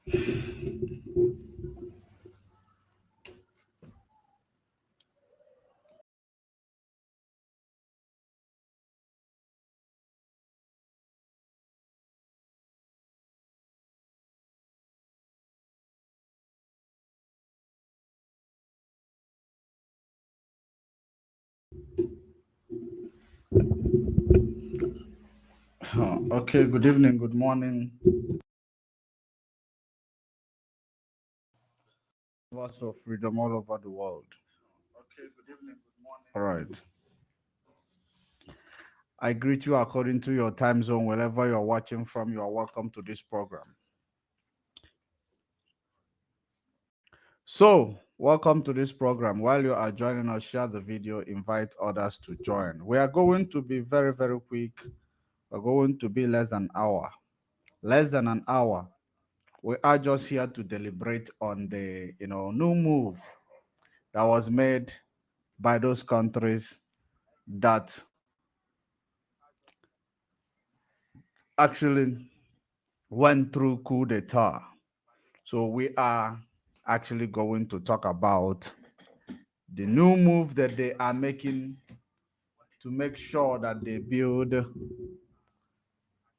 Okay, good evening, good morning. Lots of freedom all over the world. Okay, good evening, good morning. All right. I greet you according to your time zone, wherever you're watching from. You are welcome to this program. So, welcome to this program. While you are joining us, share the video, invite others to join. We are going to be very, very quick. We're going to be less than an hour. Less than an hour. We are just here to deliberate on the new move that was made by those countries that actually went through coup d'etat. So we are actually going to talk about the new move that they are making to make sure that they build,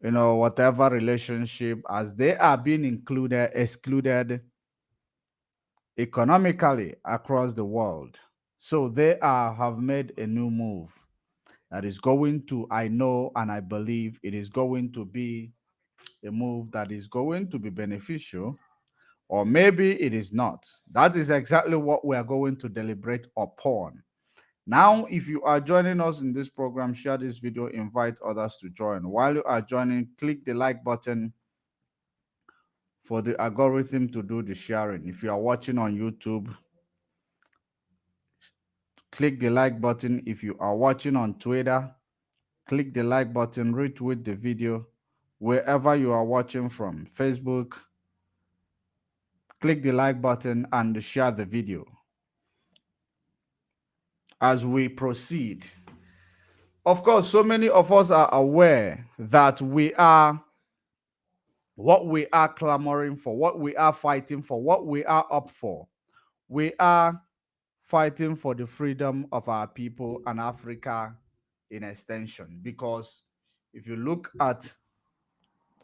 whatever relationship as they are being excluded economically across the world. So they have made a new move that is going to, I know and I believe it is going to be a move that is going to be beneficial, or maybe it is not. That is exactly what we are going to deliberate upon. Now, if you are joining us in this program, share this video, invite others to join. While you are joining, click the like button for the algorithm to do the sharing. If you are watching on YouTube, click the like button. If you are watching on Twitter, click the like button, retweet the video. Wherever you are watching from, Facebook, click the like button and share the video. As we proceed, of course, so many of us are aware that what we are clamoring for, what we are fighting for, what we are up for. We are fighting for the freedom of our people and Africa in extension. Because if you look at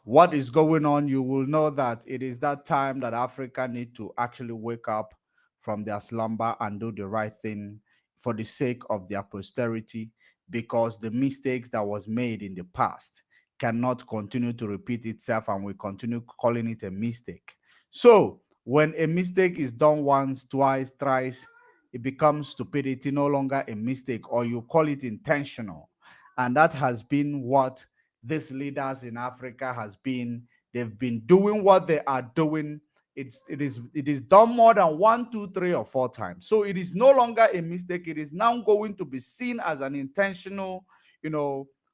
what is going on, you will know that it is that time that Africa need to actually wake up from their slumber and do the right thing for the sake of their posterity, because the mistakes that was made in the past cannot continue to repeat itself, and we continue calling it a mistake. So when a mistake is done once, twice, thrice, it becomes stupidity, no longer a mistake, or you call it intentional. And that has been what these leaders in Africa has been. They've been doing what they are doing. It is done more than one, two, three, or four times. So it is no longer a mistake. It is now going to be seen as an intentional,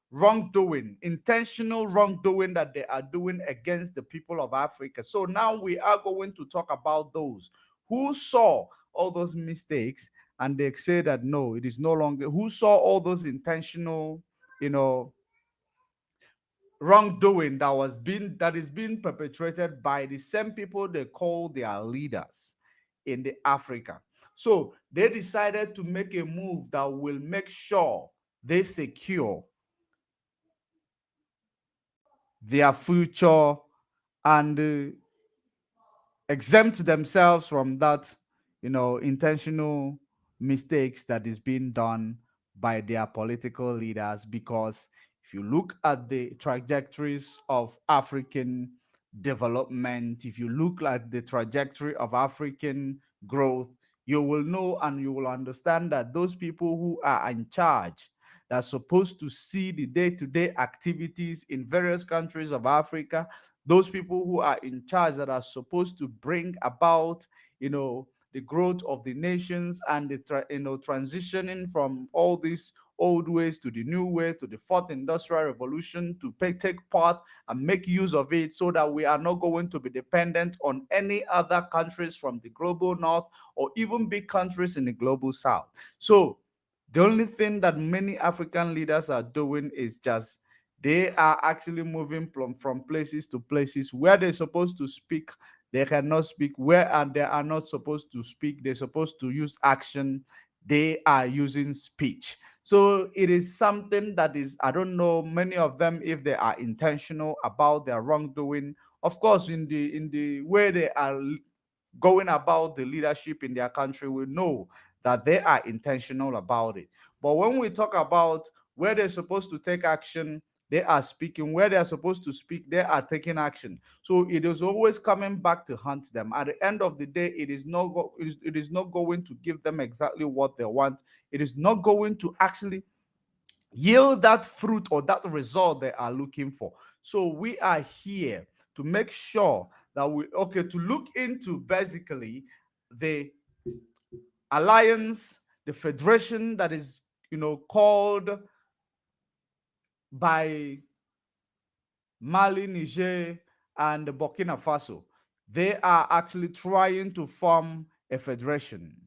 wrongdoing, intentional wrongdoing that they are doing against the people of Africa. So now we are going to talk about those who saw all those mistakes and they say that no, it is no longer, who saw all those intentional, you know, wrongdoing that is being perpetrated by the same people they call their leaders in the Africa. So they decided to make a move that will make sure they secure their future and exempt themselves from that, intentional mistakes that is being done by their political leaders. Because if you look at the trajectories of African development, if you look at the trajectory of African growth, you will know and you will understand that those people who are in charge, that are supposed to see the day-to-day activities in various countries of Africa, those people who are in charge that are supposed to bring about, the growth of the nations and the transitioning from all these old ways to the new way, to the fourth industrial revolution, to take part and make use of it, so that we are not going to be dependent on any other countries from the global north or even big countries in the global south. So the only thing that many African leaders are doing is just they are actually moving from places to places where they're supposed to speak They cannot speak where and they are not supposed to speak. They're supposed to use action. They are using speech. So it is something that is, I don't know many of them if they are intentional about their wrongdoing. Of course, in the way they are going about the leadership in their country, we know that they are intentional about it. But when we talk about where they're supposed to take action, they are speaking. Where they are supposed to speak, they are taking action. So it is always coming back to hunt them. At the end of the day, it is not going to give them exactly what they want. It is not going to actually yield that fruit or that result they are looking for. So we are here to make sure that to look into basically the alliance, the federation that is, called by Mali, Niger, and Burkina Faso. They are actually trying to form a federation.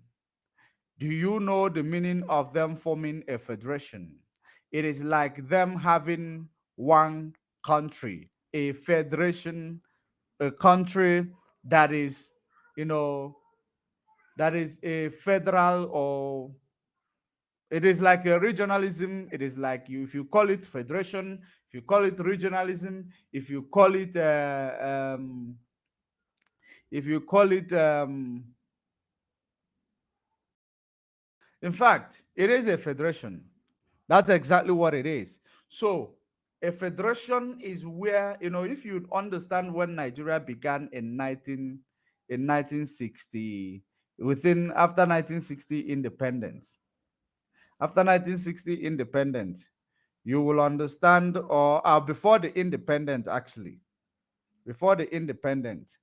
Do you know the meaning of them forming a federation? It is like them having one country, a federation, a country that is, you know, that is a federal, or it is like a regionalism. It is like you, if you call it federation, if you call it regionalism, if you call it, if you call it, in fact, it is a federation. That's exactly what it is. So, a federation is where, if you understand when Nigeria began in 1960, within after 1960 independence. After 1960 independence, you will understand, or before the independence, actually, before the independence,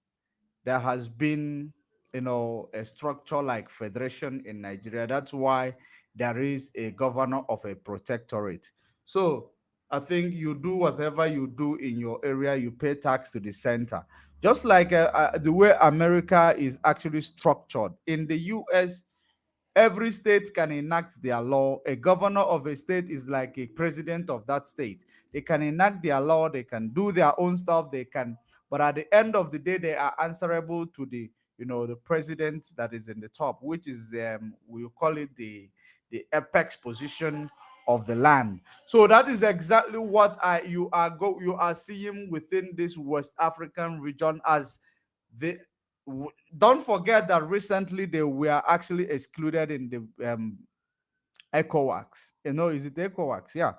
there has been, a structure like federation in Nigeria. That's why there is a governor of a protectorate. So I think you do whatever you do in your area, you pay tax to the center. Just like the way America is actually structured. In the US, every state can enact their law. A governor of a state is like a president of that state. They can enact their law, they can do their own stuff, they can, but at the end of the day, they are answerable to the president that is in the top, which is, we call it the apex position of the land. So that is exactly what you are seeing within this West African region as the don't forget that recently they were actually excluded in the ECOWAS. Is it ECOWAS? Yeah,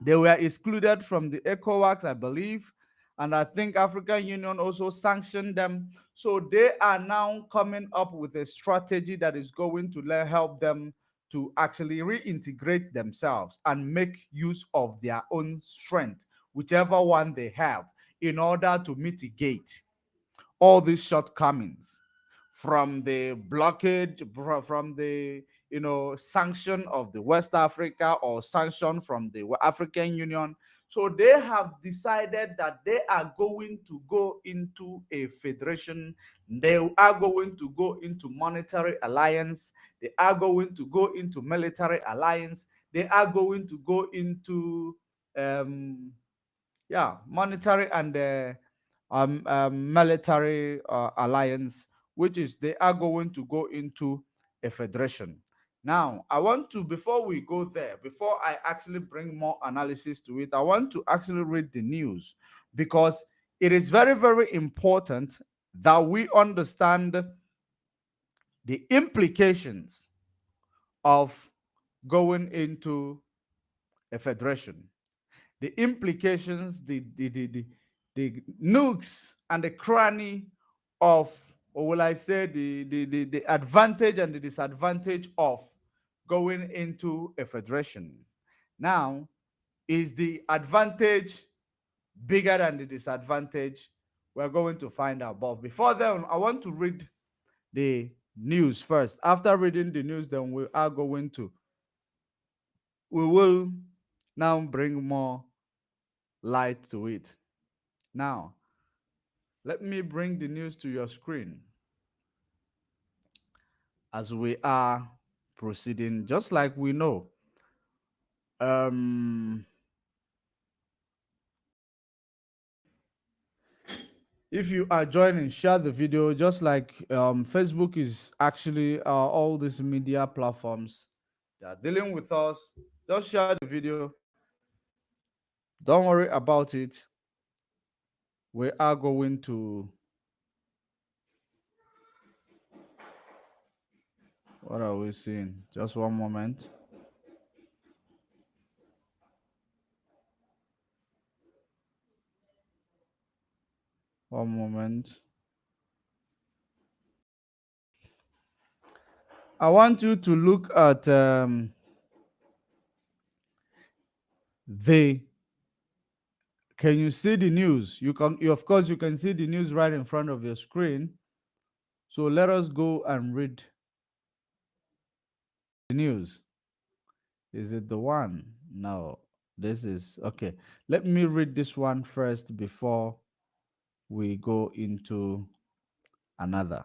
they were excluded from the ECOWAS, I believe, and I think African Union also sanctioned them. So they are now coming up with a strategy that is going to help them to actually reintegrate themselves and make use of their own strength, whichever one they have, in order to mitigate all these shortcomings from the blockade, from the sanction of the West Africa, or sanction from the African Union. So they have decided that they are going to go into a federation. They are going to go into monetary alliance. They are going to go into military alliance. They are going to go into, monetary and military alliance, which is they are going to go into a federation. Now, I want to, before we go there, before I actually bring more analysis to it, I want to actually read the news, because it is very, very important that we understand the implications of going into a federation, the implications, the nooks and the cranny of, or will I say, the advantage and the disadvantage of going into a federation. Now, is the advantage bigger than the disadvantage? We're going to find out. But before then, I want to read the news first. After reading the news, then we will now bring more light to it. Now, let me bring the news to your screen as we are proceeding, just like we know. Um, If you are joining, share the video. Just like Facebook is actually all these media platforms that are dealing with us. Just share the video. Don't worry about it. We are going to, what are we seeing? Just one moment. One moment. I want you to look at the. Can you see the news? Of course, you can see the news right in front of your screen. So let us go and read the news. Is it the one? No, this is okay. Let me read this one first before we go into another.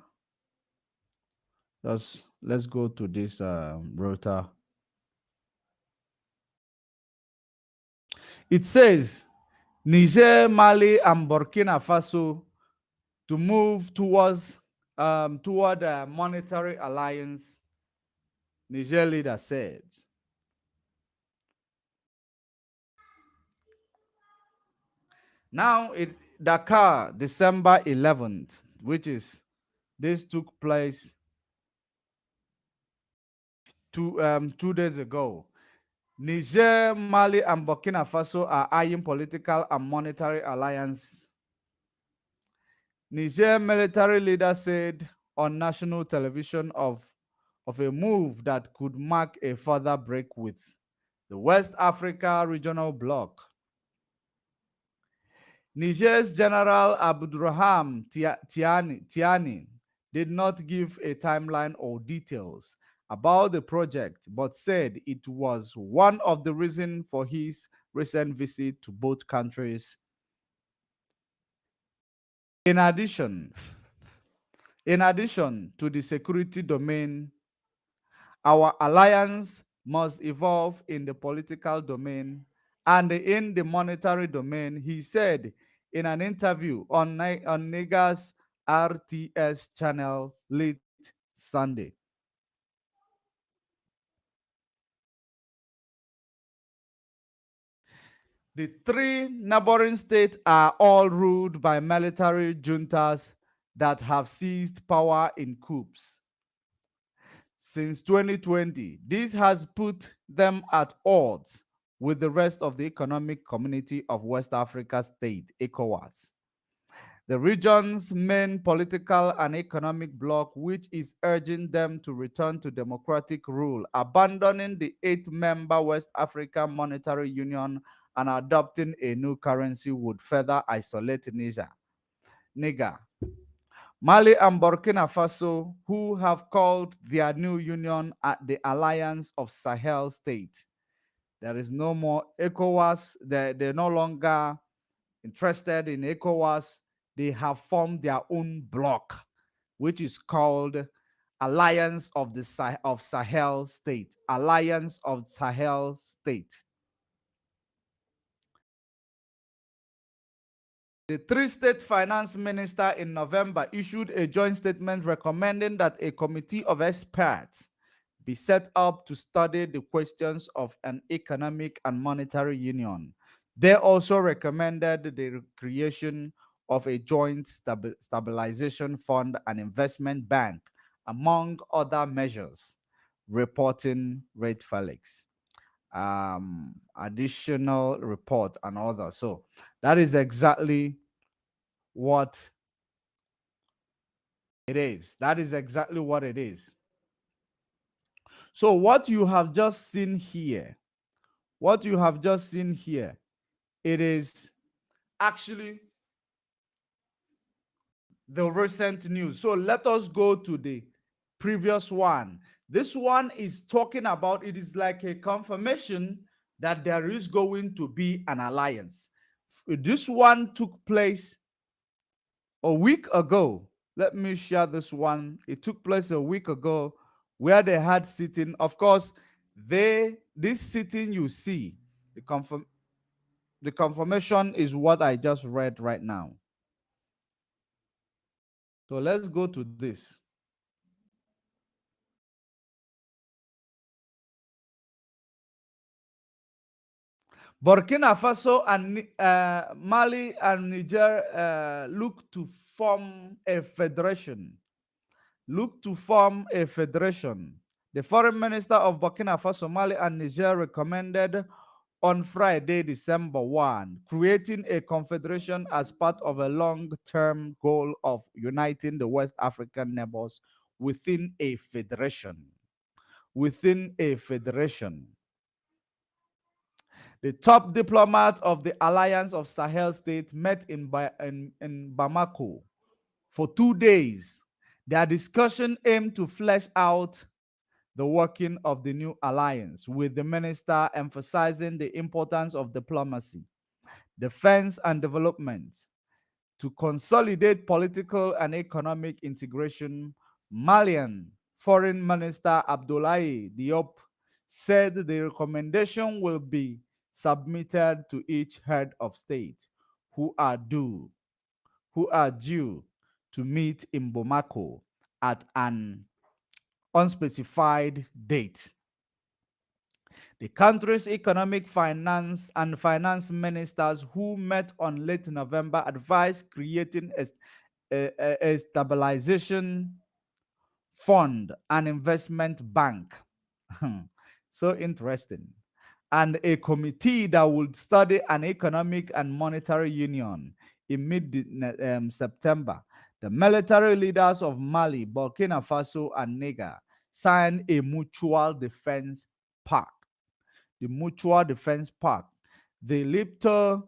Let's go to this router. It says Niger, Mali, and Burkina Faso to move toward a monetary alliance. Niger leader said. Now, Dakar, December 11th, which is this took place 2 days ago. Niger, Mali, and Burkina Faso are eyeing political and monetary alliance. Niger military leader said on national television of a move that could mark a further break with the West Africa regional bloc. Niger's General Abdurrahman Tiani did not give a timeline or details about the project, but said it was one of the reasons for his recent visit to both countries. In addition, in addition to the security domain, our alliance must evolve in the political domain and in the monetary domain, he said in an interview on Niger's RTS channel late Sunday. The three neighboring states are all ruled by military juntas that have seized power in coups. Since 2020, this has put them at odds with the rest of the Economic Community of West Africa States, ECOWAS, the region's main political and economic bloc, which is urging them to return to democratic rule, abandoning the eight-member West African Monetary Union and adopting a new currency would further isolate Niger. Mali and Burkina Faso, who have called their new union the Alliance of Sahel States. There is no more ECOWAS. They're no longer interested in ECOWAS. They have formed their own bloc, which is called Alliance of Sahel State. Alliance of Sahel State. The three-state finance minister in November issued a joint statement recommending that a committee of experts be set up to study the questions of an economic and monetary union. They also recommended the creation of a joint stabilization fund and investment bank, among other measures, reporting Red Felix. Additional report and others. So that is exactly what it is. That is exactly what it is. So what you have just seen here, it is actually the recent news. So let us go to the previous one. This one is talking about, it is like a confirmation that there is going to be an alliance. This one took place a week ago. Let me share this one. It took place a week ago where they had sitting. Of course, this sitting you see, the confirmation is what I just read right now. So let's go to this. Burkina Faso and Mali and Niger look to form a federation. Look to form a federation. The foreign minister of Burkina Faso, Mali, and Niger recommended on Friday, December 1, creating a confederation as part of a long term goal of uniting the West African neighbors within a federation. Within a federation. The top diplomat of the Alliance of Sahel States met in Bamako for 2 days. Their discussion aimed to flesh out the working of the new alliance, with the minister emphasizing the importance of diplomacy, defense, and development. To consolidate political and economic integration, Malian Foreign Minister Abdoulaye Diop said the recommendation will be submitted to each head of state who are due who are due to meet in Bamako at an unspecified date. The country's economic finance ministers who met on late November advised creating a stabilization fund and investment bank. So interesting. And a committee that would study an economic and monetary union in mid September. The military leaders of Mali, Burkina Faso, and Niger signed a mutual defense pact. The Mutual Defense Pact, the Lipto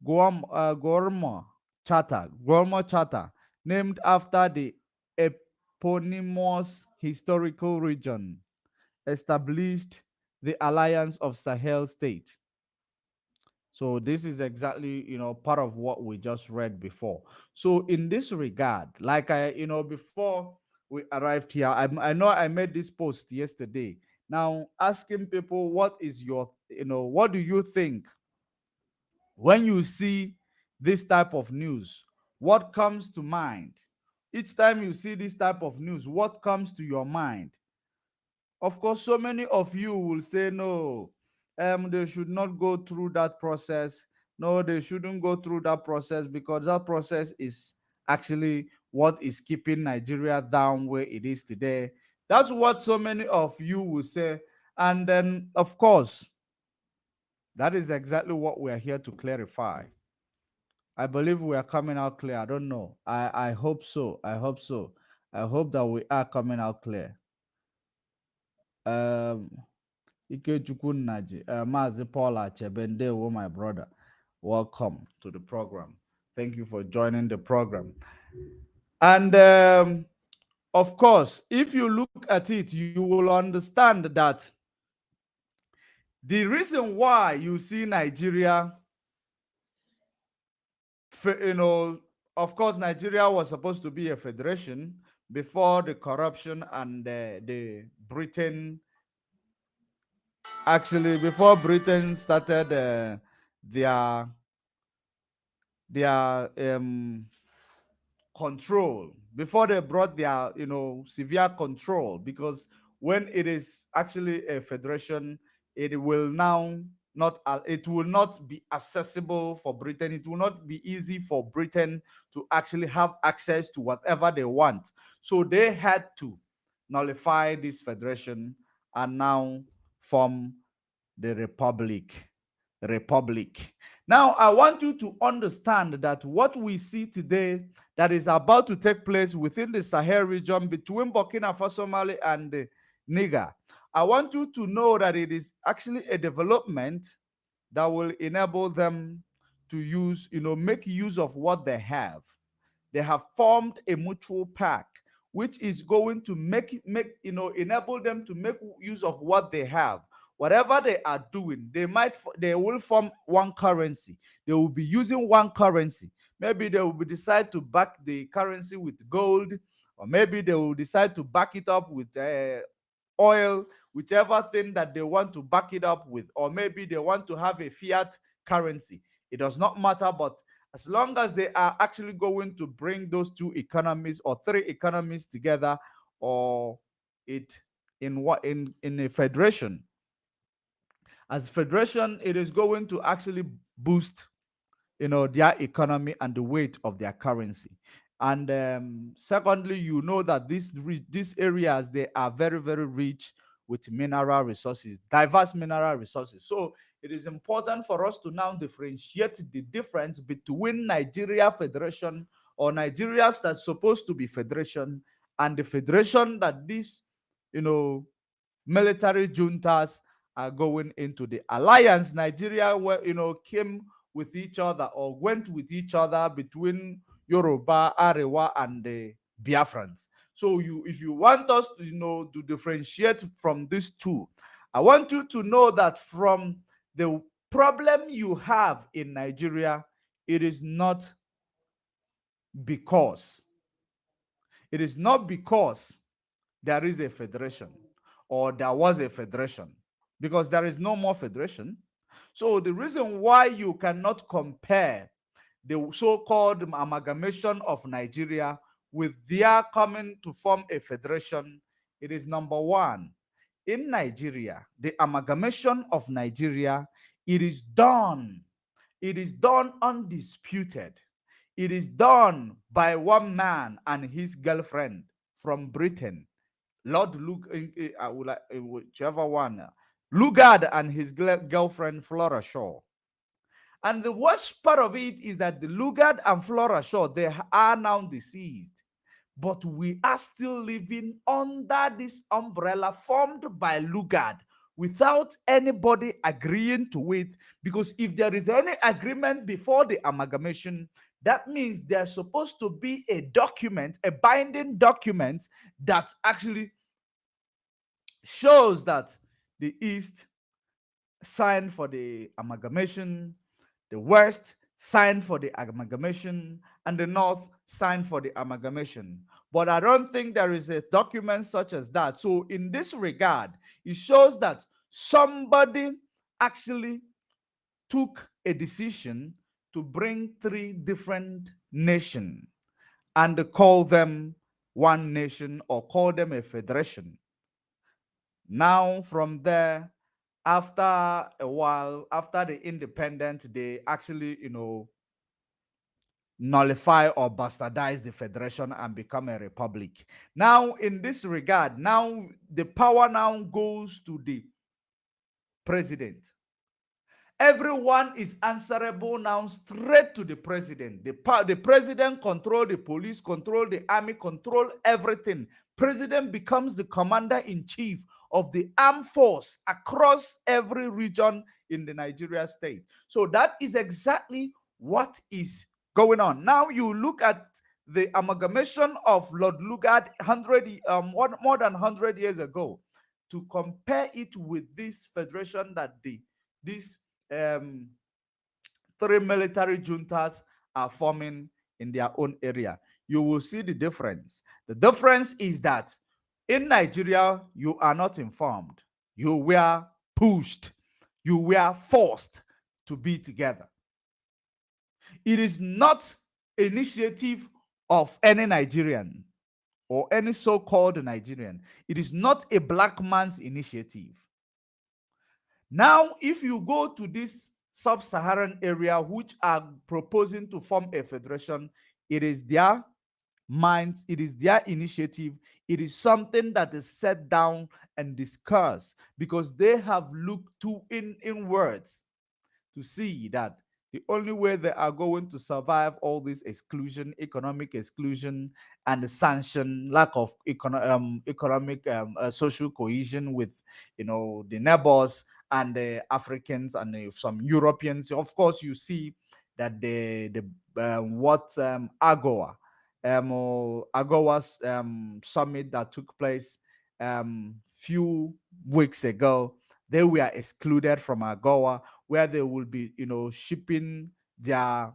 Gormo Charter, named after the eponymous historical region, established the Alliance of Sahel States. So this is exactly, part of what we just read before. So in this regard, like before we arrived here, I know I made this post yesterday. Now asking people, what do you think when you see this type of news? What comes to mind? Each time you see this type of news, what comes to your mind? Of course, so many of you will say no, they should not go through that process. No, they shouldn't go through that process because that process is actually what is keeping Nigeria down where it is today. That's what so many of you will say. And then, of course, that is exactly what we are here to clarify. I believe we are coming out clear. I don't know. I hope so. I hope so. I hope that we are coming out clear. Um, Ikechukwu Naji, Mazi Paul Achebendewo, my brother. Welcome to the program. Thank you for joining the program. And of course, if you look at it, you will understand that the reason why you see Nigeria, of course, Nigeria was supposed to be a federation before the corruption and the Britain, actually, before Britain started their their control, before they brought their severe control, because when it is actually a federation, it will now not it will not be accessible for Britain. It will not be easy for Britain to actually have access to whatever they want. So they had to nullify this federation and now form the republic. Now, I want you to understand that what we see today that is about to take place within the Sahel region between Burkina Faso, Mali, and Niger, I want you to know that it is actually a development that will enable them to make use of what they have. They have formed a mutual pact which is going to enable them to make use of what they have. Whatever they are doing, they will form one currency. They will be using one currency. Maybe they will decide to back the currency with gold, or maybe they will decide to back it up with oil, whichever thing that they want to back it up with, or maybe they want to have a fiat currency. It does not matter, but As long as they are actually going to bring those two economies or three economies together, or it in what in a federation, as federation, it is going to actually boost their economy and the weight of their currency. And secondly, that these areas, they are very, very rich with mineral resources, diverse mineral resources. So it is important for us to now differentiate the difference between Nigeria Federation, or Nigeria's that's supposed to be federation, and the federation that these you know military juntas are going into. The alliance Nigeria came with each other, or went with each other, between Yoruba, Arewa, and the Biafrans. So if you want us to to differentiate from these two, I want you to know that from the problem you have in Nigeria, it is not because it is not because there is a federation, or there was a federation, because there is no more federation. So the reason why you cannot compare the so-called amalgamation of Nigeria with their coming to form a federation, it is number one. In Nigeria, the amalgamation of Nigeria, it is done. It is done undisputed. It is done by one man and his girlfriend from Britain, Lord Luke, whichever one, Lugard and his girlfriend Flora Shaw. And the worst part of it is that the Lugard and Flora Shaw, they are now deceased. But we are still living under this umbrella formed by Lugard without anybody agreeing to it. Because if there is any agreement before the amalgamation, that means there's supposed to be a document, a binding document, that actually shows that the East signed for the amalgamation, the West signed for the amalgamation, and the North signed for the amalgamation. But I don't think there is a document such as that. So, in this regard, it shows that somebody actually took a decision to bring three different nations and call them one nation, or call them a federation. Now, from there, after a while, after the independence, they actually, nullify or bastardize the federation and become a republic. Now, in this regard, now the power now goes to the president. Everyone is answerable now straight to the president. The president control the police, control the army, control everything. President becomes the commander in chief of the armed force across every region in the Nigeria state. So that is exactly what is going on. Now you look at the amalgamation of Lord Lugard more than 100 years ago, to compare it with this federation that this um, three military juntas are forming in their own area. You will see the difference. The difference is that in Nigeria, you are not informed. You were pushed. You were forced to be together. It is not initiative of any Nigerian or any so-called Nigerian. It is not a black man's initiative. Now, if you go to this sub-Saharan area, which are proposing to form a federation, it is their minds, it is their initiative, it is something that is set down and discussed, because they have looked inwards to see that the only way they are going to survive all this exclusion, economic exclusion, and the sanction, lack of economic, social cohesion with, the neighbors and the Africans and some Europeans. Of course, you see that what AGOA's summit that took place few weeks ago, they were excluded from AGOA, where they will be, shipping their,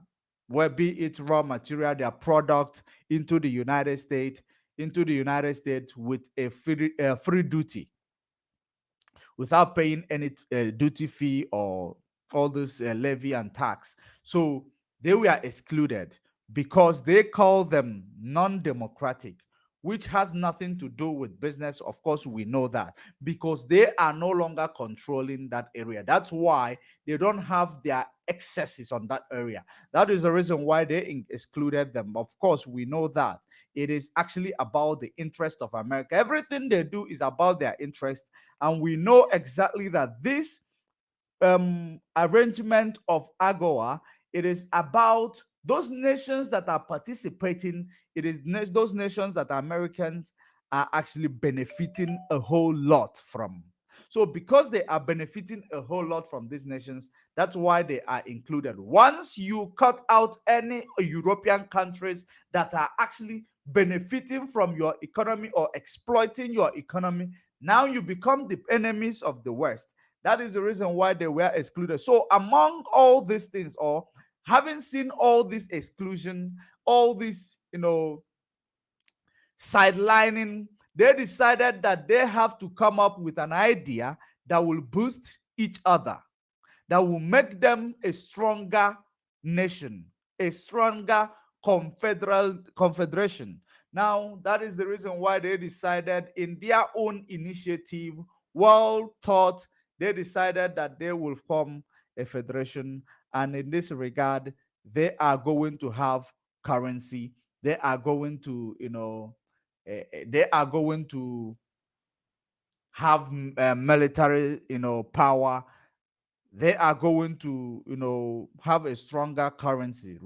where be it raw material, their product into the United States with a free duty, without paying any duty fee or all this levy and tax. So They were excluded because they call them non-democratic, which has nothing to do with business. Of course, we know that because they are no longer controlling that area. That's why they don't have their excesses on that area. That is the reason why they excluded them. Of course, we know that it is actually about the interest of America. Everything they do is about their interest, and we know exactly that this arrangement of AGOA, it is about those nations that are participating. It is those nations that Americans are actually benefiting a whole lot from. So, because they are benefiting a whole lot from these nations, that's why they are included. Once you cut out any European countries that are actually benefiting from your economy or exploiting your economy, now you become the enemies of the West. That is the reason why they were excluded. So, among all these things, or having seen all this exclusion, all this, sidelining, they decided that they have to come up with an idea that will boost each other, that will make them a stronger nation, a stronger confederation. Now, that is the reason why they decided in their own initiative, well thought, they decided that they will form a federation. And in this regard, they are going to have currency. They are going to, they are going to have military, power. They are going to, have a stronger currency,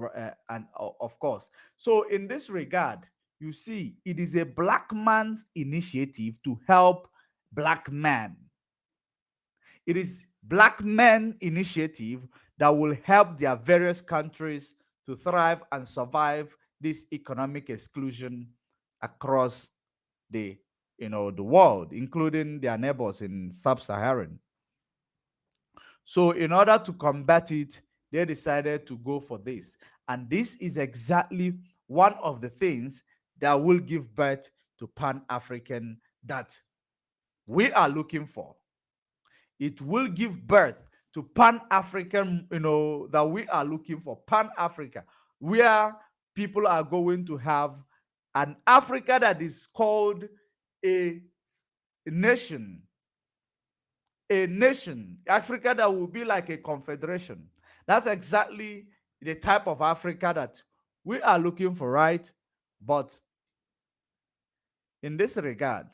and of course. So in this regard, you see, it is a black man's initiative to help black men. It is black men initiative that will help their various countries to thrive and survive this economic exclusion across the, the world, including their neighbors in sub-Saharan. So, in order to combat it, they decided to go for this. And this is exactly one of the things that will give birth to Pan African that we are looking for. It will give birth to Pan African, that we are looking for. Pan Africa, where people are going to have an Africa that is called a nation, Africa that will be like a confederation. That's exactly the type of Africa that we are looking for, right? But in this regard,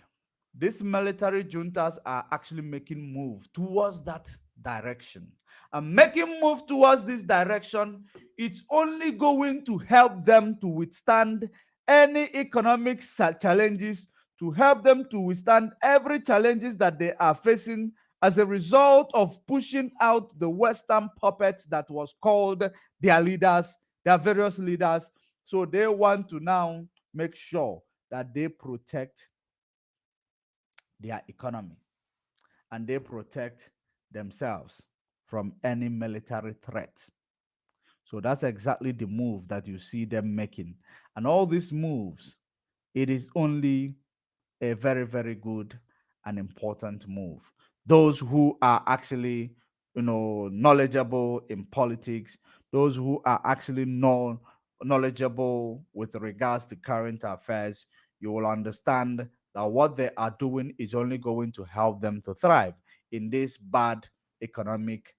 these military juntas are actually making move towards that direction. And making move towards this direction, it's only going to help them to withstand any economic challenges, to help them to withstand every challenges that they are facing as a result of pushing out the Western puppet that was called their leaders, their various leaders. So they want to now make sure that they protect their economy and they protect themselves from any military threat. So that's exactly the move that you see them making. And all these moves, it is only a very, very good and important move. Those who are actually, knowledgeable in politics, those who are actually knowledgeable with regards to current affairs, you will understand that what they are doing is only going to help them to thrive in this bad economic,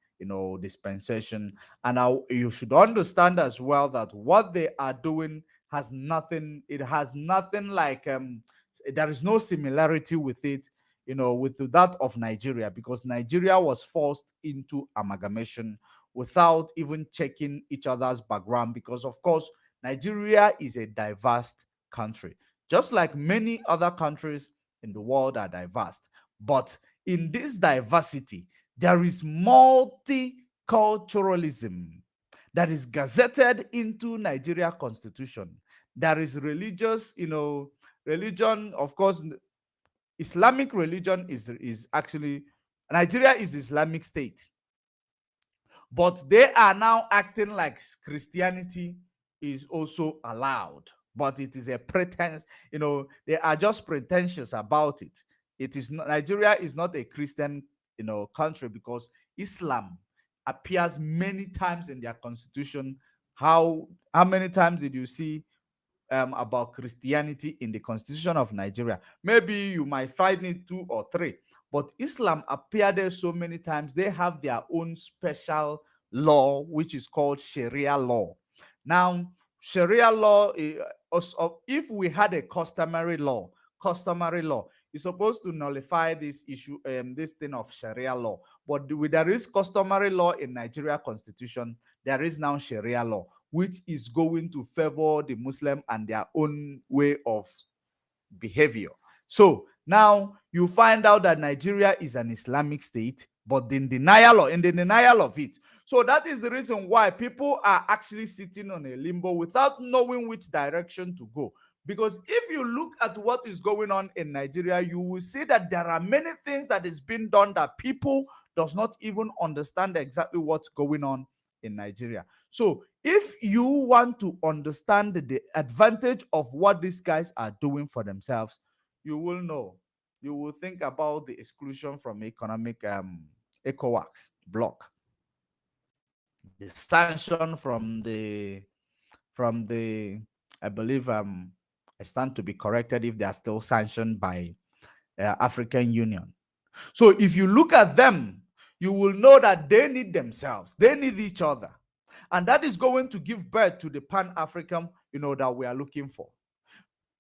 dispensation. And now you should understand as well that what they are doing has nothing, it has nothing like there is no similarity with it, with that of Nigeria, because Nigeria was forced into amalgamation without even checking each other's background, because of course Nigeria is a diverse country, just like many other countries in the world are diverse. But in this diversity, there is multiculturalism that is gazetted into Nigeria constitution. There is religious, religion, of course. Islamic religion is actually, Nigeria is Islamic state, but they are now acting like Christianity is also allowed, but it is a pretense. They are just pretentious about it. It is not, Nigeria is not a Christian, country, because Islam appears many times in their constitution. How many times did you see about Christianity in the Constitution of Nigeria? Maybe you might find it two or three, but Islam appear there so many times. They have their own special law, which is called Sharia law. Now, Sharia law, if we had a customary law is supposed to nullify this issue, this thing of Sharia law. But with there is customary law in Nigeria Constitution, there is now Sharia law, which is going to favor the Muslim and their own way of behavior. So now you find out that Nigeria is an Islamic state, but in the denial of it. So that is the reason why people are actually sitting on a limbo without knowing which direction to go. Because if you look at what is going on in Nigeria, you will see that there are many things that is being done that people does not even understand exactly what's going on in Nigeria. So if you want to understand the advantage of what these guys are doing for themselves, you will know. You will think about the exclusion from economic ECOWAS bloc, the sanction from the I believe I stand to be corrected if they are still sanctioned by African Union. So if you look at them, you will know that they need themselves, they need each other. And that is going to give birth to the Pan-African, that we are looking for.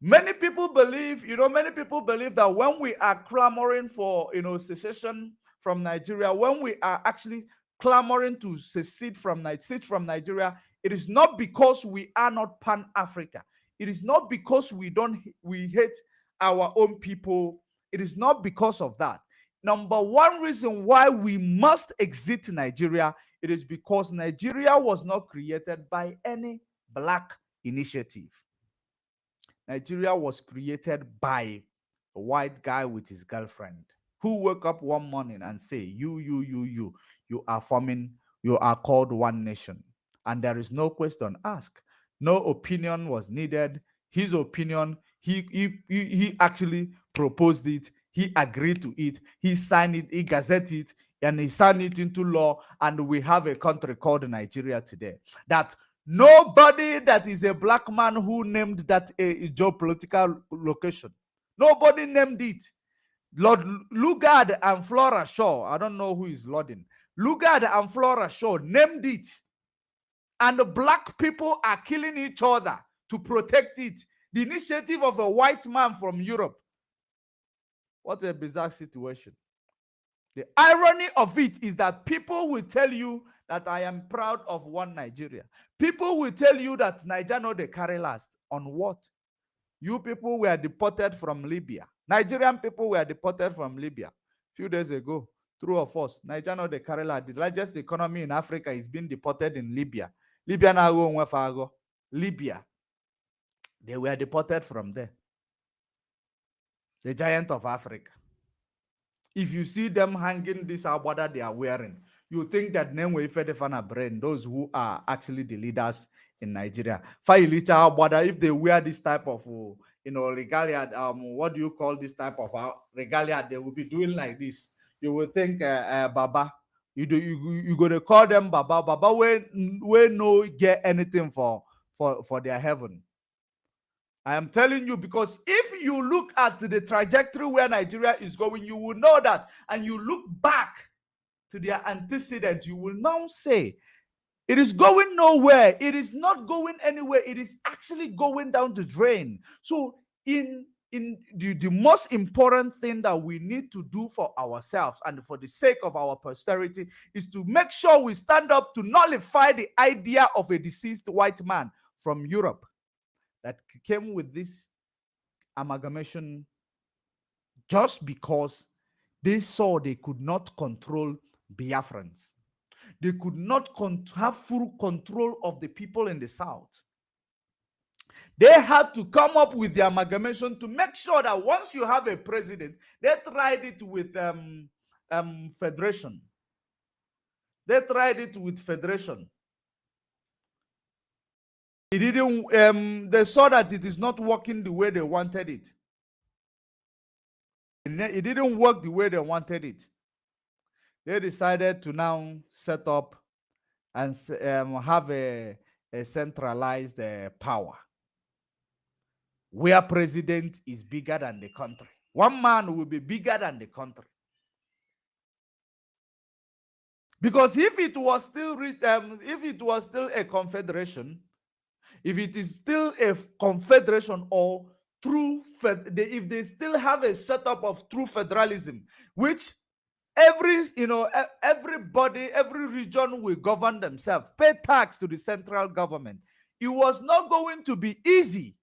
Many people believe that when we are clamoring for, secession from Nigeria, when we are actually clamoring to secede from Nigeria, it is not because we are not Pan-Africa. It is not because we hate our own people. It is not because of that. Number one reason why we must exit Nigeria, it is because Nigeria was not created by any black initiative. Nigeria was created by a white guy with his girlfriend who woke up one morning and say, you are called one nation. And there is no question asked. No opinion was needed. His opinion, he actually proposed it. He agreed to it. He signed it. He gazetted it. And he signed it into law. And we have a country called Nigeria today. That nobody that is a black man who named that a geopolitical location. Nobody named it. Lord Lugard and Flora Shaw, I don't know who is Lording. Lugard and Flora Shaw named it. And the black people are killing each other to protect it. The initiative of a white man from Europe. What a bizarre situation. The irony of it is that people will tell you that I am proud of one Nigeria. People will tell you that Nigeria no dey carry last. On what? You people were deported from Libya. Nigerian people were deported from Libya a few days ago. True or false? Nigeria no dey carry last. The largest economy in Africa is being deported in Libya. Libya na go onwe fago. Libya. They were deported from there. The giant of Africa. If you see them hanging this agbada they are wearing, you think that name will fana brain, those who are actually the leaders in Nigeria. Failicha agbada, if they wear this type of regalia, what do you call this type of regalia? They will be doing like this. You will think Baba. You gonna call them Baba. Baba we no get anything for their heaven. I am telling you, because if you look at the trajectory where Nigeria is going, you will know that, and you look back to their antecedents, you will now say, it is going nowhere. It is not going anywhere. It is actually going down the drain. So in the most important thing that we need to do for ourselves and for the sake of our posterity is to make sure we stand up to nullify the idea of a deceased white man from Europe that came with this amalgamation just because they saw they could not control Biafrans. They could not have full control of the people in the South. They had to come up with the amalgamation to make sure that once you have a president, they tried it with federation. They tried it with federation. It didn't. They saw that it is not working the way they wanted it. It didn't work the way they wanted it. They decided to now set up and have a a centralized power where president is bigger than the country. One man will be bigger than the country. Because if it was still a confederation, if it is still a confederation or if they still have a setup of true federalism, which everybody, every region will govern themselves, pay tax to the central government, it was not going to be easy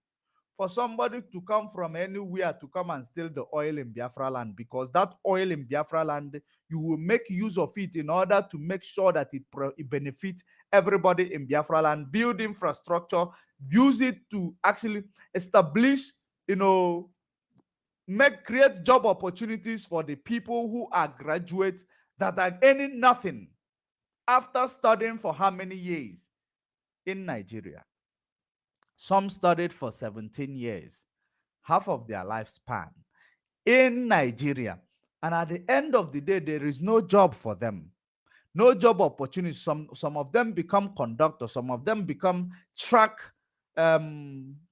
for somebody to come from anywhere to come and steal the oil in Biafra land, because that oil in Biafra land, you will make use of it in order to make sure that it benefits everybody in Biafra land, build infrastructure, use it to actually establish, create job opportunities for the people who are graduates that are earning nothing after studying for how many years in Nigeria. Some studied for 17 years, half of their lifespan in Nigeria. And at the end of the day, there is no job for them, no job opportunities. Some of them become conductors, some of them become truck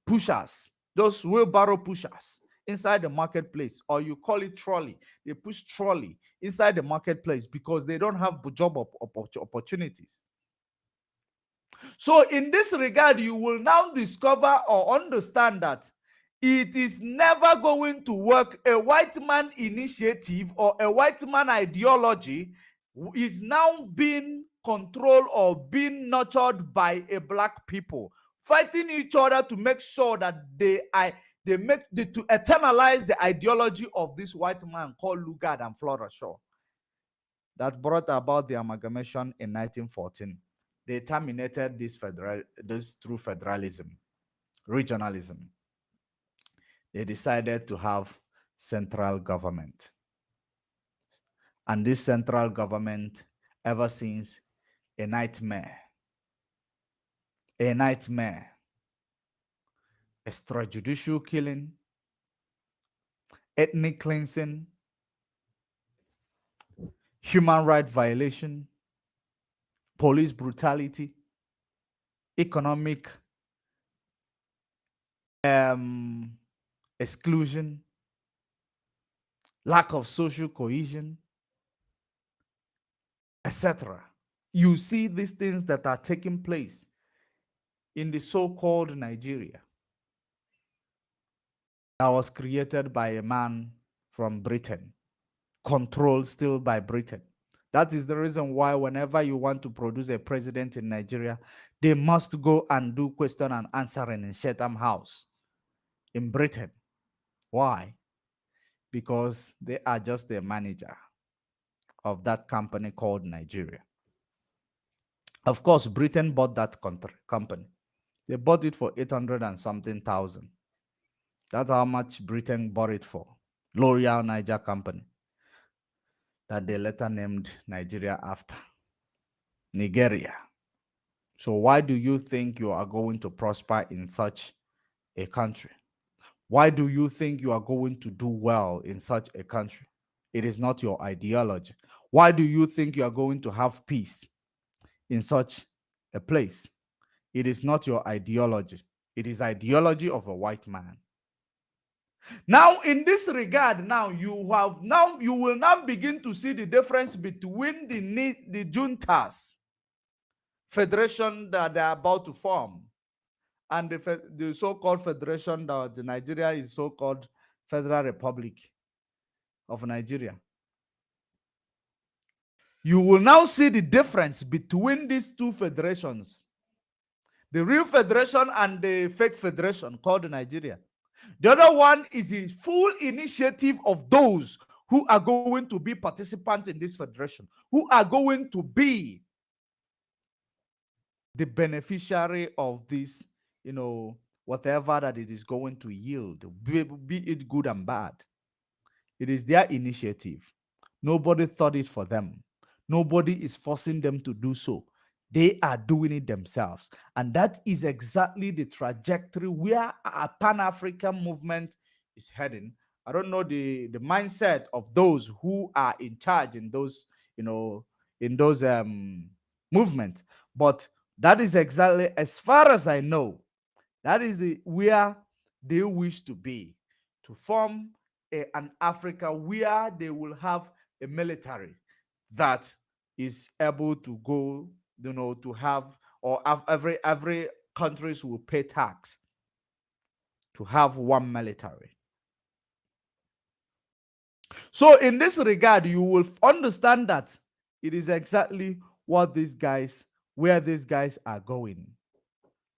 pushers, those wheelbarrow pushers inside the marketplace, or you call it trolley. They push trolley inside the marketplace because they don't have job opportunities. So in this regard, you will now discover or understand that it is never going to work. A white man initiative or a white man ideology is now being controlled or being nurtured by a black people, fighting each other to make sure that to eternalize the ideology of this white man called Lugard and Flora Shaw that brought about the amalgamation in 1914. They terminated this through federalism, regionalism. They decided to have central government. And this central government, ever since, a nightmare, extrajudicial killing, ethnic cleansing, human rights violation, police brutality, economic exclusion, lack of social cohesion, etc. You see these things that are taking place in the so-called Nigeria that was created by a man from Britain, controlled still by Britain. That is the reason why whenever you want to produce a president in Nigeria, they must go and do question and answering in Chatham House in Britain. Why? Because they are just the manager of that company called Nigeria. Of course, Britain bought that company. They bought it for 800 and something thousand. That's how much Britain bought it for. L'Oreal Niger Company, that they later named Nigeria after. Nigeria. So why do you think you are going to prosper in such a country? Why do you think you are going to do well in such a country? It is not your ideology. Why do you think you are going to have peace in such a place? It is not your ideology. It is ideology of a white man. Now, in this regard, you will now begin to see the difference between the juntas federation that they are about to form and the so-called federation that Nigeria is so-called Federal Republic of Nigeria. You will now see the difference between these two federations, the real federation and the fake federation called Nigeria. The other one is the full initiative of those who are going to be participants in this federation, who are going to be the beneficiary of this, whatever that it is going to yield, be it good and bad. It is their initiative. Nobody thought it for them. Nobody is forcing them to do so. They are doing it themselves. And that is exactly the trajectory where our Pan-African movement is heading. I don't know the mindset of those who are in charge in those, movements. But That is exactly, as far as I know, that is where they wish to be, to form an Africa where they will have a military that is able to go, to have, or every countries will pay tax to have one military. So in this regard, you will understand that it is exactly what these guys, where these guys are going.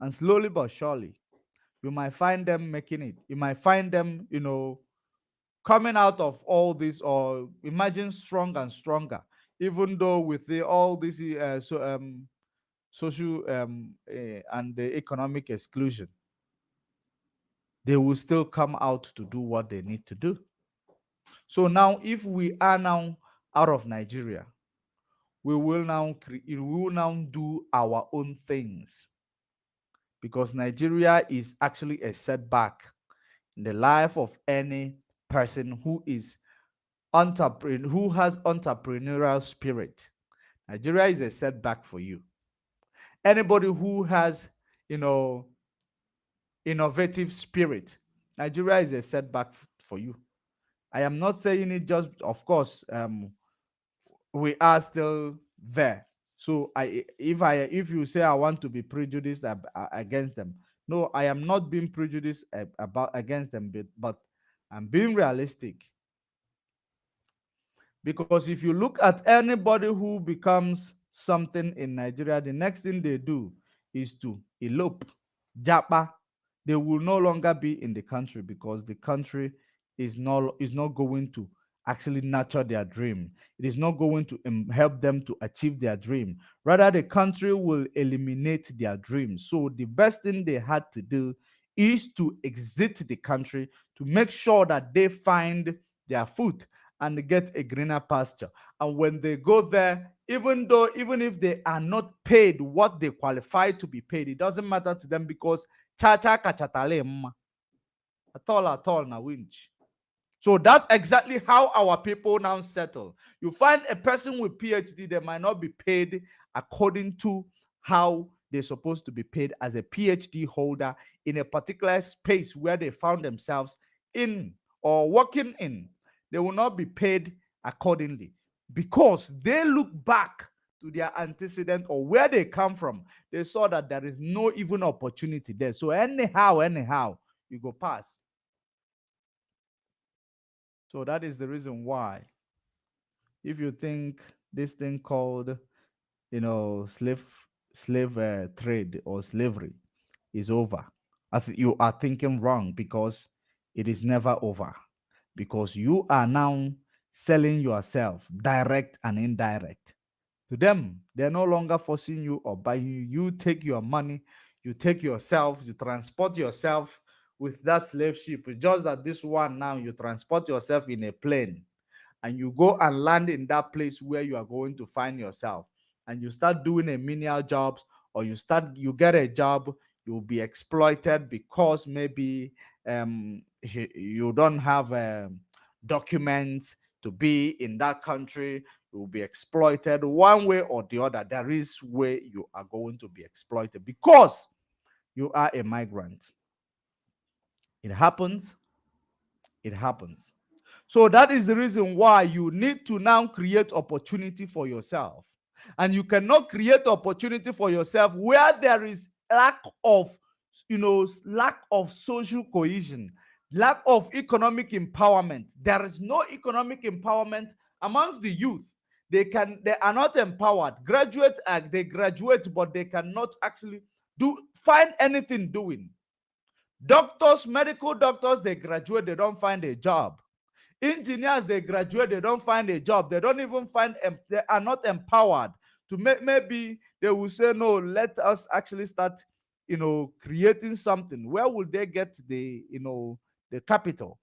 And slowly but surely, you might find them making it. You might find them, coming out of all this, or imagine strong and stronger, even though with all this social and the economic exclusion, they will still come out to do what they need to do. So now, if we are now out of Nigeria, we will now do our own things, because Nigeria is actually a setback in the life of any person who has entrepreneurial spirit. Nigeria is a setback for you. Anybody who has, you know, innovative spirit, Nigeria is a setback for you. I am not saying it just, of course, we are still there. So if you say I want to be prejudiced against them, no, I am not being prejudiced about against them, but I'm being realistic. Because if you look at anybody who becomes something in Nigeria, the next thing they do is to elope, japa. They will no longer be in the country, because the country is not going to actually nurture their dream. It is not going to help them to achieve their dream. Rather, the country will eliminate their dream. So the best thing they had to do is to exit the country, to make sure that they find their foot and get a greener pasture. And when they go there, even if they are not paid what they qualify to be paid, it doesn't matter to them, because cha cha kachatale mma. At all na winch. So that's exactly how our people now settle. You find a person with PhD, they might not be paid according to how they're supposed to be paid as a PhD holder in a particular space where they found themselves in or working in. They will not be paid accordingly, because they look back to their antecedent or where they come from. They saw that there is no even opportunity there. So anyhow, you go pass. So that is the reason why, if you think this thing called, slave trade or slavery is over, you are thinking wrong, because it is never over. Because you are now selling yourself, direct and indirect. To them, they're no longer forcing you or buying you. You take your money, you take yourself, you transport yourself with that slave ship. It's just that this one now, you transport yourself in a plane, and you go and land in that place where you are going to find yourself, and you start doing a menial jobs, or you get a job. You'll be exploited because maybe you don't have documents to be in that country. You will be exploited one way or the other. There is way you are going to be exploited, because you are a migrant. It happens. It happens. So that is the reason why you need to now create opportunity for yourself. And you cannot create opportunity for yourself where there is lack of social cohesion, lack of economic empowerment. There is no economic empowerment amongst the youth. They are not empowered. They graduate, but they cannot actually find anything doing. Doctors, medical doctors, they graduate, they don't find a job. Engineers, they graduate, they don't find a job. They don't even they are not empowered to maybe they will say, no, let us actually start, creating something. Where will they get the capital?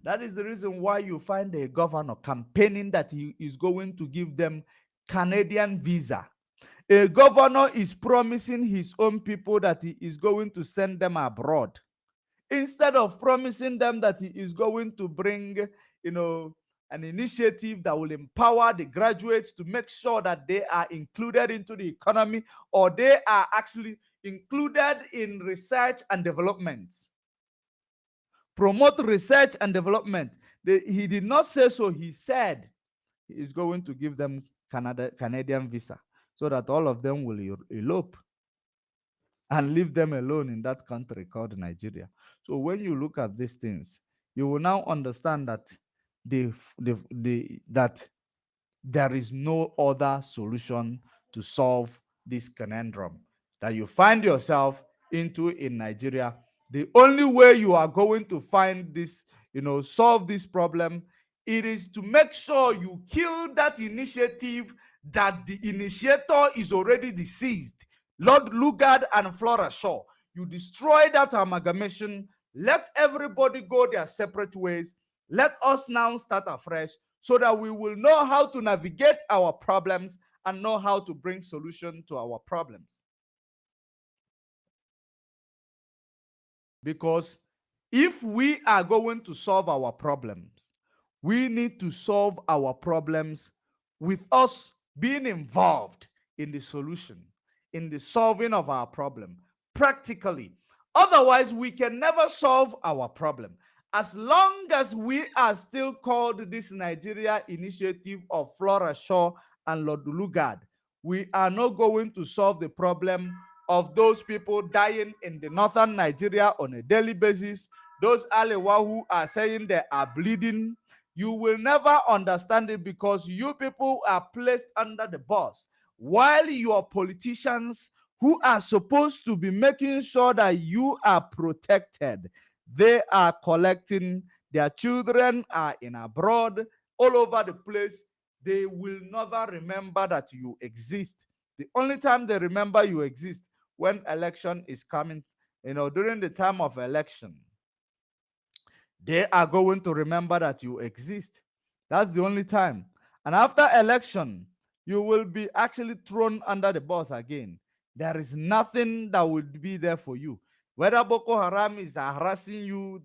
That is the reason why you find a governor campaigning that he is going to give them Canadian visa. A governor is promising his own people that he is going to send them abroad, instead of promising them that he is going to bring, an initiative that will empower the graduates to make sure that they are included into the economy, or they are actually included in research and development. Promote research and development. He did not say so. He said he is going to give them Canadian visa so that all of them will elope and leave them alone in that country called Nigeria. So when you look at these things, you will now understand that that there is no other solution to solve this conundrum that you find yourself into in Nigeria. The only way you are going to find this, solve this problem, it is to make sure you kill that initiative that the initiator is already deceased. Lord Lugard and Flora Shaw. You destroy that amalgamation. Let everybody go their separate ways. Let us now start afresh so that we will know how to navigate our problems and know how to bring solution to our problems. Because if we are going to solve our problems, we need to solve our problems with us being involved in the solution, in the solving of our problem, practically. Otherwise, we can never solve our problem. As long as we are still called this Nigeria Initiative of Flora Shaw and Lord Lugard, we are not going to solve the problem of those people dying in the northern Nigeria on a daily basis, those Alewa who are saying they are bleeding. You will never understand it because you people are placed under the bus, while your politicians who are supposed to be making sure that you are protected, they are collecting, their children are in abroad, all over the place. They will never remember that you exist. The only time they remember you exist when election is coming, during the time of election, they are going to remember that you exist. That's the only time. And after election, you will be actually thrown under the bus again. There is nothing that will be there for you. Whether Boko Haram is harassing you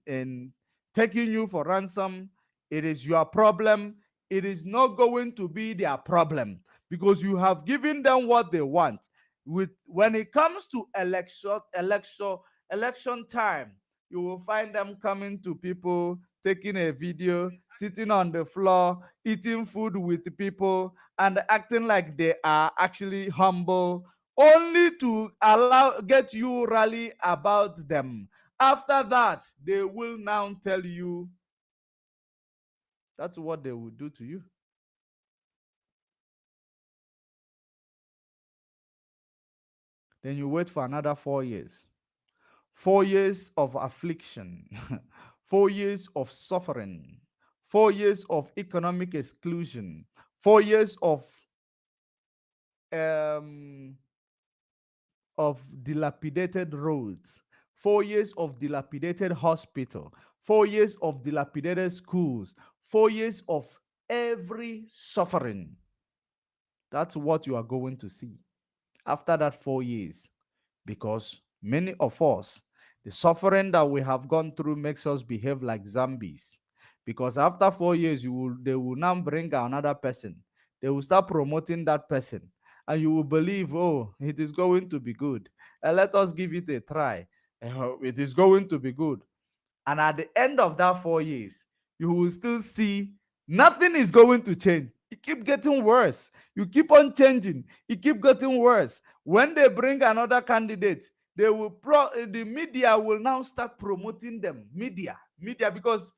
and taking you for ransom, it is your problem. It is not going to be their problem because you have given them what they want. When it comes to election time, you will find them coming to people, taking a video, sitting on the floor, eating food with people, and acting like they are actually humble, only to get you rally about them. After that, they will now tell you that's what they will do to you. Then you wait for another 4 years. 4 years of affliction, 4 years of suffering, 4 years of economic exclusion, 4 years um, of dilapidated roads, 4 years of dilapidated hospital, 4 years of dilapidated schools, 4 years of every suffering. That's what you are going to see after that 4 years, because many of us, the suffering that we have gone through makes us behave like zombies. Because after 4 years, they will now bring another person. They will start promoting that person, and you will believe, oh, it is going to be good. Let us give it a try. It is going to be good. And at the end of that 4 years, you will still see nothing is going to change. It keep getting worse. You keep on changing. It keep getting worse. When they bring another candidate, the media will now start promoting them. Media, because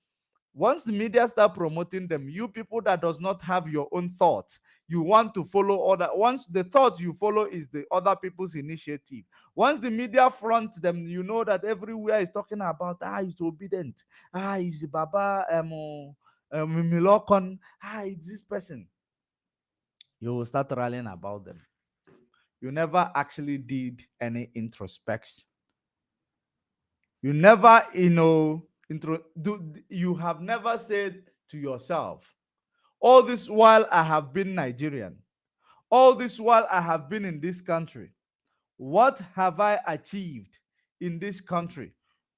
once the media start promoting them, you people that does not have your own thoughts, you want to follow other. Once the thought you follow is the other people's initiative, once the media front them, you know that everywhere is talking about he's obedient, he's Baba Milokon, it's this person. You will start rallying about them. You never actually did any introspection. You never, you have never said to yourself, all this while I have been Nigerian, all this while I have been in this country, what have I achieved in this country?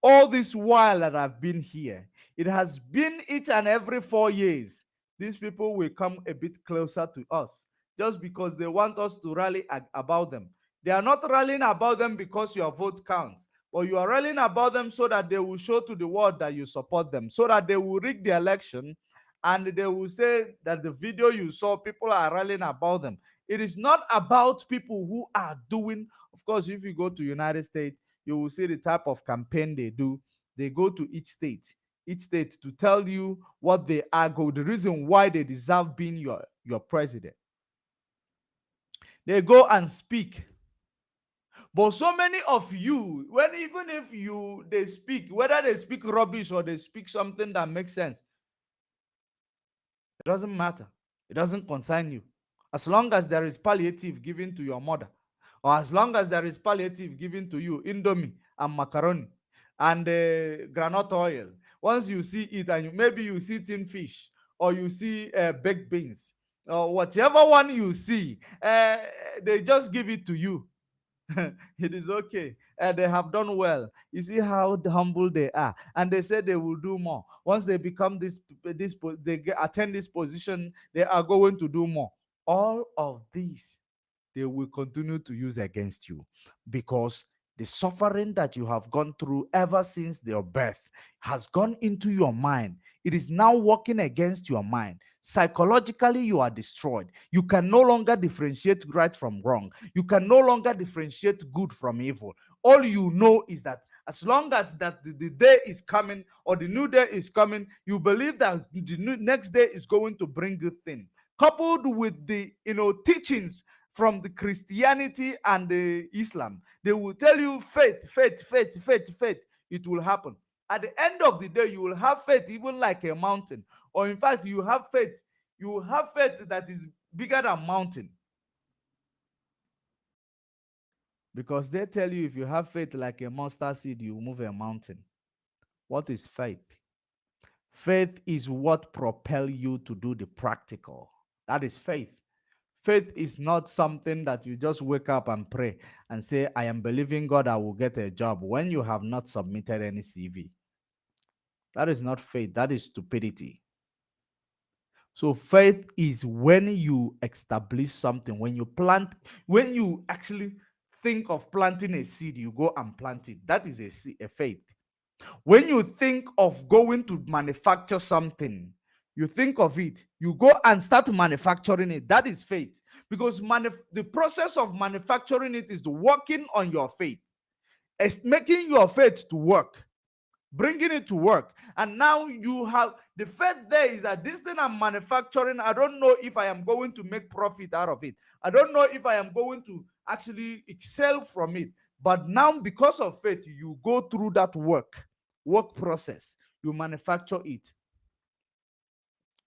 All this while that I've been here, it has been each and every 4 years. These people will come a bit closer to us just because they want us to rally about them. They are not rallying about them because your vote counts, but you are rallying about them so that they will show to the world that you support them, so that they will rig the election and they will say that the video you saw, people are rallying about them. It is not about people who are doing. Of course, if you go to United States, you will see the type of campaign they do. They go to each state to tell you what they are the reason why they deserve being your president. They go and speak. But so many of you, when even if you they speak, whether they speak rubbish or they speak something that makes sense, it doesn't matter. It doesn't concern you. As long as there is palliative given to your mother, or as long as there is palliative given to you, indomie and macaroni and granite oil. Once you see it, and maybe you see tin fish, or you see baked beans, or whatever one you see, they just give it to you. It is okay. They have done well. You see how humble they are, and they say they will do more. Once they become attend this position, they are going to do more. All of these they will continue to use against you, because the suffering that you have gone through ever since your birth has gone into your mind. It is now working against your mind. Psychologically, you are destroyed. You can no longer differentiate right from wrong. You can no longer differentiate good from evil. All you know is that as long as that the day is coming, or the new day is coming, you believe that the next day is going to bring good thing, coupled with the teachings from the Christianity and the Islam. They will tell you faith, faith, faith, faith, faith. It will happen. At the end of the day, you will have faith even like a mountain. Or in fact, you have faith. You have faith that is bigger than mountain. Because they tell you if you have faith like a mustard seed, you move a mountain. What is faith? Faith is what propel you to do the practical. That is faith. Faith is not something that you just wake up and pray and say, I am believing God I will get a job when you have not submitted any CV. That is not faith, that is stupidity. So faith is when you establish something, when you plant, when you actually think of planting a seed, you go and plant it. That is a faith. When you think of going to manufacture something, you think of it, you go and start manufacturing it. That is faith. Because the process of manufacturing it is the working on your faith. It's making your faith to work, bringing it to work. And now you have the faith there is that this thing I'm manufacturing, I don't know if I am going to make profit out of it. I don't know if I am going to actually excel from it. But now, because of faith, you go through that work process, you manufacture it.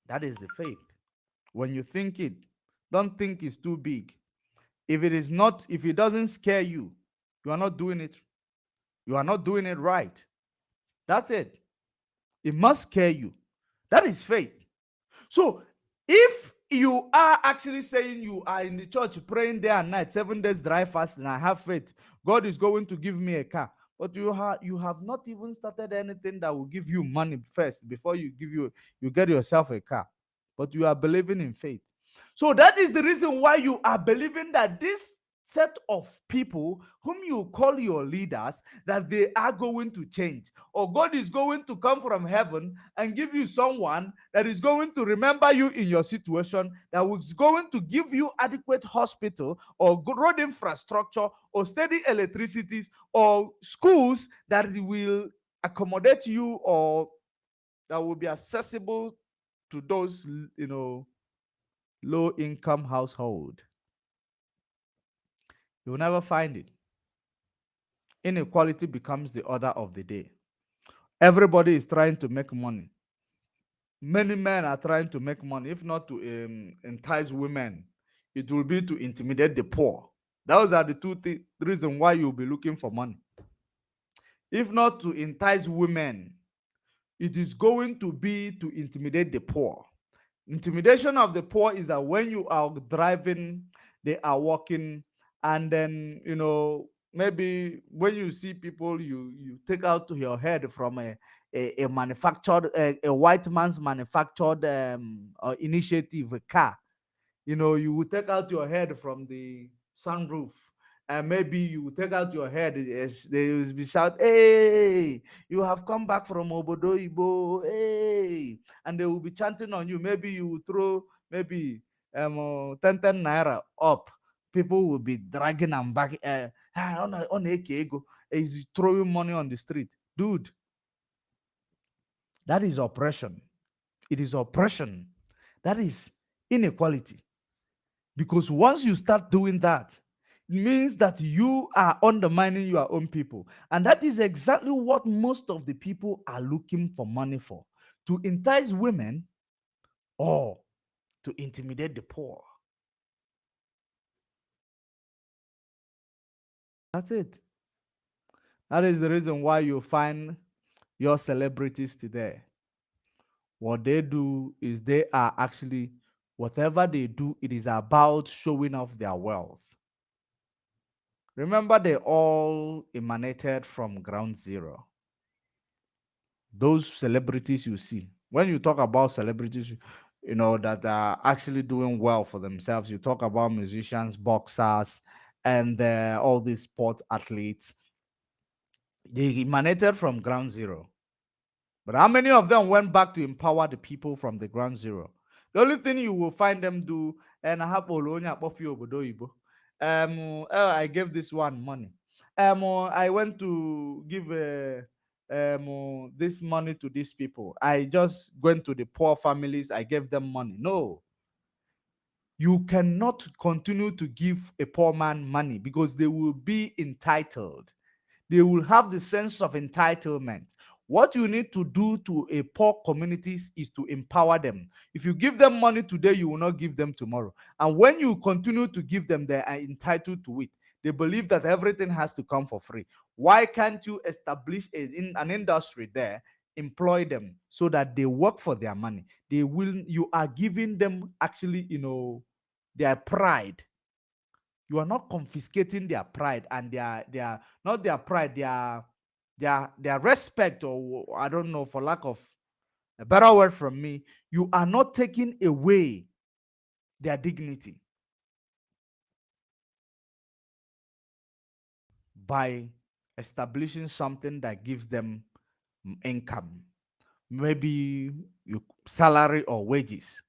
That is the faith. When you think it, don't think it's too big. If it doesn't scare you, you are not doing it. You are not doing it right. That's it. It must scare you. That is faith. So if you are actually saying you are in the church praying day and night, 7 days dry fast, and I have faith, God is going to give me a car. But you have not even started anything that will give you money first before you get yourself a car. But you are believing in faith. So that is the reason why you are believing that this set of people whom you call your leaders, that they are going to change, or God is going to come from heaven and give you someone that is going to remember you in your situation, that is going to give you adequate hospital or road infrastructure or steady electricities or schools that will accommodate you, or that will be accessible to those low income household. You will never find it. Inequality becomes the order of the day. Everybody is trying to make money. Many men are trying to make money, if not to entice women, it will be to intimidate the poor. Those are the two reasons why you'll be looking for money. If not to entice women, it is going to be to intimidate the poor. Intimidation of the poor is that when you are driving, they are walking, and then maybe when you see people, you take out your head from a manufactured a white man's manufactured initiative, a car. You will take out your head from the sunroof, and maybe you will take out your head as they will be shout, hey, you have come back from obodo ibo, hey, and they will be chanting on you. Maybe you will throw maybe 10 naira up. People will be dragging them back, on ego, is throwing money on the street. Dude, that is oppression. It is oppression. That is inequality. Because once you start doing that, it means that you are undermining your own people. And that is exactly what most of the people are looking for money for, to entice women or to intimidate the poor. That's it. That is the reason why you find your celebrities today. What they do is they are actually, whatever they do, it is about showing off their wealth. Remember, they all emanated from ground zero. Those celebrities you see, when you talk about celebrities, that are actually doing well for themselves, you talk about musicians, boxers, and all these sports athletes. They emanated from ground zero. But how many of them went back to empower the people from the ground zero? The only thing you will find them do, and I have Olonya Akpofi Obodo Oyibo. I gave this one money. I went to give this money to these people. I just went to the poor families. I gave them money. No, you cannot continue to give a poor man money because they will be entitled. They will have the sense of entitlement. What you need to do to a poor communities is to empower them. If you give them money today, you will not give them tomorrow. And when you continue to give them, they are entitled to it. They believe that everything has to come for free. Why can't you establish an industry there, employ them so that they work for their money? You are giving them actually, their pride. You are not confiscating their pride and their not their pride, their respect, or I don't know, for lack of a better word from me. You are not taking away their dignity by establishing something that gives them income, maybe salary or wages.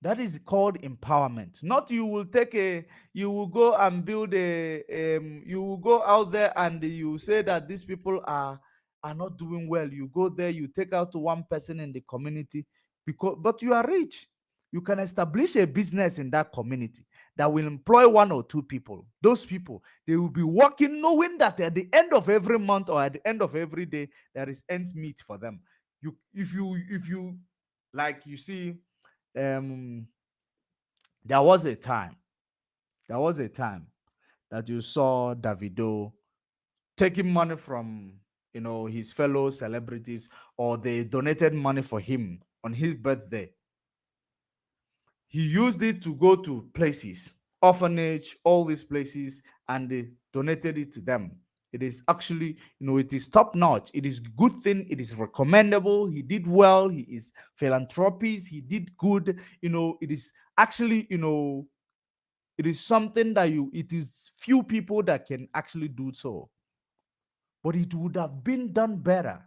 That is called empowerment. Not you will go and build you will go out there and you say that these people are not doing well. You go there, you take out to one person in the community but you are rich. You can establish a business in that community that will employ one or two people. Those people, they will be working knowing that at the end of every month or at the end of every day, there is ends meet for them. If you like, you see, um there was a time there was a time that you saw Davido taking money from his fellow celebrities, or they donated money for him on his birthday. He used it to go to places, orphanage, all these places, and they donated it to them. It is actually, it is top notch. It is good thing. It is recommendable. He did well. He is philanthropist. He did good. It is actually, it is something that it is few people that can actually do so. But it would have been done better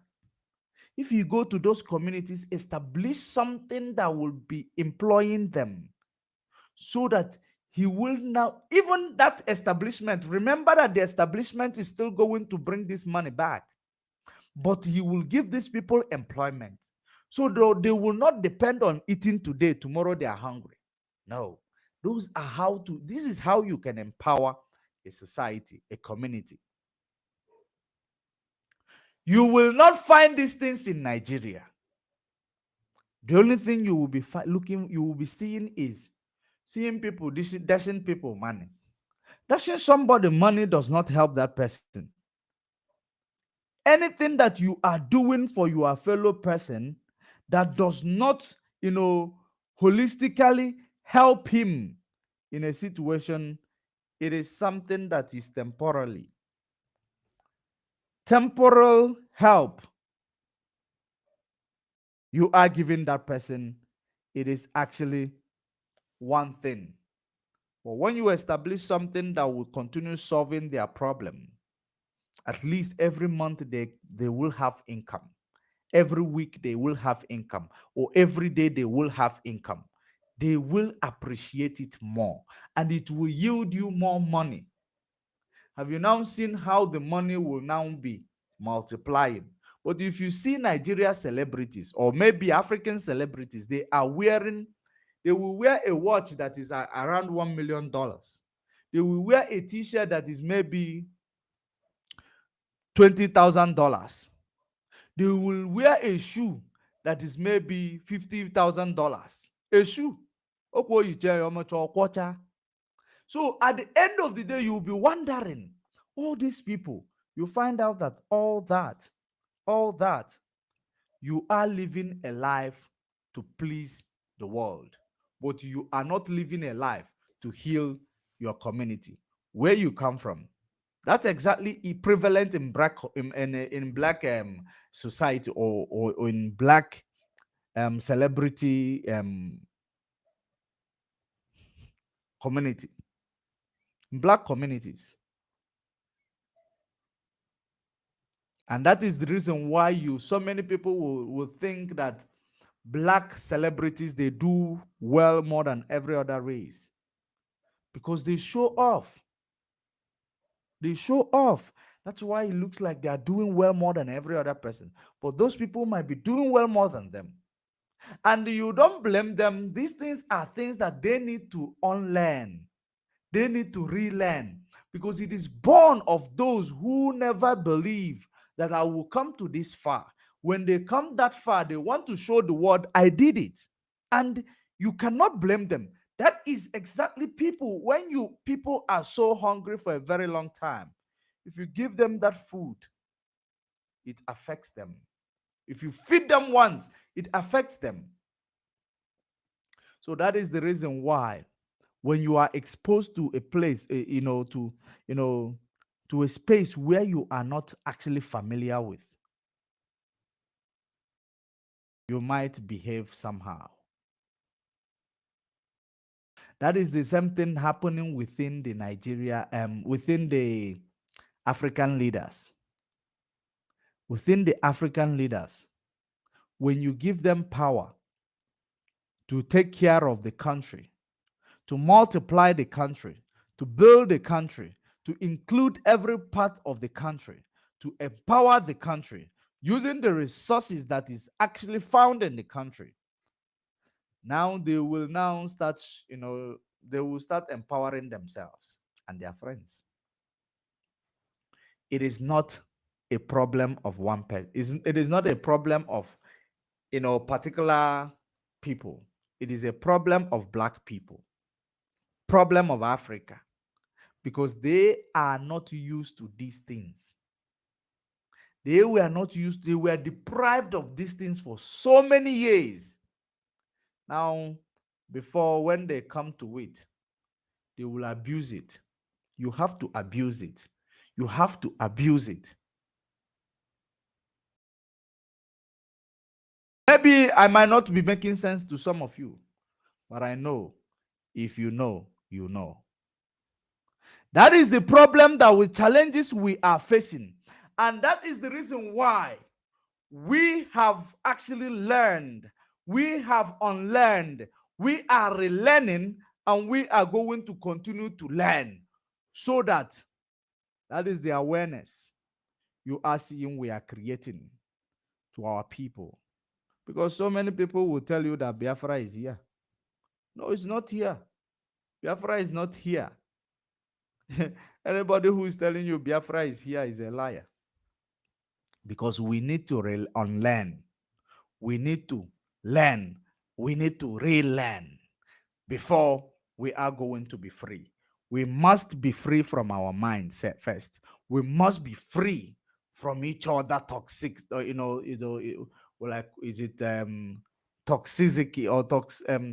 if you go to those communities, establish something that will be employing them, so that he will now, even that establishment, remember that the establishment is still going to bring this money back, but he will give these people employment. So they will not depend on eating today, tomorrow they are hungry. No, this is how you can empower a society, a community. You will not find these things in Nigeria. The only thing you will be you will be seeing is seeing people dashing people money. Dashing somebody money does not help that person. Anything that you are doing for your fellow person that does not, holistically help him in a situation, it is something that is temporarily. temporal help you are giving that person, it is actually one thing. But when you establish something that will continue solving their problem, at least every month they will have income. Every week they will have income, or every day they will have income. They will appreciate it more, and it will yield you more money. Have you now seen how the money will now be multiplying? But if you see Nigeria celebrities or maybe African celebrities, they will wear a watch that is around $1 million. They will wear a t-shirt that is maybe $20,000. They will wear a shoe that is maybe $50,000. A shoe. So at the end of the day, you'll be wondering, all these people, you find out that all that, you are living a life to please the world, but you are not living a life to heal your community, where you come from. That's exactly prevalent in black society, or in black celebrity community, black communities. And that is the reason why so many people will think that black celebrities, they do well more than every other race, because they show off. They show off. That's why it looks like they are doing well more than every other person. But those people might be doing well more than them. And you don't blame them. These things are things that they need to unlearn. They need to relearn, because it is born of those who never believe that I will come to this far. When they come that far, they want to show the world, I did it. And you cannot blame them. That is exactly people. When people are so hungry for a very long time, if you give them that food, it affects them. If you feed them once, it affects them. So that is the reason why, when you are exposed to a place, you know, to a space where you are not actually familiar with, you might behave somehow. That is the same thing happening within the within the African leaders. Within the African leaders, when you give them power to take care of the country, to multiply the country, to build the country, to include every part of the country, to empower the country using the resources that is actually found in the country. Now they will now start, they will start empowering themselves and their friends. It is not a problem of one person. It is not a problem of, particular people. It is a problem of black people, problem of Africa, because they are not used to these things. They were not used, they were deprived of these things for so many years. Now, before, when they come to it, they will abuse it. You have to abuse it. You have to abuse it. Maybe I might not be making sense to some of you, but I know if you know, you know. That is the problem, that with challenges we are facing. And that is the reason why we have actually learned, we have unlearned, we are relearning, and we are going to continue to learn, so that is the awareness you are seeing we are creating to our people. Because so many people will tell you that Biafra is here. No, it's not here. Biafra is not here. Anybody who is telling you Biafra is here is a liar. Because we need to unlearn. We need to learn. We need to relearn before we are going to be free. We must be free from our mindset first. We must be free from each other toxic, like, is it toxicity or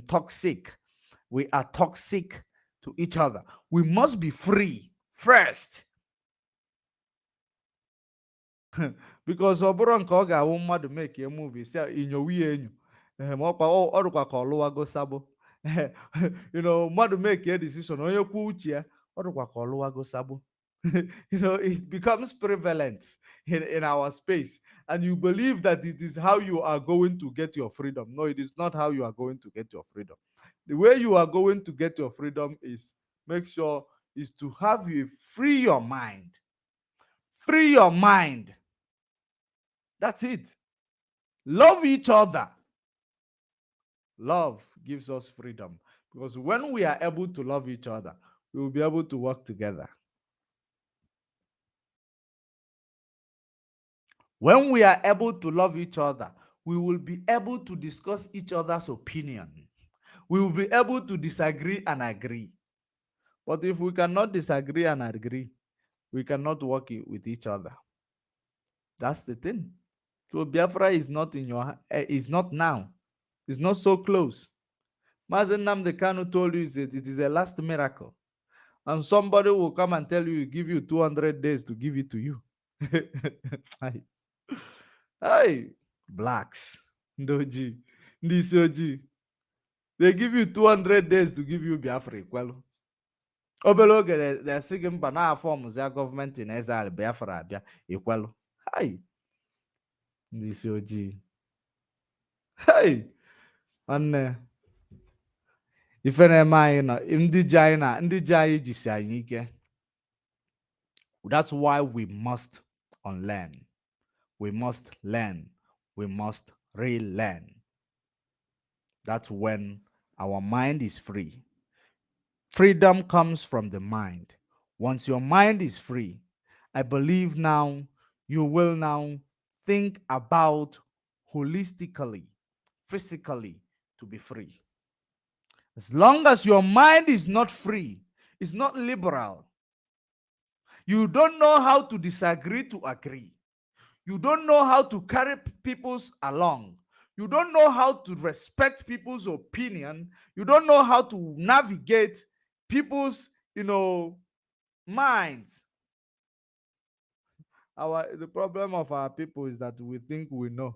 toxic? We are toxic to each other. We must be free first. because ọ bụrụ nke ọ ga-awụ mmadụ make a movie si inyowe ya enyo ma ọ dịkwa ka ọlụwago sabo mmadụ make a decision onye kwuo uche ya ọ dịkwa ka ọlụwago sabo it becomes prevalent in our space, and you believe that it is how you are going to get your freedom. No, it is not how you are going to get your freedom. The way you are going to get your freedom is make sure is to have you free your mind. Free your mind. That's it. Love each other. Love gives us freedom, because when we are able to love each other, we will be able to work together. When we are able to love each other, we will be able to discuss each other's opinion. We will be able to disagree and agree. But if we cannot disagree and agree, we cannot work with each other. That's the thing. So Biafra is not is not now. It's not so close. Mazen Nnamdi Kanu told you it is a last miracle. And somebody will come and tell you, give you 200 days to give it to you. Hey, blacks, Ndoji, Ndisoji. They give you 200 days to give you Biafra. Well, obeloge they're singing banana forms their government in exile Biafra Bia Equal. Hi, Ndisoji. Hey, and ife na-eme anyị nọ ndị ji anyị jisi anyị ike. That's why we must unlearn. We must learn. We must relearn. That's when our mind is free. Freedom comes from the mind. Once your mind is free, I believe now you will now think about holistically, physically to be free. As long as your mind is not free, it's not liberal. You don't know how to disagree to agree. You don't know how to carry people's along. You don't know how to respect people's opinion. You don't know how to navigate people's, minds. The problem of our people is that we think we know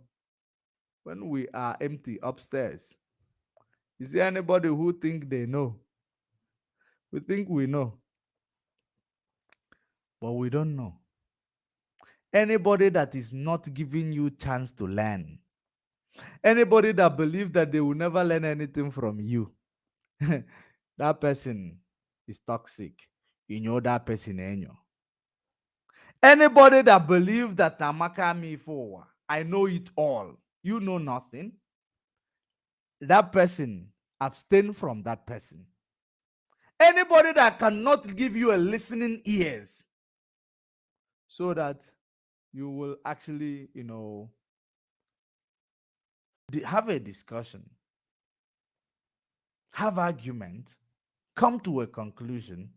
when we are empty upstairs. Is there anybody who think they know? We think we know, but we don't know. Anybody that is not giving you chance to learn, anybody that believes that they will never learn anything from you, that person is toxic. You know that person, Anybody that believes that Namaka me for, I know it all, you know nothing, that person, abstain from that person. Anybody that cannot give you a listening ears so that you will actually, have a discussion, have argument, come to a conclusion,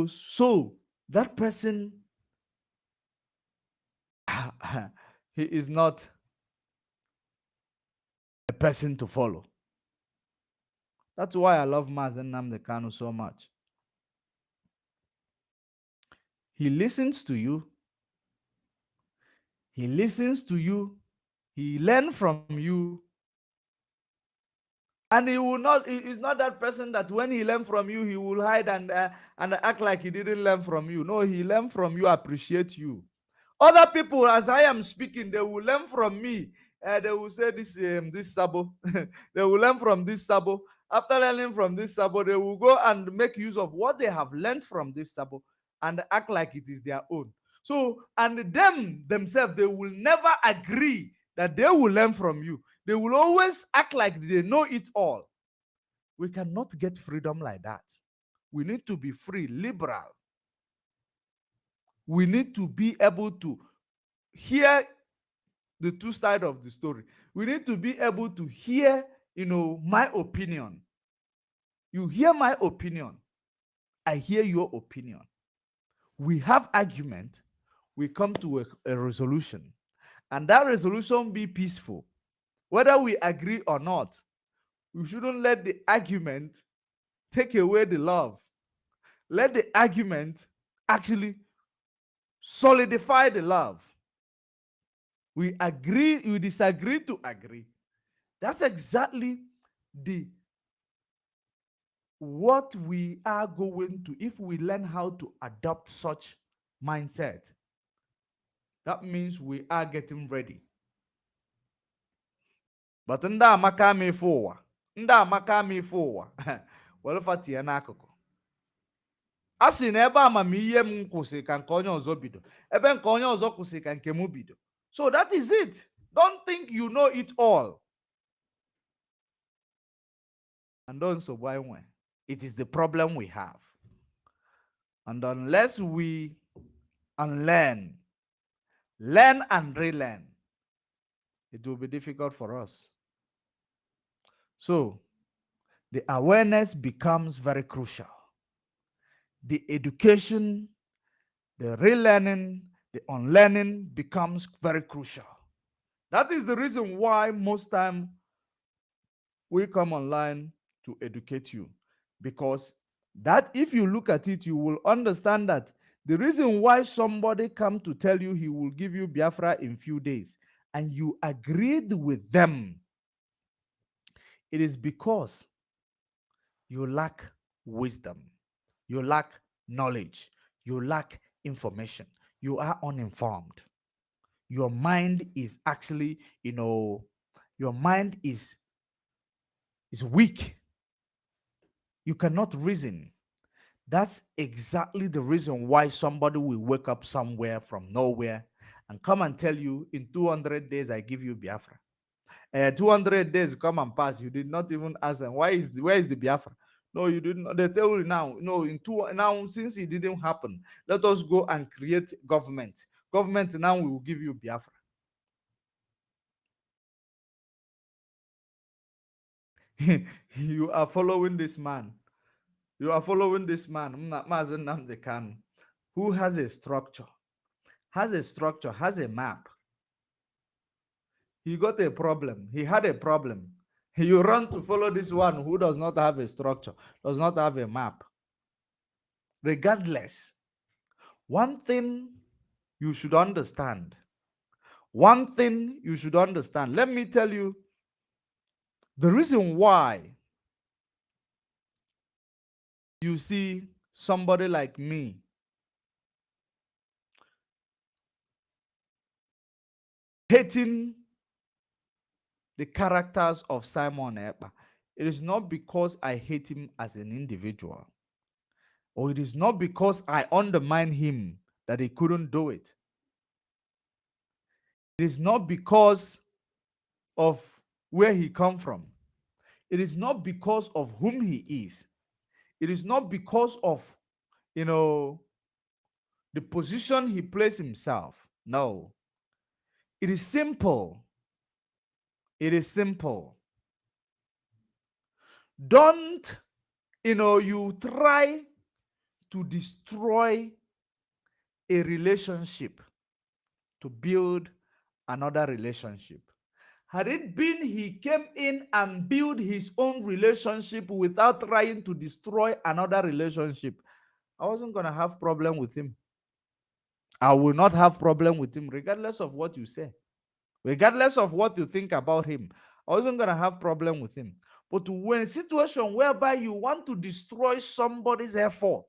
so that person he is not a person to follow. That's why I love Mazen Nnamdi Kanu so much. He listens to you. He listens to you. He learns from you. And he will not, he is not that person that when he learns from you, he will hide and act like he didn't learn from you. No, he learned from you, appreciate you. Other people, as I am speaking, they will learn from me. They will say this Sabo. They will learn from this Sabo. After learning from this Sabo, they will go and make use of what they have learned from this Sabo and act like it is their own. So, and themselves, they will never agree that they will learn from you. They will always act like they know it all. We cannot get freedom like that. We need to be free, liberal. We need to be able to hear the two sides of the story. We need to be able to hear, my opinion. You hear my opinion. I hear your opinion. We have argument. We come to a resolution. And that resolution be peaceful. Whether we agree or not, we shouldn't let the argument take away the love. Let the argument actually solidify the love. We disagree to agree. That's exactly the what we are going to, if we learn how to adopt such mindset. That means we are getting ready. But ndị amaka ama ife ụwa, ndị amaka ama ife ụwa were fatie n'akụkụ. A sị na ebe amamihe m kwụsị ka nke onye ọzọ bido, ebe nke onye ọzọ kwụsị ka nke m bido. So that is it. Don't think you know it all. And don't so why when it is the problem we have. And unless we unlearn, learn and relearn, it will be difficult for us. So the awareness becomes very crucial. The education, the relearning, the unlearning becomes very crucial. That is the reason why most time we come online to educate you, because that if you look at it, you will understand that the reason why somebody come to tell you he will give you Biafra in few days and you agreed with them, it is because you lack wisdom, you lack knowledge, you lack information, you are uninformed. Your mind is actually, your mind is weak. You cannot reason. That's exactly the reason why somebody will wake up somewhere from nowhere and come and tell you, in 200 days, I give you Biafra. 200 days come and pass. You did not even ask them, where is the Biafra? No, you didn't. They tell you now, no, now, since it didn't happen, let us go and create government. Government now will give you Biafra. You are following this man. You are following this man, Mazen Nnamdi Kanu, who has a structure, has a map. He got a problem. He had a problem. You run to follow this one who does not have a structure, does not have a map. Regardless, one thing you should understand. Let me tell you the reason why you see somebody like me hating the characters of Simon Ekpa. It is not because I hate him as an individual, or it is not because I undermine him that he couldn't do it. It is not because of where he come from. It is not because of whom he is. It is not because of, the position he plays himself. No. It is simple. It is simple. Don't, you try to destroy a relationship to build another relationship. Had it been he came in and built his own relationship without trying to destroy another relationship, I wasn't going to have problem with him. I will not have problem with him regardless of what you say. Regardless of what you think about him, I wasn't going to have problem with him. But when a situation whereby you want to destroy somebody's effort,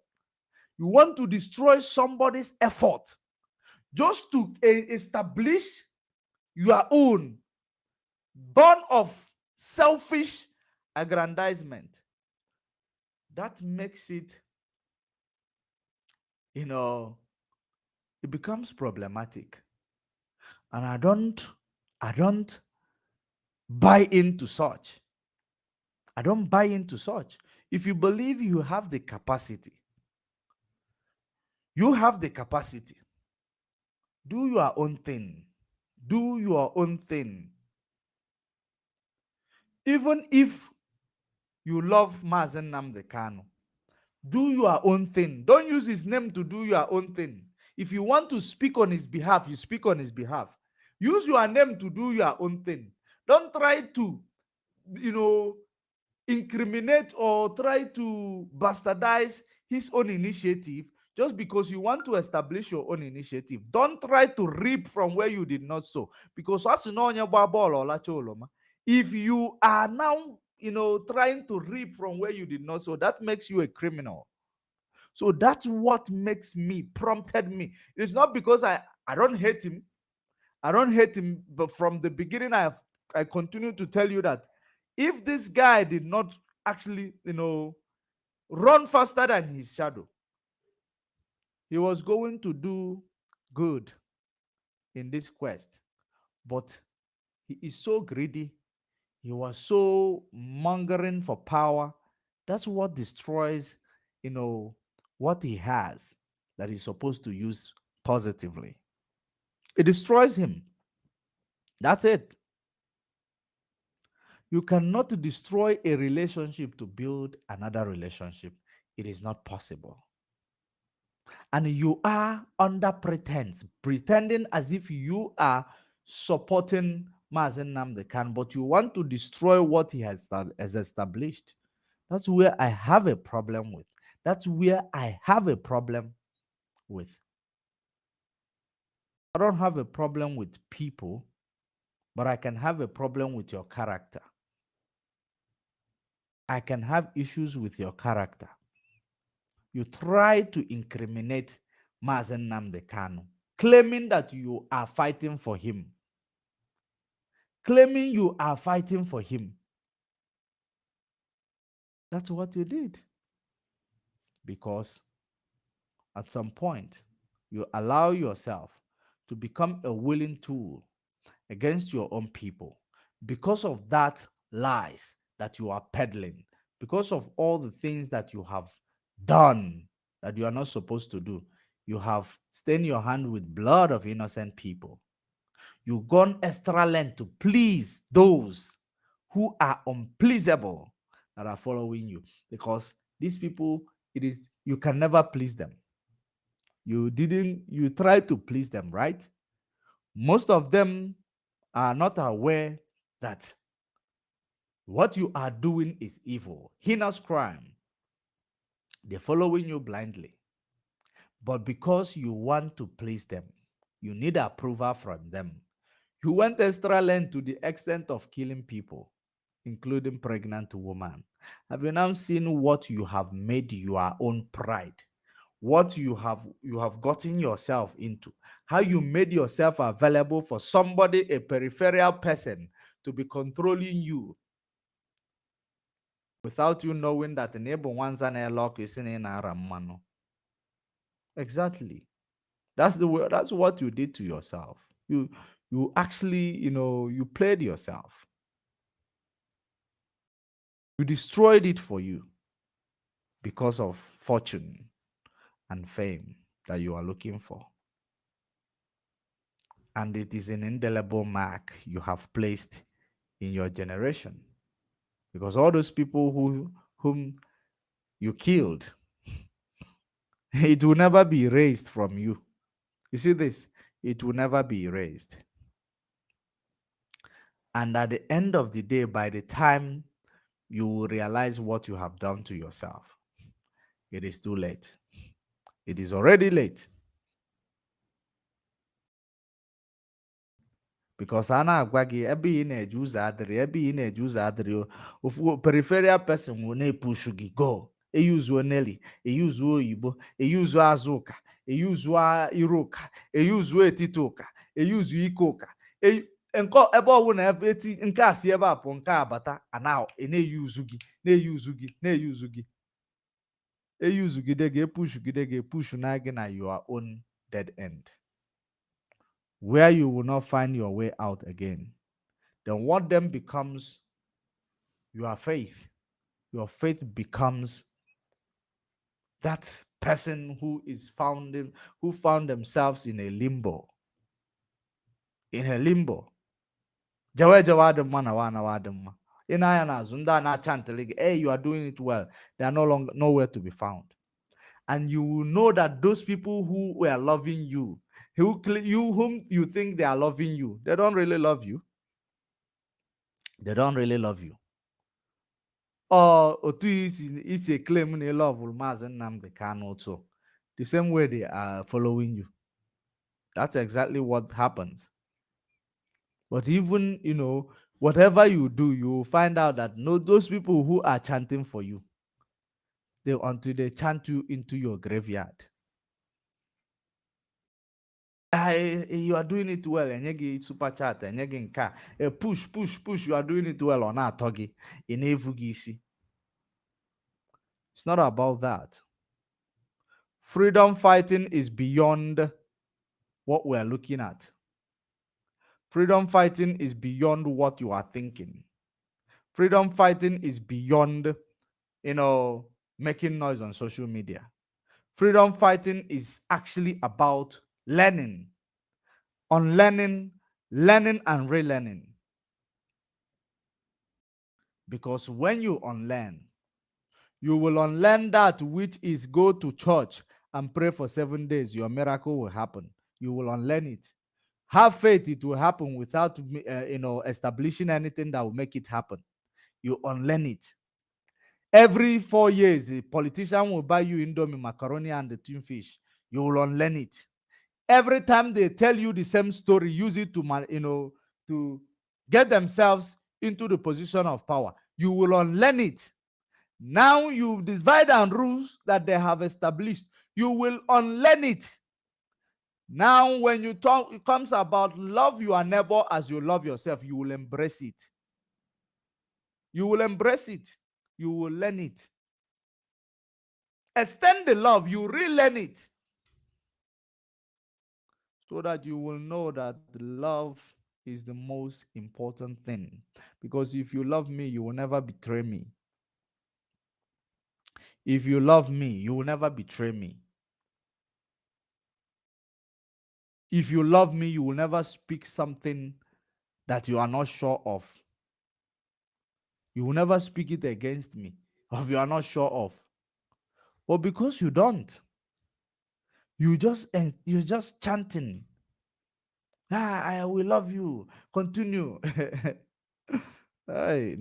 you want to destroy somebody's effort just to establish your own, born of selfish aggrandizement, that makes it, it becomes problematic. And I don't buy into such. I don't buy into such. If you believe you have the capacity, do your own thing. Do your own thing. Even if you love Mazen Nnamdi Kanu, do your own thing. Don't use his name to do your own thing. If you want to speak on his behalf, you speak on his behalf. Use your name to do your own thing. Don't try to, incriminate or try to bastardize his own initiative Just because you want to establish your own initiative, don't try to reap from where you did not sow. Because as you know, if you are now, trying to reap from where you did not sow, that makes you a criminal. So that's what makes me, prompted me. It's not because I don't hate him. I don't hate him, but from the beginning, I continue to tell you that if this guy did not actually, run faster than his shadow, he was going to do good in this quest. But he is so greedy. He was so mongering for power. That's what destroys, you know, what he has that he's supposed to use positively. It destroys him. That's it. You cannot destroy a relationship to build another relationship. It is not possible. And you are under pretense, pretending as if you are supporting Mazen Namde Khan, but you want to destroy what he has established. That's where I have a problem with. That's where I have a problem with. I don't have a problem with people, but I can have a problem with your character. I can have issues with your character. You try to incriminate Mazen Namde Kanu, claiming that you are fighting for him. Claiming you are fighting for him. That's what you did. Because at some point, you allow yourself to become a willing tool against your own people because of that lies that you are peddling, because of all the things that you have done that you are not supposed to do. You have stained your hand with blood of innocent people. You've gone extra length to please those who are unpleasable that are following you, because these people, it is, you can never please them. You try to please them, right? Most of them are not aware that what you are doing is evil, heinous crime. They're following you blindly. But because you want to please them, you need approval from them. You went extra length to the extent of killing people, including pregnant women. Have you now seen what you have made your own pride? What you have gotten yourself into? How you made yourself available for somebody, a peripheral person, to be controlling you without you knowing that the neighbor wants an airlock is in Aramano. Exactly. That's the way, that's what you did to yourself. You actually, you played yourself. You destroyed it for you because of fortune and fame that you are looking for. And it is an indelible mark you have placed in your generation. Because all those people whom you killed, it will never be erased from you. You see this? It will never be erased. And at the end of the day, by the time you will realize what you have done to yourself, it is too late. It is already late. Because a na-agwa gị ebe ị na-eje ụzọ adịrị, ebe ị na-eje ụzọ adịrị, ofu peripheral person will na-epushu gị go. Eyuzuo Nelly, eyuzuo oyibo, eyuzuo azụka, eyuzuo iroka, eyuzuo etiti ụka, eyuzuo ike ụka. Ebe ọbụla nke a si ebe a pụ, nke a bata, na-eyuzu gị, na-eyuzu gị, na-eyuzu gị. Eyuzugide gị, epushugide gị, epushu na gị na your own dead end, where you will not find your way out again. Then what then becomes your faith? Your faith becomes that person who found themselves in a limbo. In a limbo. Jawe jawadima na wadima. Inayana zunda na chantelig. Hey, you are doing it well. They are no longer nowhere to be found. And you will know that those people who were loving you, whom you think they are loving you, they don't really love you. They don't really love you. Or otu isi claim na love Maazị Nnamdi Kanu too. the same way they are following you. That's exactly what happens. But even, whatever you do, you will find out that no, those people who are chanting for you, they until they chant you into your graveyard. You are doing it well, enye gị super chat, enye gị nke a, push push push, you are doing it well, ọ na-atọ gị, ị na-evu gị isi. It's not about that. Freedom fighting is beyond what we are looking at. Freedom fighting is beyond what you are thinking. Freedom fighting is beyond, making noise on social media. Freedom fighting is actually about learning, unlearning, learning, and relearning. Because when you unlearn, you will unlearn that which is go to church and pray for 7 days, your miracle will happen. You will unlearn it. Have faith, it will happen without establishing anything that will make it happen. You unlearn it. Every 4 years, a politician will buy you Indomie, macaroni, and the tin fish. You will unlearn it. Every time they tell you the same story, use it to get themselves into the position of power. You will unlearn it. Now you divide and rules that they have established. You will unlearn it. Now, when you talk, it comes about love your neighbor as you love yourself, you will embrace it. You will embrace it. You will learn it. Extend the love, you relearn it. So that you will know that love is the most important thing. Because if you love me, you will never betray me. If you love me, you will never betray me. If you love me, you will never speak something that you are not sure of. You will never speak it against me if you are not sure of. But because you don't, you're just chanting. I will love you. Continue. Hey,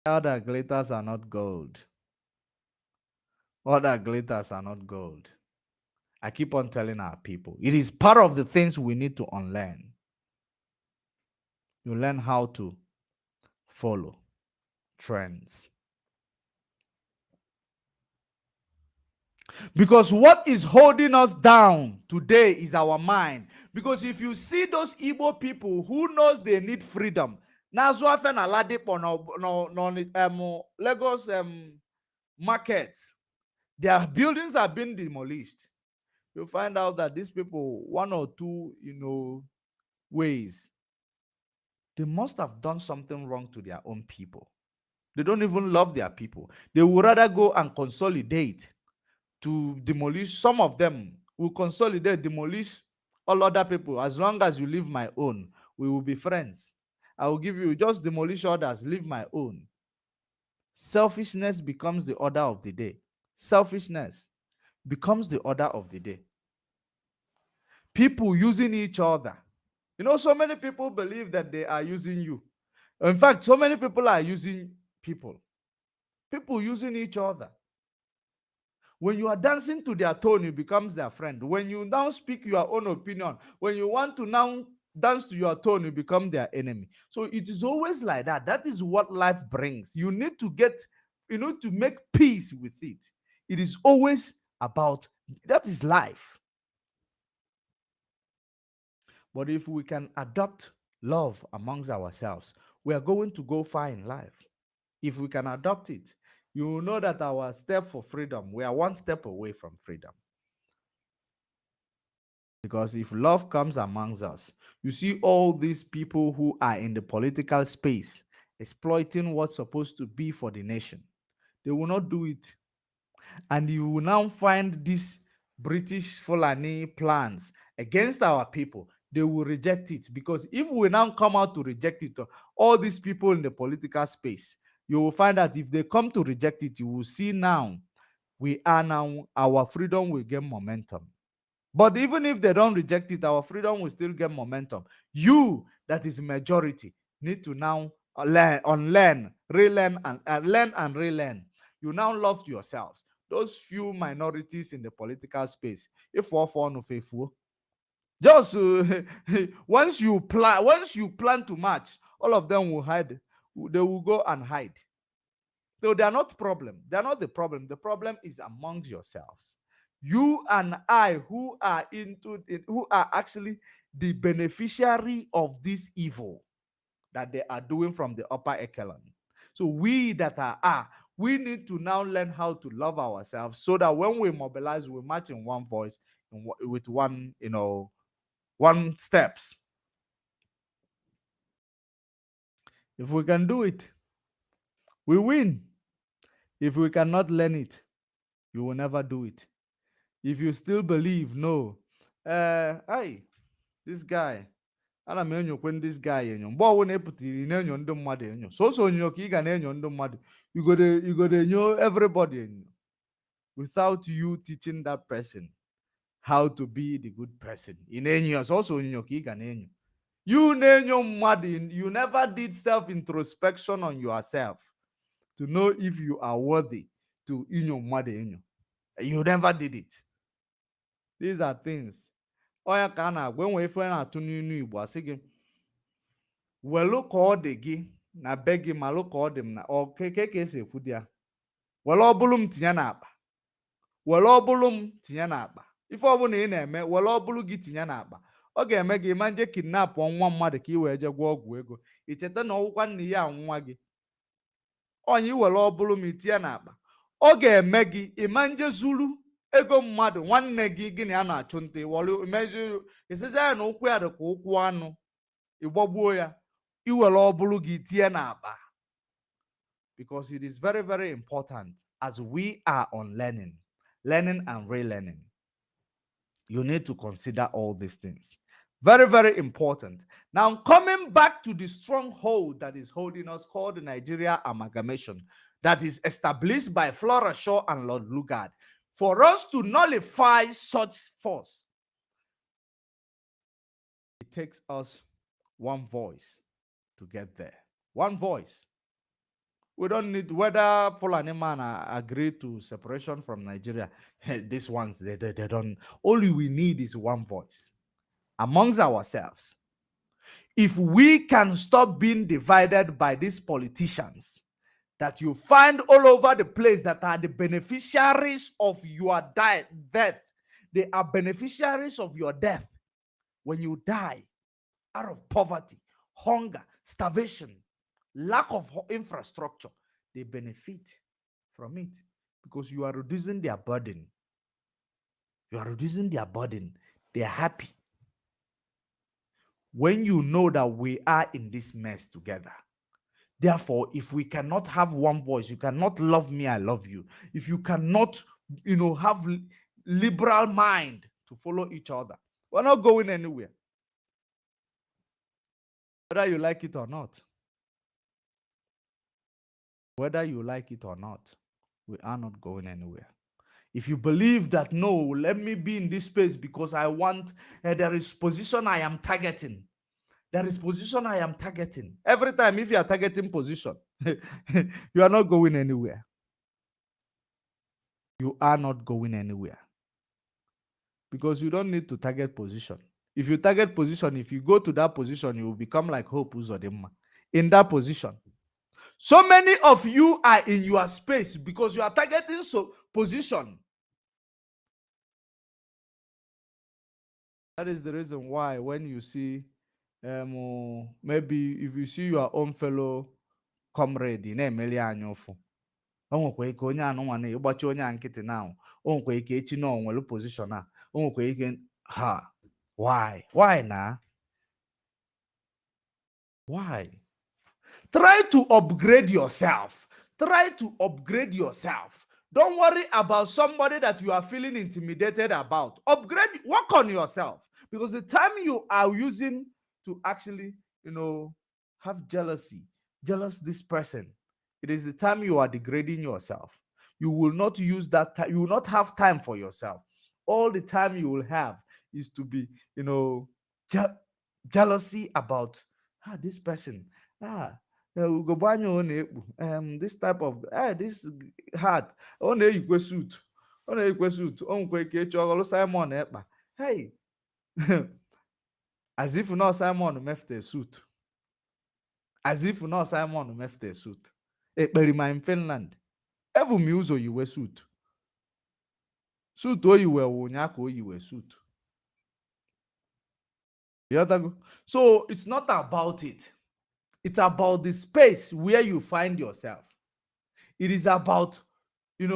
all that glitters are not gold. All that glitters are not gold. I keep on telling our people, it is part of the things we need to unlearn. You learn how to follow trends. Because what is holding us down today is our mind. Because if you see those Igbo people who knows they need freedom, Lagos market, their buildings are being demolished. You find out that these people, one or two, ways, they must have done something wrong to their own people. They don't even love their people. They would rather go and consolidate to demolish. Some of them will consolidate, demolish all other people. As long as you leave my own, we will be friends. I will give you, just demolish others, leave my own. Selfishness becomes the order of the day. Selfishness becomes the order of the day. People using each other. So many people believe that they are using you. In fact, so many people are using people. People using each other. When you are dancing to their tone, it becomes their friend. When you now speak your own opinion, when you want to now dance to your tone, you become their enemy. So it is always like that. That is what life brings. You need to to make peace with it. It is always about, that is life. But if we can adopt love amongst ourselves, we are going to go far in life. If we can adopt it, you will know that our step for freedom, we are one step away from freedom. Because if love comes amongst us, you see all these people who are in the political space exploiting what's supposed to be for the nation. They will not do it. And you will now find these British Fulani plans against our people. They will reject it. Because if we now come out to reject it, all these people in the political space, you will find that if they come to reject it, you will see now, our freedom will gain momentum. But even if they don't reject it, our freedom will still get momentum. You, that is majority, need to now learn, unlearn, relearn, and learn and relearn. You now love yourselves. Those few minorities in the political space, if all for no faithful, just once you plan to march, all of them will hide. They will go and hide. So they are not problem. They are not the problem. The problem is amongst yourselves. You and I, who are actually the beneficiary of this evil that they are doing from the upper echelon. So we that we need to now learn how to love ourselves so that when we mobilize, we march in one voice, with one, one steps. If we can do it, we win. If we cannot learn it, you will never do it. If you still believe, no, hey, this guy, ana m enyokwe this guy enyo mgbe ọwụ na-epụtara na-enyo ndị mmadụ enyo so onyo ka ị ga na-enyo ndị mmadụ, you go to enyo everybody enyo without you teaching that person how to be the good person. In enyo so onyo ka ị ga na-enyo. You na-enyo mmadụ, you never did self introspection on yourself to know if you are worthy to inyo mmadụ enyo. You never did it. These are things. Oya ka a na-agwa enwe ife na-atụ n'inu Igbo asị gị welu ka ọ dị gị na be gị malụ ka ọ dị m na okeke ka esi ekwu dị ya. Were ọbụlụ m tinye n'akpa. Were ọbụlụ m tinye n'akpa. Ife ọbụla ị na-eme were ọbụlụ gị tinye n'akpa. Ọ ga-eme gị ma nje kidnap nwa mmadụ ka ị wee je gwọọ ọgwụ ego. I cheta na ọgwụkwa nna ya nwa gị. Onye iwere ọbụlụ m itinye n'akpa. Ọ ga-eme gị ịma nje zuru ego mmadụ nwanne gị gịnị a na-achụ nta imeju isizi ya na ụkwụ ya dị ka ụkwụ anụ ịgbagbuo ya iwere ọbụlụ gị tie n'akpa. Because it is very, very important as we are on learning and relearning. You need to consider all these things. Very, very important. Now, coming back to the stronghold that is holding us, called the Nigeria Amalgamation, that is established by Flora Shaw and Lord Lugard. For us to nullify such force, it takes us one voice to get there. One voice. We don't need whether Fulani man agree to separation from Nigeria. These ones, they don't. All we need is one voice amongst ourselves. If we can stop being divided by these politicians that you find all over the place that are the beneficiaries of your death. They are beneficiaries of your death. When you die out of poverty, hunger, starvation, lack of infrastructure, they benefit from it because you are reducing their burden. You are reducing their burden. They are happy. When you know that we are in this mess together, therefore, if we cannot have one voice, you cannot love me, I love you. If you cannot, have liberal mind to follow each other, we're not going anywhere. Whether you like it or not. Whether you like it or not, we are not going anywhere. If you believe that, no, let me be in this space because I want, there is position I am targeting. There is position I am targeting. Every time, if you are targeting position, you are not going anywhere. You are not going anywhere. Because you don't need to target position. If you target position, if you go to that position, you will become like Hope Uzodimma. In that position. So many of you are in your space because you are targeting position. That is the reason why when you see maybe if you see your own fellow comrade na-emeli anya ụfụ o nwekwa ike onye anụnwa na ịgbachi onye a nkịtị na o nwekwa ike echi na onwere position a o nwekwa ike why na why try to upgrade yourself. Don't worry about somebody that you are feeling intimidated about. Upgrade, work on yourself. Because the time you are using to actually, have jealous this person, it is the time you are degrading yourself. You will not use that time. You will not have time for yourself. All the time you will have is to be, jealousy about this person. ugogbe ọ na-ekpu this type of this hat ọ na-eyikwe suit o nwekwa ike ịchọ ọghọlụ Simon Ekpa. Hey, as if not Simon mefte suit, as if not Simon mefte suit. Ekperima in Finland evu m ụzọ yiwe suit o yiwe ụnyaa ka o yiwe suit. So it's not about it. It's about the space where you find yourself. It is about, it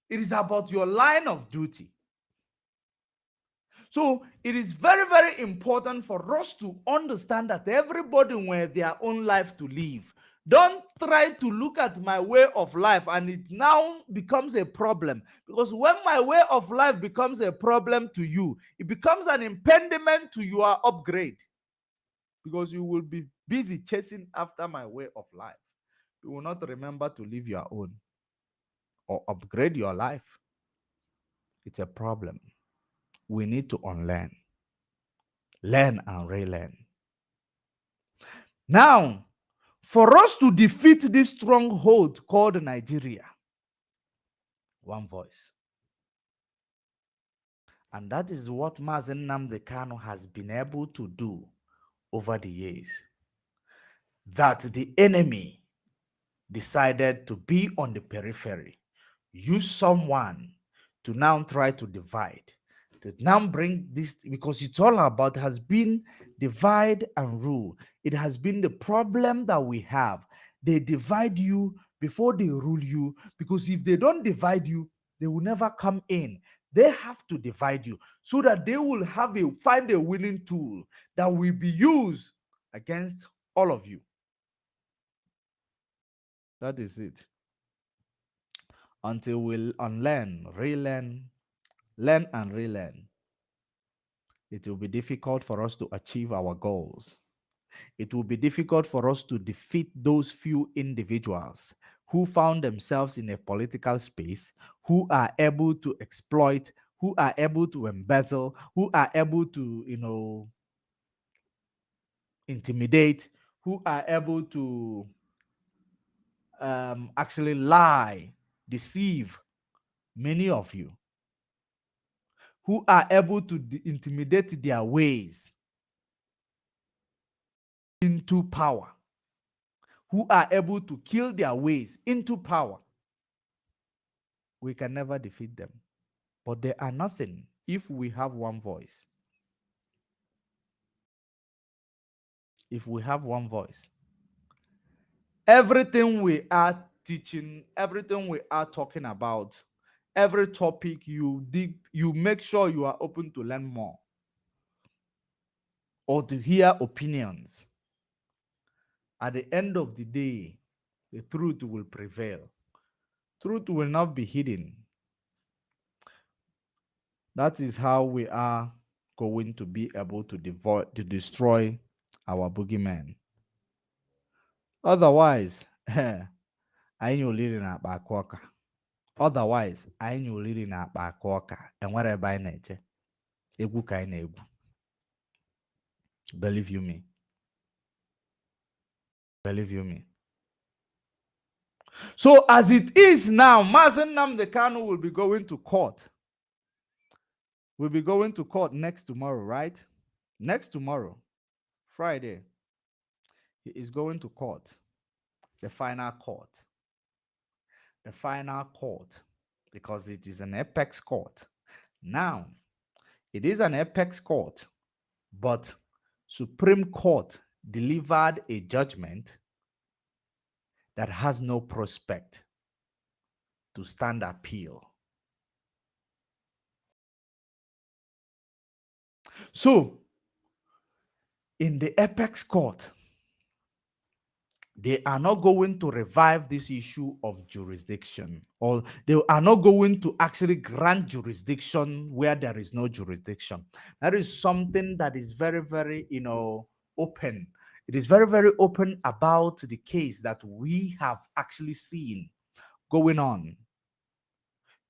is about your line of duty. So it is very, very important for us to understand that everybody wants their own life to live. Don't try to look at my way of life and it now becomes a problem. Because when my way of life becomes a problem to you, it becomes an impediment to your upgrade. Because you will be busy chasing after my way of life. You will not remember to live your own or upgrade your life. It's a problem. We need to unlearn, learn and relearn. Now, for us to defeat this stronghold called Nigeria, one voice. And that is what Mazen Nnamdi Kanu has been able to do over the years. That the enemy decided to be on the periphery, use someone to now try to divide, to now bring this, because it's all about, has been divide and rule. It has been the problem that we have. They divide you before they rule you, because if they don't divide you, they will never come in. They have to divide you so that they will find a winning tool that will be used against all of you. That is it. Until we unlearn, relearn, learn and relearn, it will be difficult for us to achieve our goals. It will be difficult for us to defeat those few individuals who found themselves in a political space, who are able to exploit, who are able to embezzle, who are able to, intimidate, who are able to actually lie, deceive many of you, who are able to intimidate their ways into power, who are able to kill their ways into power. We can never defeat them. But they are nothing if we have one voice. If we have one voice. Everything we are teaching, everything we are talking about, every topic you make sure you are open to learn more or to hear opinions. At the end of the day, the truth will prevail. Truth will not be hidden. That is how we are going to be able to destroy our boogeyman. Otherwise, I know leading at Bakwaka. Otherwise, I know leading at Bakwaka and wherever I nature. Egwu ka ina egwu. Believe you me. Believe you me. So as it is now, Mazen Nnamdi Kanu will be going to court. We'll be going to court next tomorrow, right? Next tomorrow, Friday, he is going to court. The final court. The final court. Because it is an apex court. Now, it is an apex court, but Supreme Court delivered a judgment that has no prospect to stand appeal. So, in the apex court, they are not going to revive this issue of jurisdiction, or they are not going to actually grant jurisdiction where there is no jurisdiction. That is something that is very, very, open. It is very, very open about the case that we have actually seen going on.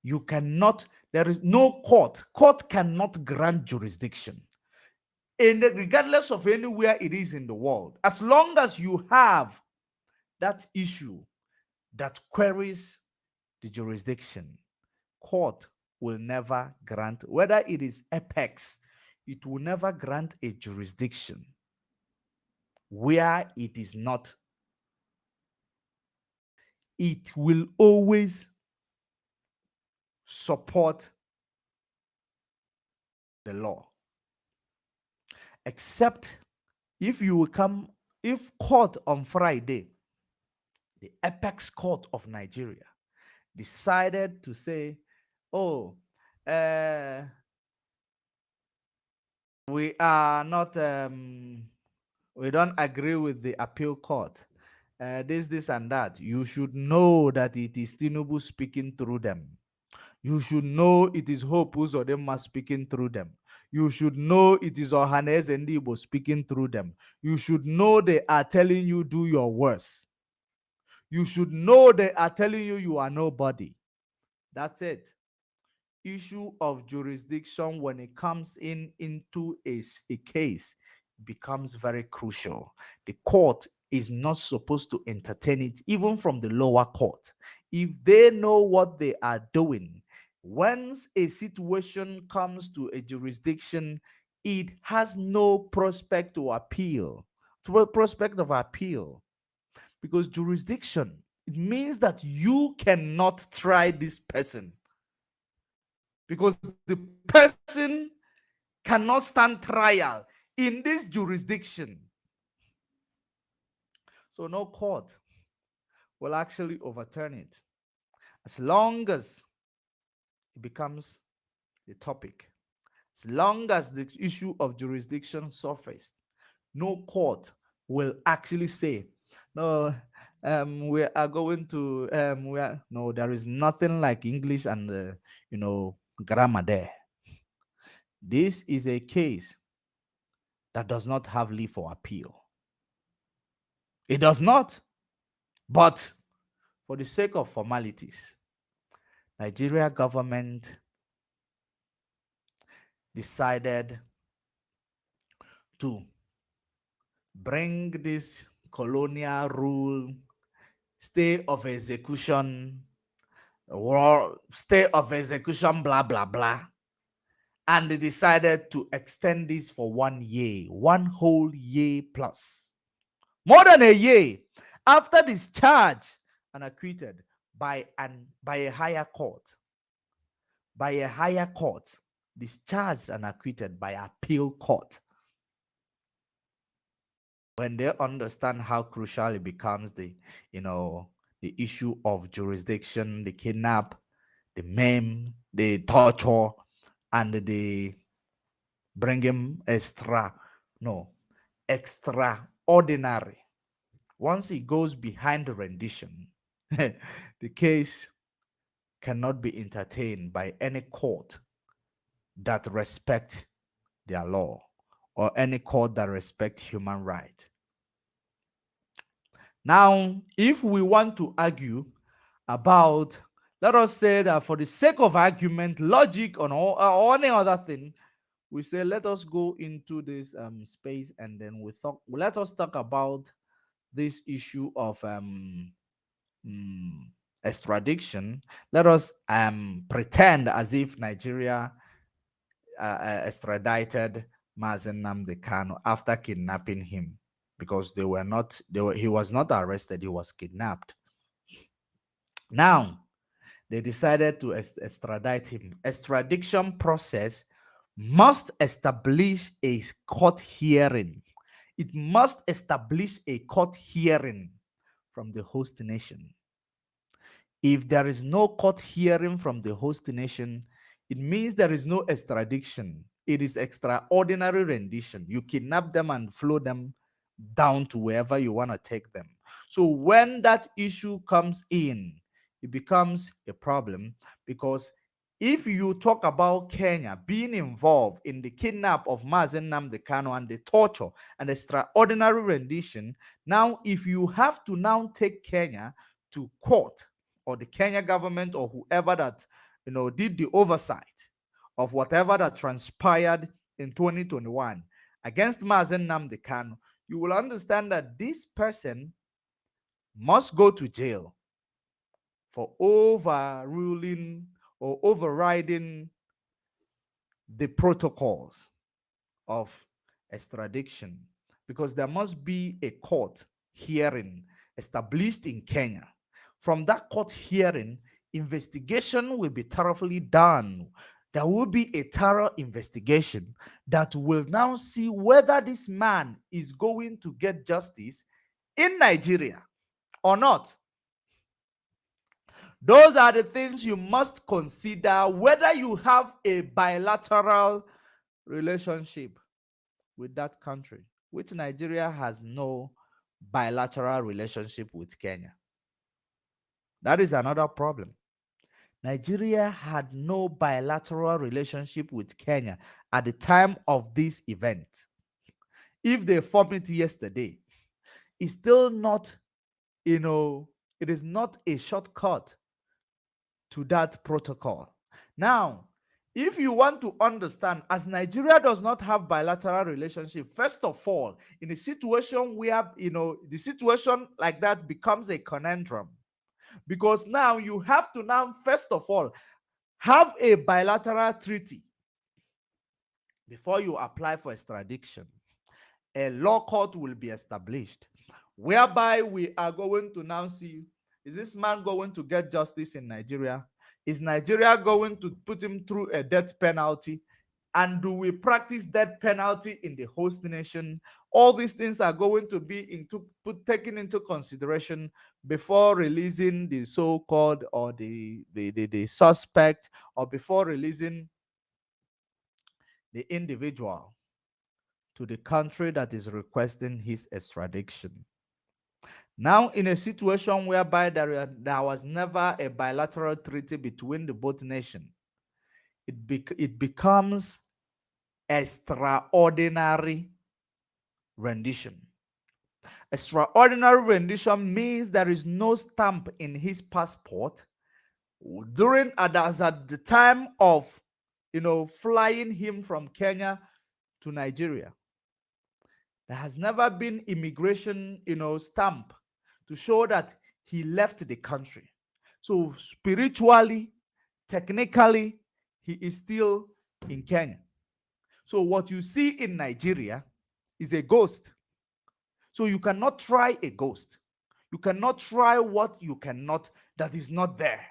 You cannot, there is no court. Court cannot grant jurisdiction. Regardless of anywhere it is in the world, as long as you have that issue that queries the jurisdiction, court will never grant, whether it is apex, it will never grant a jurisdiction where it is not. It will always support the law, except if you will come, if court on Friday, the apex court of Nigeria, decided to say, oh, uh, we are not, we don't agree with the appeal court, this, and that, you should know that it is Tinubu speaking through them. You should know it is Hope Uzodinma speaking through them. You should know it is Ohaneze Ndibo speaking through them. You should know they are telling you do your worst. You should know they are telling you you are nobody. That's it. Issue of jurisdiction, when it comes into a case, becomes very crucial. The court is not supposed to entertain it, even from the lower court. If they know what they are doing, once a situation comes to a jurisdiction, it has no prospect to appeal, prospect of appeal, because jurisdiction, it means that you cannot try this person, because the person cannot stand trial in this jurisdiction. So no court will actually overturn it as long as it becomes the topic. As long as the issue of jurisdiction surfaced, no court will actually say, no, we are going to, no, there is nothing like English and, grammar there. This is a case that does not have leave for appeal. It does not. But for the sake of formalities, Nigeria government decided to bring this colonial rule, stay of execution, or stay of execution, blah, blah, blah. And they decided to extend this for 1 year, 1 whole year plus. More than a year after discharge and acquitted by a higher court. By a higher court, discharged and acquitted by appeal court. When they understand how crucial it becomes, the issue of jurisdiction, the kidnap, the maim, the torture, and the bringing extraordinary. Once it goes behind the rendition, the case cannot be entertained by any court that respect their law, or any court that respect human rights. Now, if we want to argue about, let us say that for the sake of argument, logic, or any other thing, we say let us go into this space, and then let us talk about this issue of extradition. Let us pretend as if Nigeria extradited Mazen Nnamdi Kanu after kidnapping him, because he was not arrested, he was kidnapped. Now, they decided to extradite him. Extradition process must establish a court hearing. It must establish a court hearing from the host nation. If there is no court hearing from the host nation, it means there is no extradition. It is extraordinary rendition. You kidnap them and flow them down to wherever you want to take them. So when that issue comes in, it becomes a problem, because if you talk about Kenya being involved in the kidnap of Mazen Nnamdi Kanu and the torture and extraordinary rendition, now if you have to now take Kenya to court, or the Kenya government, or whoever that did the oversight of whatever that transpired in 2021 against Mazen Nnamdi Kanu, you will understand that this person must go to jail for overruling or overriding the protocols of extradition, because there must be a court hearing established in Kenya. From that court hearing, investigation will be thoroughly done. There will be a thorough investigation that will now see whether this man is going to get justice in Nigeria or not. Those are the things you must consider whether you have a bilateral relationship with that country, which Nigeria has no bilateral relationship with Kenya. That is another problem. Nigeria had no bilateral relationship with Kenya at the time of this event. If they formed it yesterday, it's still not, it is not a shortcut to that protocol. Now, if you want to understand, as Nigeria does not have bilateral relationship, first of all, in a situation where, the situation like that becomes a conundrum, because now you have to now, first of all, have a bilateral treaty before you apply for extradition. A law court will be established whereby we are going to now see, is this man going to get justice in Nigeria? Is Nigeria going to put him through a death penalty? And do we practice death penalty in the host nation? All these things are going to be taken into consideration before releasing the so-called, or the suspect, or before releasing the individual to the country that is requesting his extradition. Now, in a situation whereby there was never a bilateral treaty between the both nations, it becomes extraordinary rendition. Extraordinary rendition means there is no stamp in his passport during as at the time of flying him from Kenya to Nigeria. There has never been immigration stamp to show that he left the country. So spiritually, technically, he is still in Kenya. So what you see in Nigeria is a ghost. So you cannot try a ghost. You cannot try what that is not there.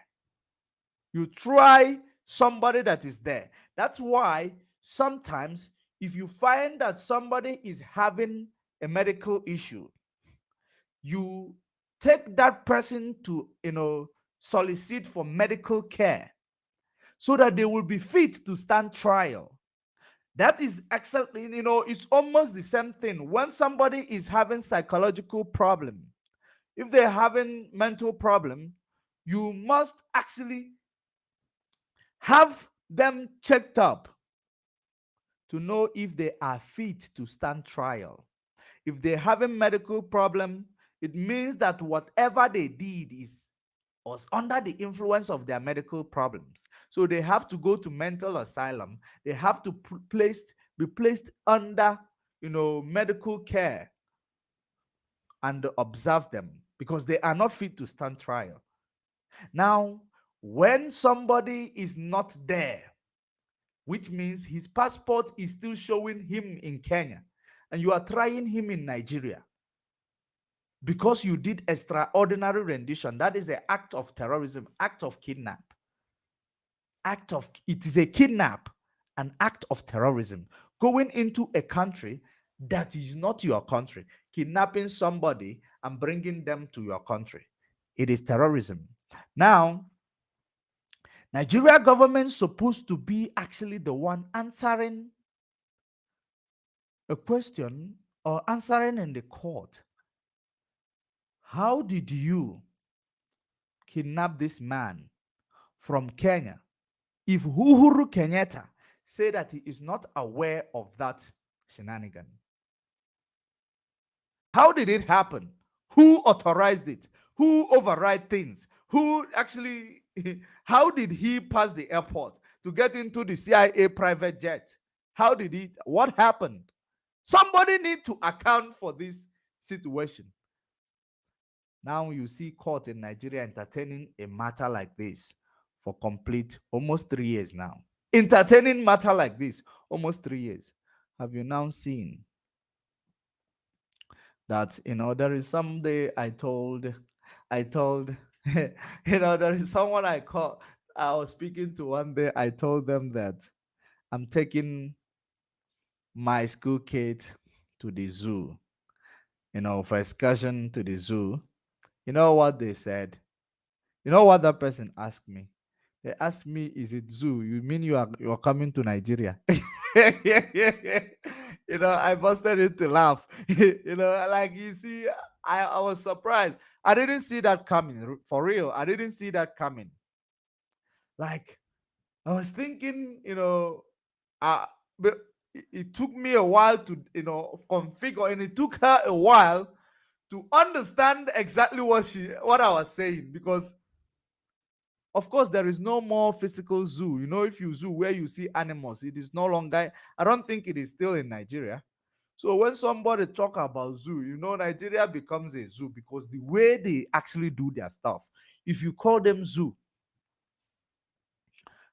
You try somebody that is there. That's why sometimes if you find that somebody is having a medical issue, you take that person to solicit for medical care so that they will be fit to stand trial. That is excellent. It's almost the same thing when somebody is having psychological problem. If they're having mental problem, you must actually have them checked up to know if they are fit to stand trial. If they have a medical problem, it means that whatever they did was under the influence of their medical problems. So they have to go to mental asylum. They have to be placed under, medical care and observe them because they are not fit to stand trial. Now, when somebody is not there, which means his passport is still showing him in Kenya, and you are trying him in Nigeria, because you did extraordinary rendition, that is an act of terrorism, act of kidnap. It is a kidnap, an act of terrorism. Going into a country that is not your country, kidnapping somebody and bringing them to your country. It is terrorism. Now, Nigeria government supposed to be actually the one answering a question or answering in the court. How did you kidnap this man from Kenya if Uhuru Kenyatta said that he is not aware of that shenanigan? How did it happen? Who authorized it? Who override things? Who actually, how did he pass the airport to get into the CIA private jet? What happened? Somebody need to account for this situation. Now you see court in Nigeria entertaining a matter like this for complete almost 3 years now. Entertaining matter like this almost 3 years. Have you now seen that there is someday I told there is someone I was speaking to one day. I told them that I'm taking my school kid to the zoo, for excursion to the zoo. You know what they said? You know what that person asked me? They asked me, "Is it zoo? You mean you're coming to Nigeria?" I busted into laugh. Like you see, I was surprised. I didn't see that coming. For real, I didn't see that coming. Like I was thinking, uh, but it took me a while to configure, and it took her a while to understand exactly what I was saying, because of course there is no more physical zoo. If you zoo where you see animals, it is no longer. I don't think it is still in Nigeria. So when somebody talk about zoo, Nigeria becomes a zoo because the way they actually do their stuff. If you call them zoo,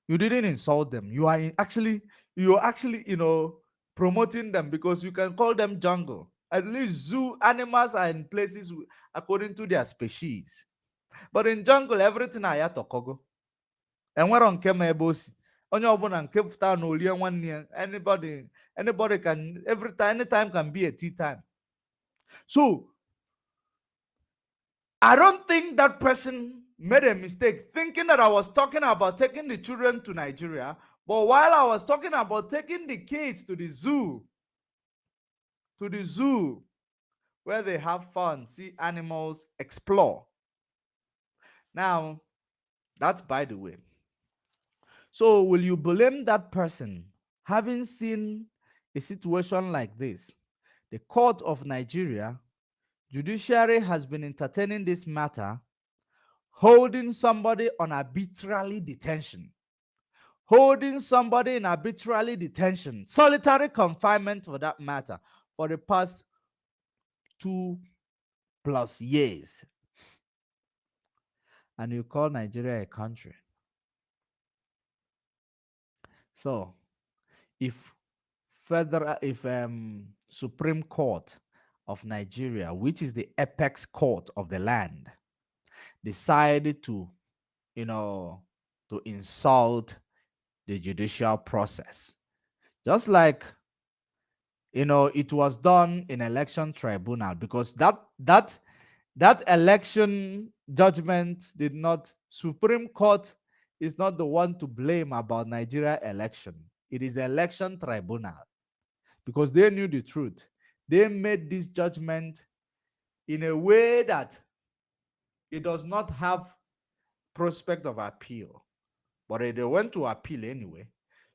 you didn't insult them. You're actually promoting them, because you can call them jungle. At least zoo animals are in places according to their species. But in jungle, everything are tokogo. Enwero nke ma ebe o si. Onye ọbụla nke fụta na olie nwanne ya. Anybody can, every time, anytime can be a tea time. So I don't think that person made a mistake thinking that I was talking about taking the children to Nigeria. But while I was talking about taking the kids to the zoo where they have fun, see animals, explore. Now, that's by the way. So, will you blame that person having seen a situation like this? The court of Nigeria, judiciary has been entertaining this matter, holding somebody on arbitrary detention. Holding somebody in arbitrary detention, solitary confinement for that matter, for the past 2+ years. And you call Nigeria a country. So, if Supreme Court of Nigeria, which is the apex court of the land, decided to, to insult the judicial process, just like it was done in election tribunal, because that election judgment did not. Supreme Court is not the one to blame about Nigeria election. It is election tribunal, because they knew the truth. They made this judgment in a way that it does not have prospect of appeal, but they went to appeal anyway.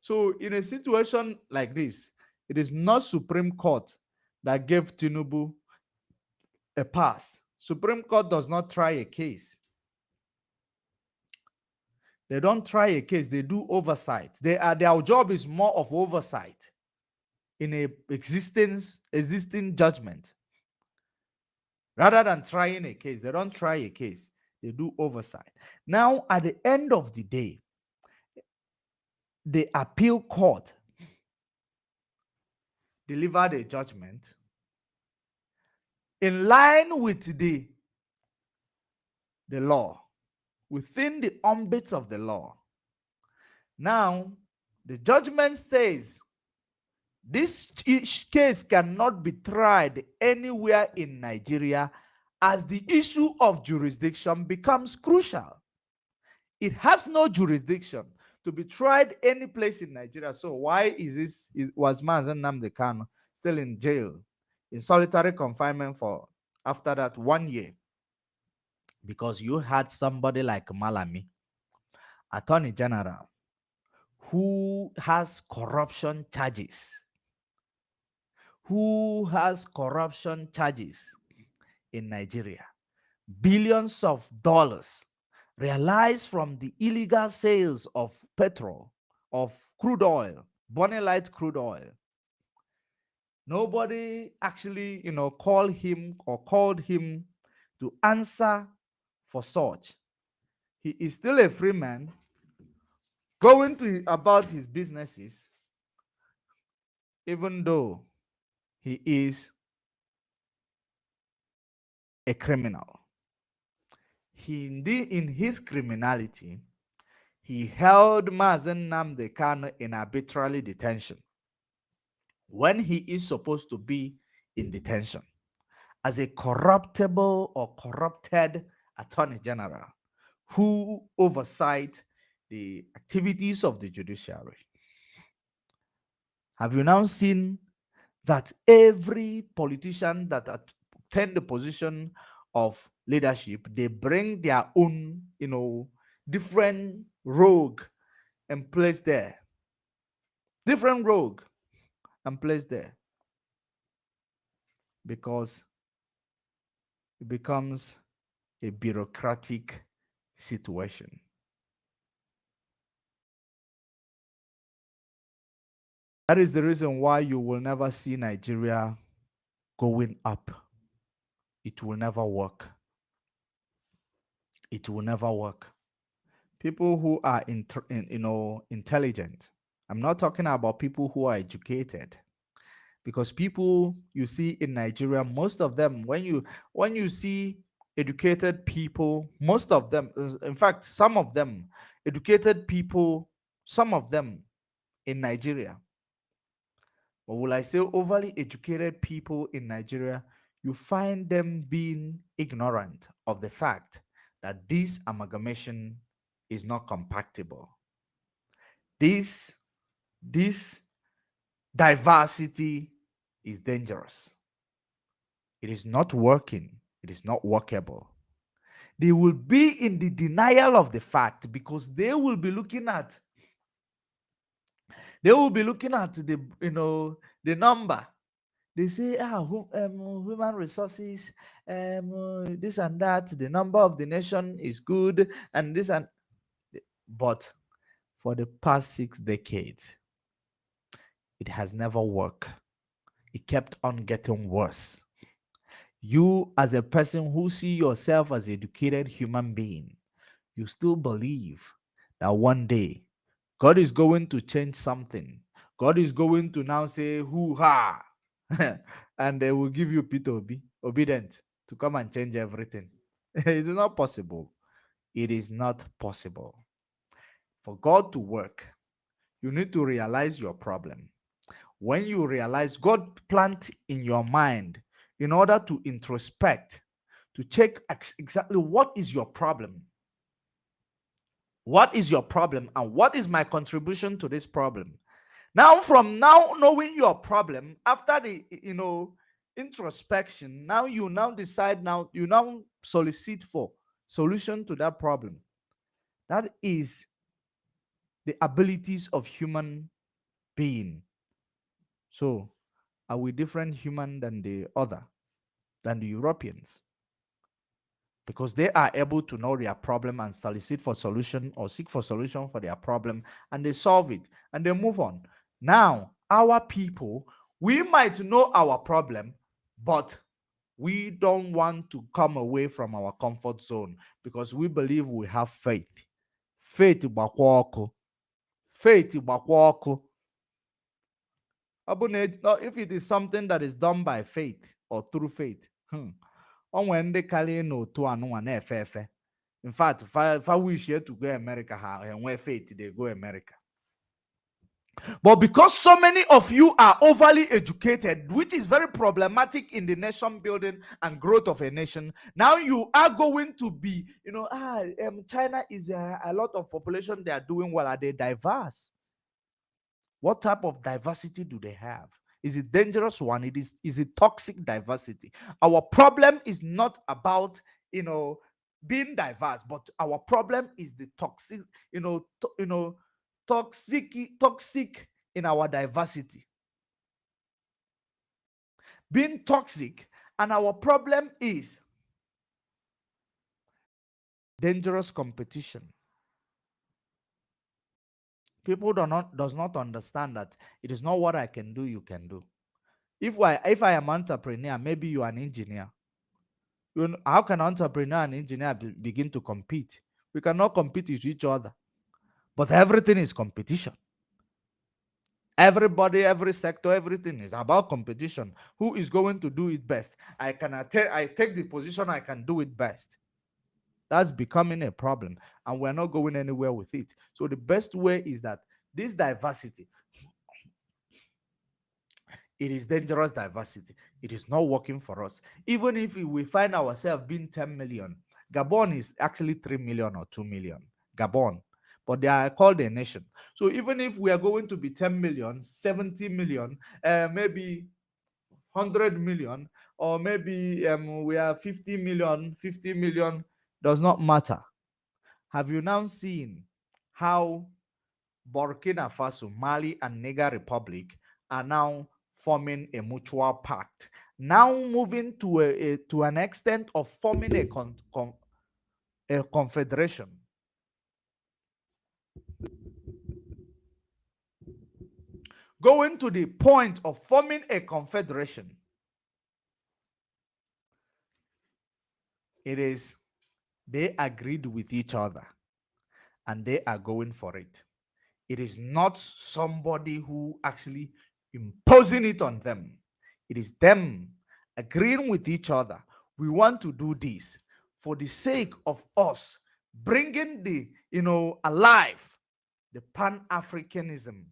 So in a situation like this, it is not Supreme Court that gave Tinubu a pass. Supreme Court does not try a case. They don't try a case, they do oversight. Their job is more of oversight in a existing judgment. Rather than trying a case, they don't try a case, they do oversight. Now, at the end of the day, the appeal court delivered a judgment in line with the law, within the ambit of the law. Now, the judgment says this case cannot be tried anywhere in Nigeria, as the issue of jurisdiction becomes crucial. It has no jurisdiction to be tried any place in Nigeria. So why was Mazen Nnamdi Kanu still in jail, in solitary confinement for, after that, 1 year? Because you had somebody like Malami, Attorney General, who has corruption charges, in Nigeria. Billions of dollars realized from the illegal sales of petrol, of crude oil, Bonny Light crude oil. Nobody actually, called him to to answer for such. He is still a free man, going to about his businesses, even though he is a criminal. In his criminality, he held Mazen Nnamdi Kanu in arbitrary detention when he is supposed to be in detention as a corruptible or corrupted attorney general who oversight the activities of the judiciary. Have you now seen that every politician that attend the position of leadership, they bring their own, different rogue and place there. Different rogue and place there. Because it becomes a bureaucratic situation. That is the reason why you will never see Nigeria going up. It will never work. It will never work. People who are intelligent. I'm not talking about people who are educated, because people you see in Nigeria, most of them, when you see educated people, most of them, in fact, some of them, educated people, some of them in Nigeria, or will I say overly educated people in Nigeria, you find them being ignorant of the fact that this amalgamation is not compatible. This diversity is dangerous. It is not working. It is not workable. They will be in the denial of the fact because they will be looking at the number. They say, human resources, this and that, the number of the nation is good, and this and but for the past 6 decades, it has never worked. It kept on getting worse. You, as a person who see yourself as an educated human being, you still believe that one day God is going to change something. God is going to now say, hoo ha, and they will give you Peter Obi, obedient, to come and change everything. It is not possible. It is not possible. For God to work, you need to realize your problem. When you realize, God plant in your mind in order to introspect, to check exactly what is your problem. What is your problem and what is my contribution to this problem? Now, from now knowing your problem, after the introspection, now you decide, now you solicit for solution to that problem. That is the abilities of human being. So, are we different human than the Europeans? Because they are able to know their problem and solicit for solution or seek for solution for their problem, and they solve it and they move on. Now, our people, we might know our problem, but we don't want to come away from our comfort zone because we believe we have faith. Faith gbakwa ọkụ. Faith gbakwa ọkụ. If it is something that is done by faith or through faith, onwe ndị karịa n'otu anụnwa na-efe efe. In fact, if I wish you to go America, and where faith they go America. But because so many of you are overly educated, which is very problematic in the nation building and growth of a nation, now you are going to be, China is a lot of population, they are doing well. Are they diverse? What type of diversity do they have? Is it dangerous one? Is it toxic diversity? Our problem is not about, being diverse, but our problem is the toxic, toxic in our diversity. Being toxic, and our problem is dangerous competition. People does not understand that it is not what I can do, you can do. If I am entrepreneur, maybe you are an engineer. How can entrepreneur and engineer begin to compete? We cannot compete with each other. But everything is competition. Everybody, every sector, everything is about competition. Who is going to do it best? I take the position I can do it best. That's becoming a problem, and we're not going anywhere with it. So the best way is that this diversity, it is dangerous diversity. It is not working for us. Even if we find ourselves being 10 million, Gabon is actually 3 million or 2 million. Gabon. But they are called a nation. So even if we are going to be 10 million, 70 million, maybe 100 million, or maybe we are 50 million, 50 million, does not matter. Have you now seen how Burkina Faso, Mali, and Niger Republic are now forming a mutual pact, now moving to an extent of forming a confederation, going to the point of forming a confederation. It is they agreed with each other and they are going for it. It is not somebody who actually imposing it on them. It is them agreeing with each other. We want to do this for the sake of us bringing alive the Pan-Africanism,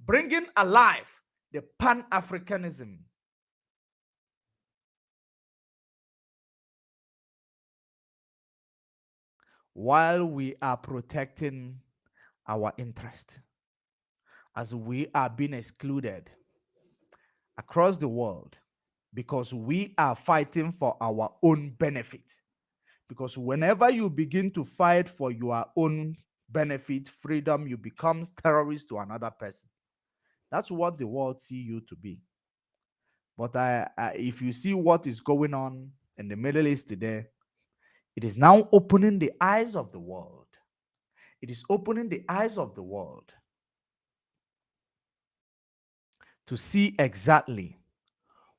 bringing alive the Pan-Africanism, while we are protecting our interest, as we are being excluded across the world because we are fighting for our own benefit. Because whenever you begin to fight for your own benefit, freedom, you become terrorist to another person. That's what the world see you to be. But if you see what is going on in the Middle East today, it is now opening the eyes of the world. It is opening the eyes of the world to see exactly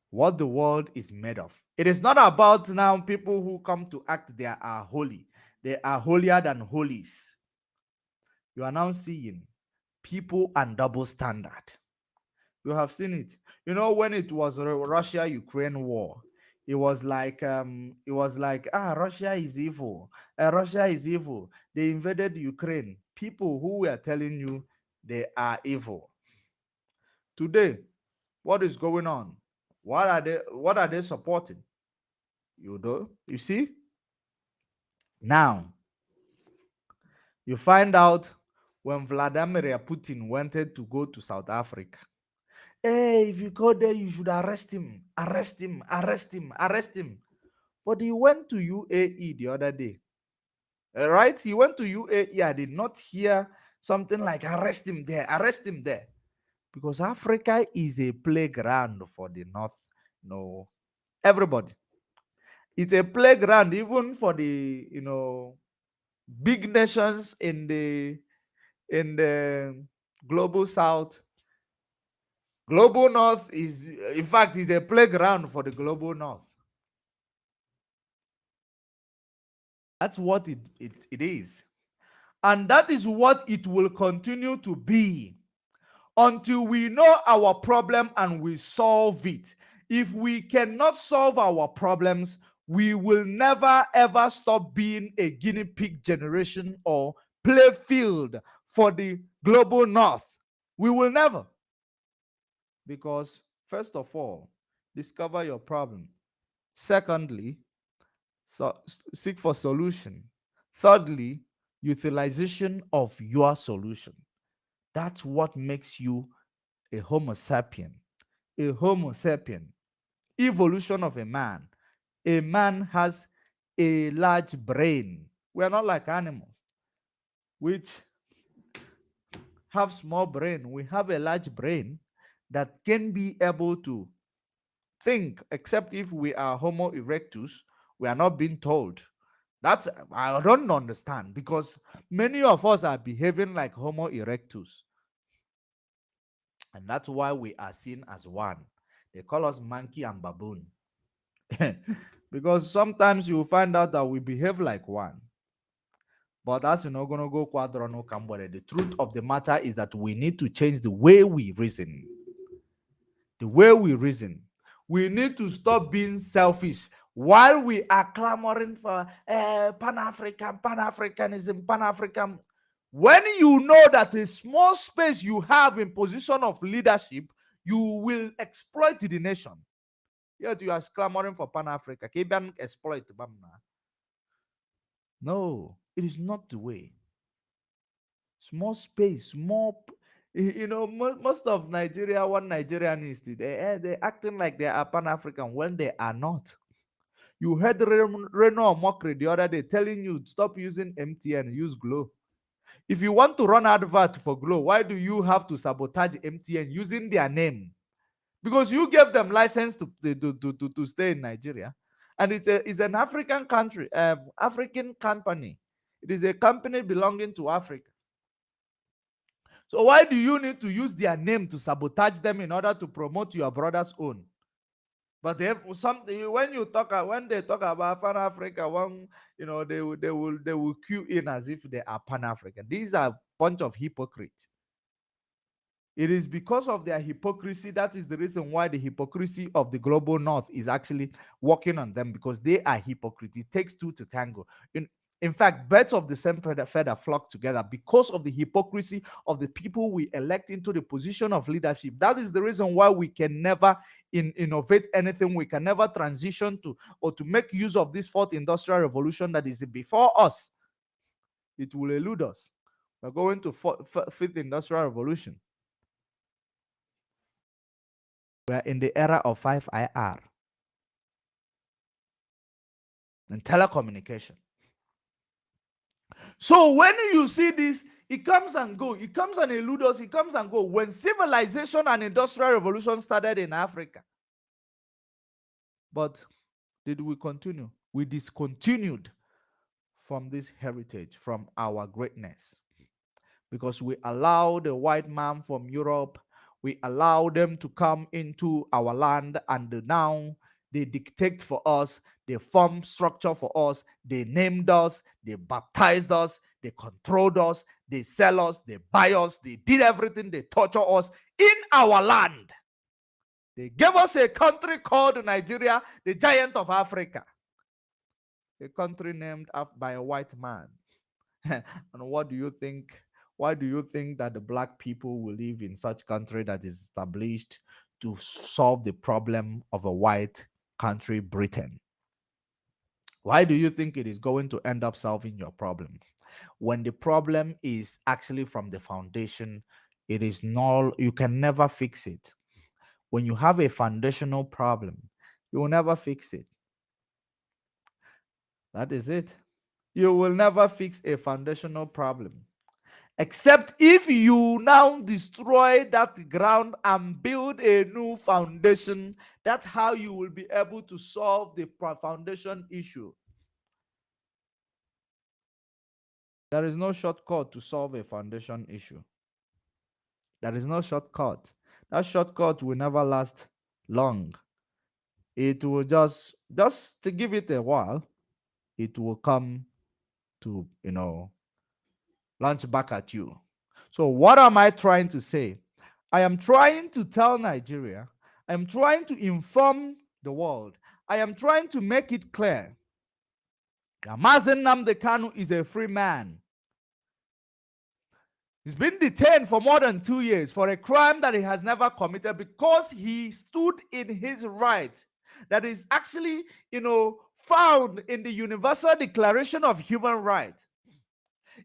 what the world is made of. It is not about now people who come to act, they are holy. They are holier than holies. You are now seeing people and double standard. You have seen it. When it was Russia-Ukraine war, it was like Russia is evil. Russia is evil. They invaded Ukraine. People who were telling you they are evil. Today, what is going on? What are they supporting? You see? Now, you find out when Vladimir Putin wanted to go to South Africa. Hey, if you go there, you should arrest him, arrest him, arrest him, arrest him. But he went to UAE the other day. Right? He went to UAE. I did not hear something like arrest him there, arrest him there. Because Africa is a playground for the North. No, everybody. It's a playground even for the big nations in the global South. Global North is, in fact, is a playground for the global North. That's what it is. And that is what it will continue to be until we know our problem and we solve it. If we cannot solve our problems, we will never ever stop being a guinea pig generation or play field for the global North. We will never. Because, first of all, discover your problem. Secondly, seek for solution. Thirdly, utilization of your solution. That's what makes you a Homo sapien. A Homo sapien. Evolution of a man. A man has a large brain. We are not like animals, which have small brain. We have a large brain that can be able to think, except if we are Homo erectus, we are not being told. That's I don't understand because many of us are behaving like Homo erectus, and that's why we are seen as one. They call us monkey and baboon. Because sometimes you find out that we behave like one. But that's not gonna go quadrono cambore. The truth of the matter is that we need to change the way we reason. The way we reason. We need to stop being selfish while we are clamoring for Pan-African, Pan-Africanism, Pan-African. When you know that a small space you have in position of leadership, you will exploit the nation. Yet you are clamoring for Pan-Africa. Can exploit Bamna? No, it is not the way. Small space, small. Most of Nigeria, one Nigerian is they acting like they are Pan African when they are not. You heard Reno Mokri the other day telling you stop using MTN, use Glow. If you want to run advert for Glow, why do you have to sabotage MTN using their name? Because you gave them license to stay in Nigeria, and it's an African country, African company. It is a company belonging to Africa. So why do you need to use their name to sabotage them in order to promote your brother's own? But they have something when they talk about Pan Africa, one they will cue in as if they are Pan African. These are a bunch of hypocrites. It is because of their hypocrisy. That is the reason why the hypocrisy of the global north is actually working on them, because they are hypocrites. It takes two to tango. In fact, birds of the same feather flock together because of the hypocrisy of the people we elect into the position of leadership. That is the reason why we can never innovate anything. We can never transition to or to make use of this fourth industrial revolution that is before us. It will elude us. We're going to fifth industrial revolution. We're in the era of 5IR and telecommunication. So when you see this, it comes and go. It comes and eludes us. It comes and go. When civilization and industrial revolution started in Africa, but did we continue? We discontinued from this heritage, from our greatness, because we allowed the white man from Europe, we allowed them to come into our land, and now they dictate for us, they form structure for us, they named us, they baptized us, they controlled us, they sell us, they buy us, they did everything, they torture us in our land. They gave us a country called Nigeria, the giant of Africa, a country named by a white man. And what do you think? Why do you think that the black people will live in such country that is established to solve the problem of a white country, Britain? Why do you think it is going to end up solving your problem? When the problem is actually from the foundation, it is null, you can never fix it. When you have a foundational problem, you will never fix it. That is it. You will never fix a foundational problem. Except if you now destroy that ground and build a new foundation. That's how you will be able to solve the foundation issue. There is no shortcut to solve a foundation issue. There is no shortcut. That shortcut will never last long. It will just to give it a while, it will come to, launch back at you. So what am I trying to say? I am trying to tell Nigeria, I am trying to inform the world, I am trying to make it clear that Mazen Nnamdi Kanu is a free man. He's been detained for more than 2 years for a crime that he has never committed, because he stood in his right. That is actually, found in the Universal Declaration of Human Rights.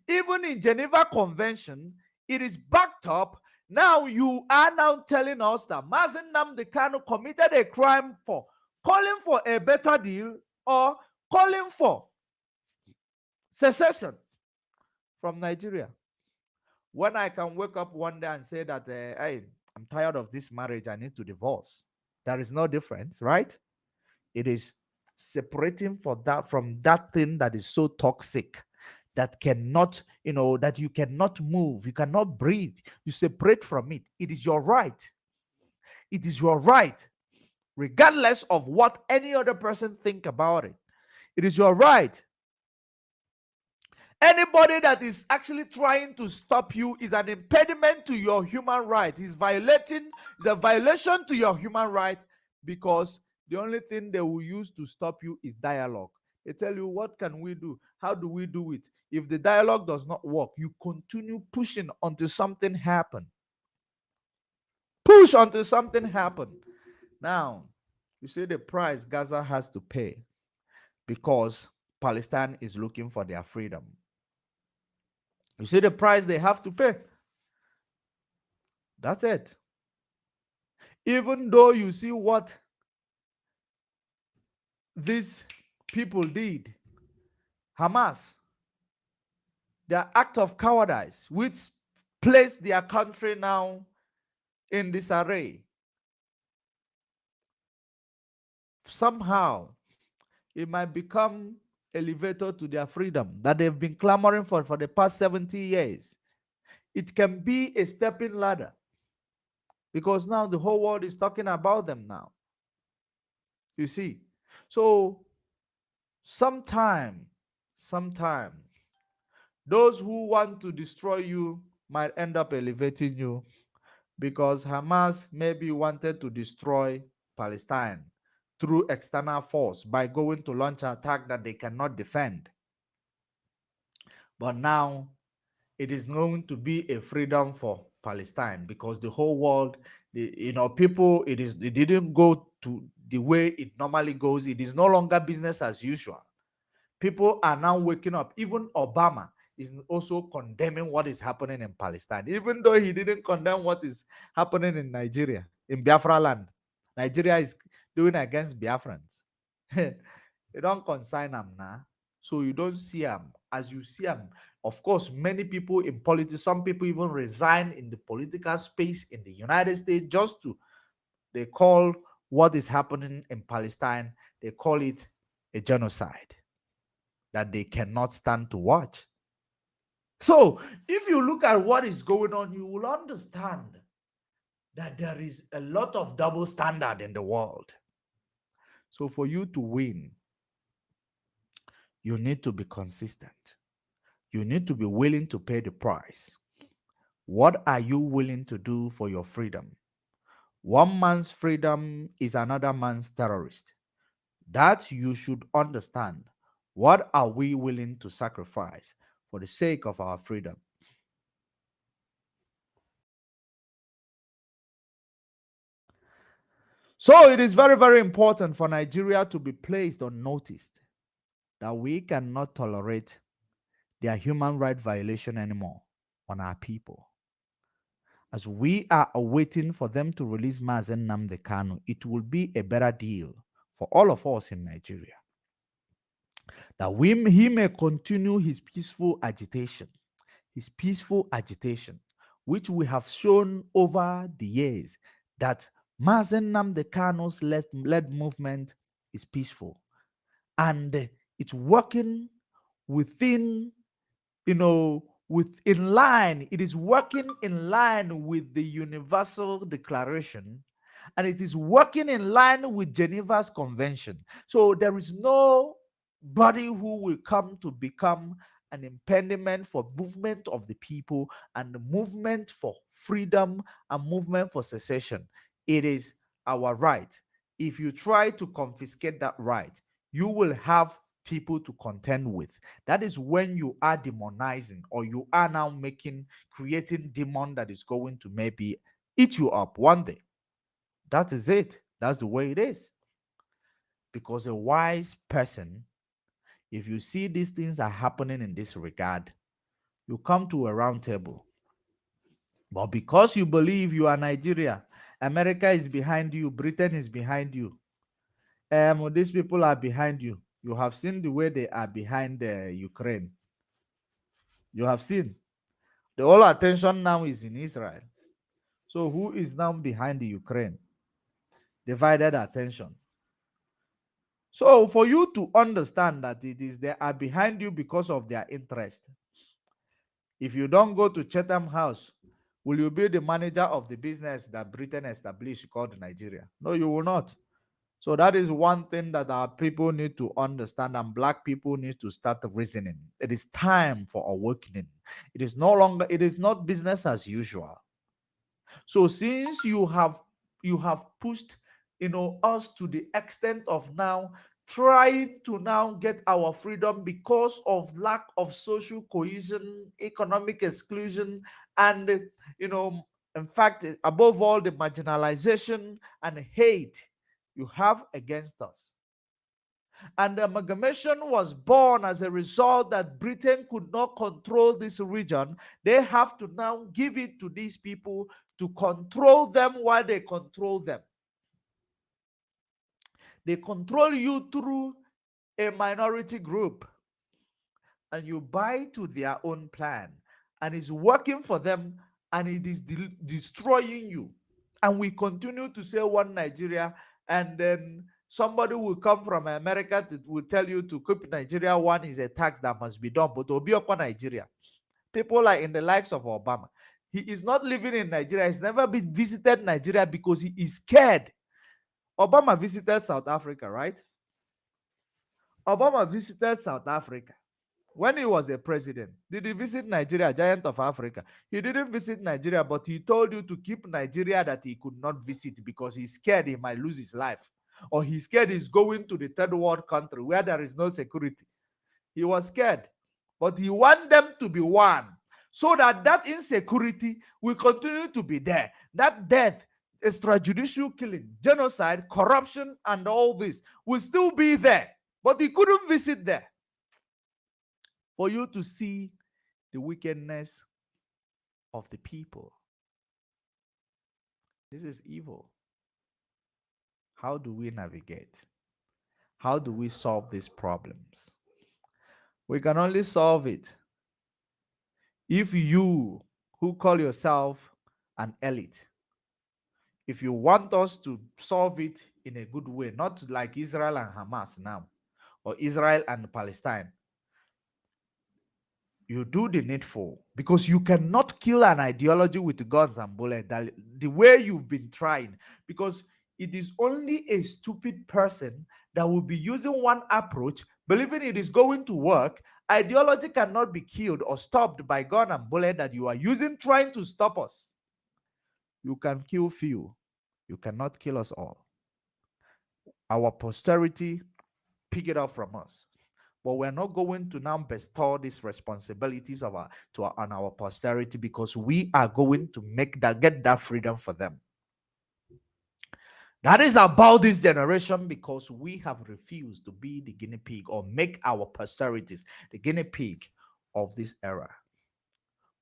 Even in Geneva Convention, it is backed up. Now you are now telling us that Mazen Nnamdi Kanu committed a crime for calling for a better deal or calling for secession from Nigeria. When I can wake up one day and say that, hey, I'm tired of this marriage, I need to divorce. There is no difference, right? It is separating from that thing that is so toxic, that cannot, that you cannot move, you cannot breathe. You separate from it. It is your right. It is your right. regardless of what any other person think about it. It is your right. Anybody that is actually trying to stop you is an impediment to your human right. It's a violation to your human right, because the only thing they will use to stop you is dialogue. They tell you, what can we do? How do we do it? If the dialogue does not work, you continue pushing until something happens. Push until something happens. Now, you see the price Gaza has to pay because Palestine is looking for their freedom. You see the price they have to pay. That's it. Even though you see what these people did, Hamas, their act of cowardice, which placed their country now in disarray, somehow it might become elevator to their freedom that they've been clamoring for the past 70 years. It can be a stepping ladder, because now the whole world is talking about them now. You see? So sometime, those who want to destroy you might end up elevating you, because Hamas maybe wanted to destroy Palestine through external force by going to launch an attack that they cannot defend. But now it is going to be a freedom for Palestine, because the whole world, people, it didn't go to the way it normally goes. It is no longer business as usual. People are now waking up. Even Obama is also condemning what is happening in Palestine, even though he didn't condemn what is happening in Nigeria, in Biafra land. Nigeria is doing against Biafrans. You don't consign them now. So you don't see them as you see them. Of course, many people in politics, some people even resign in the political space in the United States just to, they call what is happening in Palestine, they call it a genocide that they cannot stand to watch. So if you look at what is going on, you will understand that there is a lot of double standard in the world. So for you to win, you need to be consistent. You need to be willing to pay the price. What are you willing to do for your freedom? One man's freedom is another man's terrorist. That you should understand. What are we willing to sacrifice for the sake of our freedom? So it is very, very important for Nigeria to be placed on notice that we cannot tolerate their human right violation anymore on our people. As we are awaiting for them to release Mazen Nnamdi Kanu, it will be a better deal for all of us in Nigeria. That he may continue his peaceful agitation, which we have shown over the years that Mazen Nnamdi Kanu's led movement is peaceful, and it's working within, in line. It is working in line with the Universal Declaration, and it is working in line with Geneva's Convention. So there is nobody who will come to become an impediment for movement of the people and the movement for freedom and movement for secession. It is our right. If you try to confiscate that right, you will have people to contend with. That is when you are demonizing, or you are now creating demon that is going to maybe eat you up one day. That is it. That's the way it is. Because a wise person, if you see these things are happening in this regard, you come to a round table. But because you believe you are Nigeria, America is behind you, Britain is behind you, these people are behind you. You have seen the way they are behind Ukraine. You have seen. The whole attention now is in Israel. So who is now behind the Ukraine? Divided attention. So for you to understand that it is they are behind you because of their interest. If you don't go to Chatham House, will you be the manager of the business that Britain established called Nigeria? No, you will not. So that is one thing that our people need to understand, and black people need to start reasoning. It is time for awakening. It is no longer, it is not business as usual. So since you have pushed, us to the extent of now trying to now get our freedom because of lack of social cohesion, economic exclusion, and you know, in fact, above all, the marginalization and hate you have against us. And the amalgamation was born as a result that Britain could not control this region. They have to now give it to these people to control them while they control them. They control you through a minority group, and you buy to their own plan, and it's working for them, and it is destroying you. And we continue to say one Nigeria, and then somebody will come from America that will tell you to keep Nigeria one is a tax that must be done, but obi upon Nigeria. People like in the likes of Obama, he is not living in Nigeria. He's never been visited Nigeria because he is scared. Obama visited South Africa, right? Obama visited South Africa when he was a president. Did he visit Nigeria, giant of Africa? He didn't visit Nigeria, but he told you to keep Nigeria that he could not visit because he's scared he might lose his life, or he's scared he's going to the third world country where there is no security. He was scared, but he want them to be one so that that insecurity will continue to be there. That death, extrajudicial killing, genocide, corruption, and all this will still be there. But he couldn't visit there for you to see the wickedness of the people. This is evil. How do we navigate? How do we solve these problems? We can only solve it if you, who call yourself an elite, if you want us to solve it in a good way, not like Israel and Hamas now, or Israel and Palestine, you do the needful, because you cannot kill an ideology with guns and bullets the way you've been trying, because it is only a stupid person that will be using one approach, believing it is going to work. Ideology cannot be killed or stopped by gun and bullet that you are using trying to stop us. You can kill few, you cannot kill us all. Our posterity pick it up from us. But we're not going to now bestow these responsibilities of on our posterity, because we are going to get that freedom for them. That is about this generation, because we have refused to be the guinea pig or make our posterities the guinea pig of this era.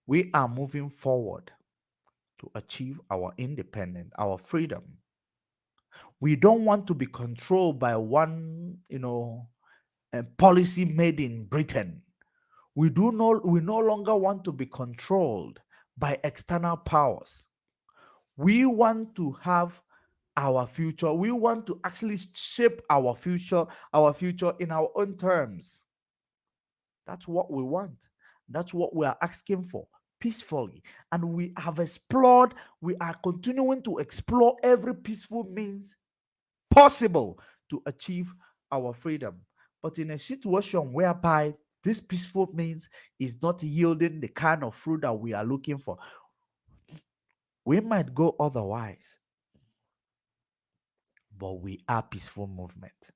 We are moving forward to achieve our independence, our freedom. We don't want to be controlled by one, policy made in Britain. We no longer want to be controlled by external powers. We want to have our future. We want to actually shape our future in our own terms. That's what we want. That's what we are asking for peacefully. And we are continuing to explore every peaceful means possible to achieve our freedom. But in a situation whereby this peaceful means is not yielding the kind of fruit that we are looking for, we might go otherwise. But we are peaceful movement.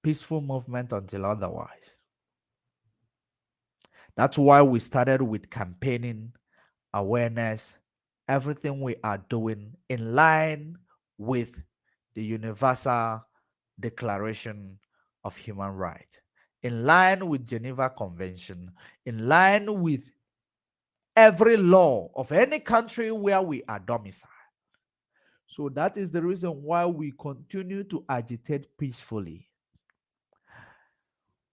Peaceful movement until otherwise. That's why we started with campaigning, awareness, everything we are doing in line with the Universal Declaration of Human Rights, in line with Geneva Convention, in line with every law of any country where we are domiciled. So that is the reason why we continue to agitate peacefully.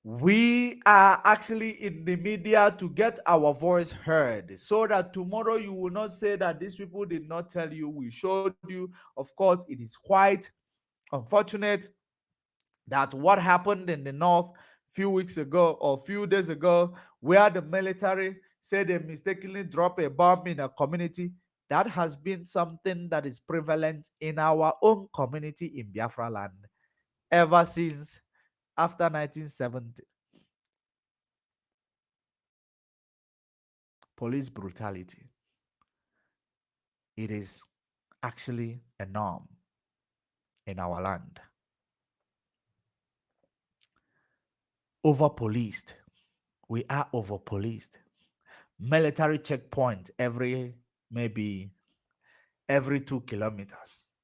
We are actually in the media to get our voice heard, so that tomorrow you will not say that these people did not tell you. We showed you. Of course, it is quite unfortunate that what happened in the north few weeks ago or few days ago, where the military said they mistakenly dropped a bomb in a community, That has been something that is prevalent in our own community in Biafra land ever since after 1970. Police brutality. It is actually a norm in our land. Over policed. We are over policed. Military checkpoint maybe every 2 kilometers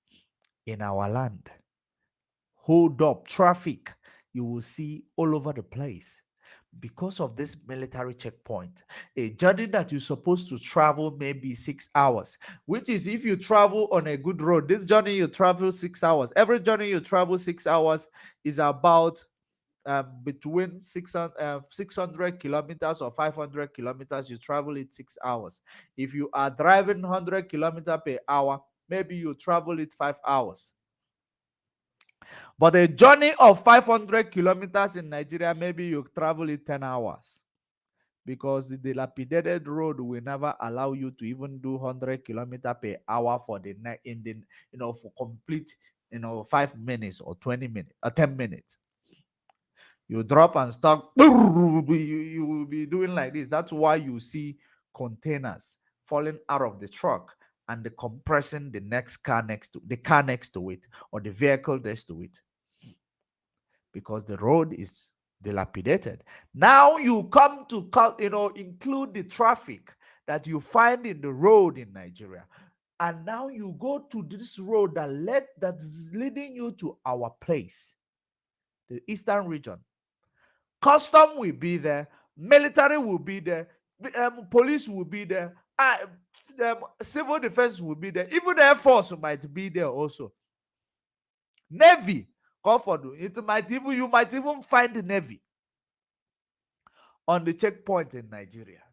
in our land. Hold up traffic. You will see all over the place because of this military checkpoint. A journey that you're supposed to travel maybe 6 hours, which is if you travel on a good road, this journey you travel 6 hours. Every journey you travel 6 hours is about between 600 kilometers or 500 kilometers. You travel it 6 hours. If you are driving 100 kilometers per hour, maybe you travel it 5 hours. But a journey of 500 kilometers in Nigeria, maybe you travel it 10 hours because the dilapidated road will never allow you to even do 100 kilometers per hour for the in the for complete 5 minutes or 20 minutes or 10 minutes. You drop and start, you will be doing like this. That's why you see containers falling out of the truck and the compressing the car next to it or the vehicle next to it, because the road is dilapidated. Now you come to include the traffic that you find in the road in Nigeria. And now you go to this road that is leading you to our place, the eastern region. Custom will be there, military will be there, police will be there, civil defense will be there, even the Air Force might be there also. Navy, you might even find the Navy on the checkpoint in Nigeria,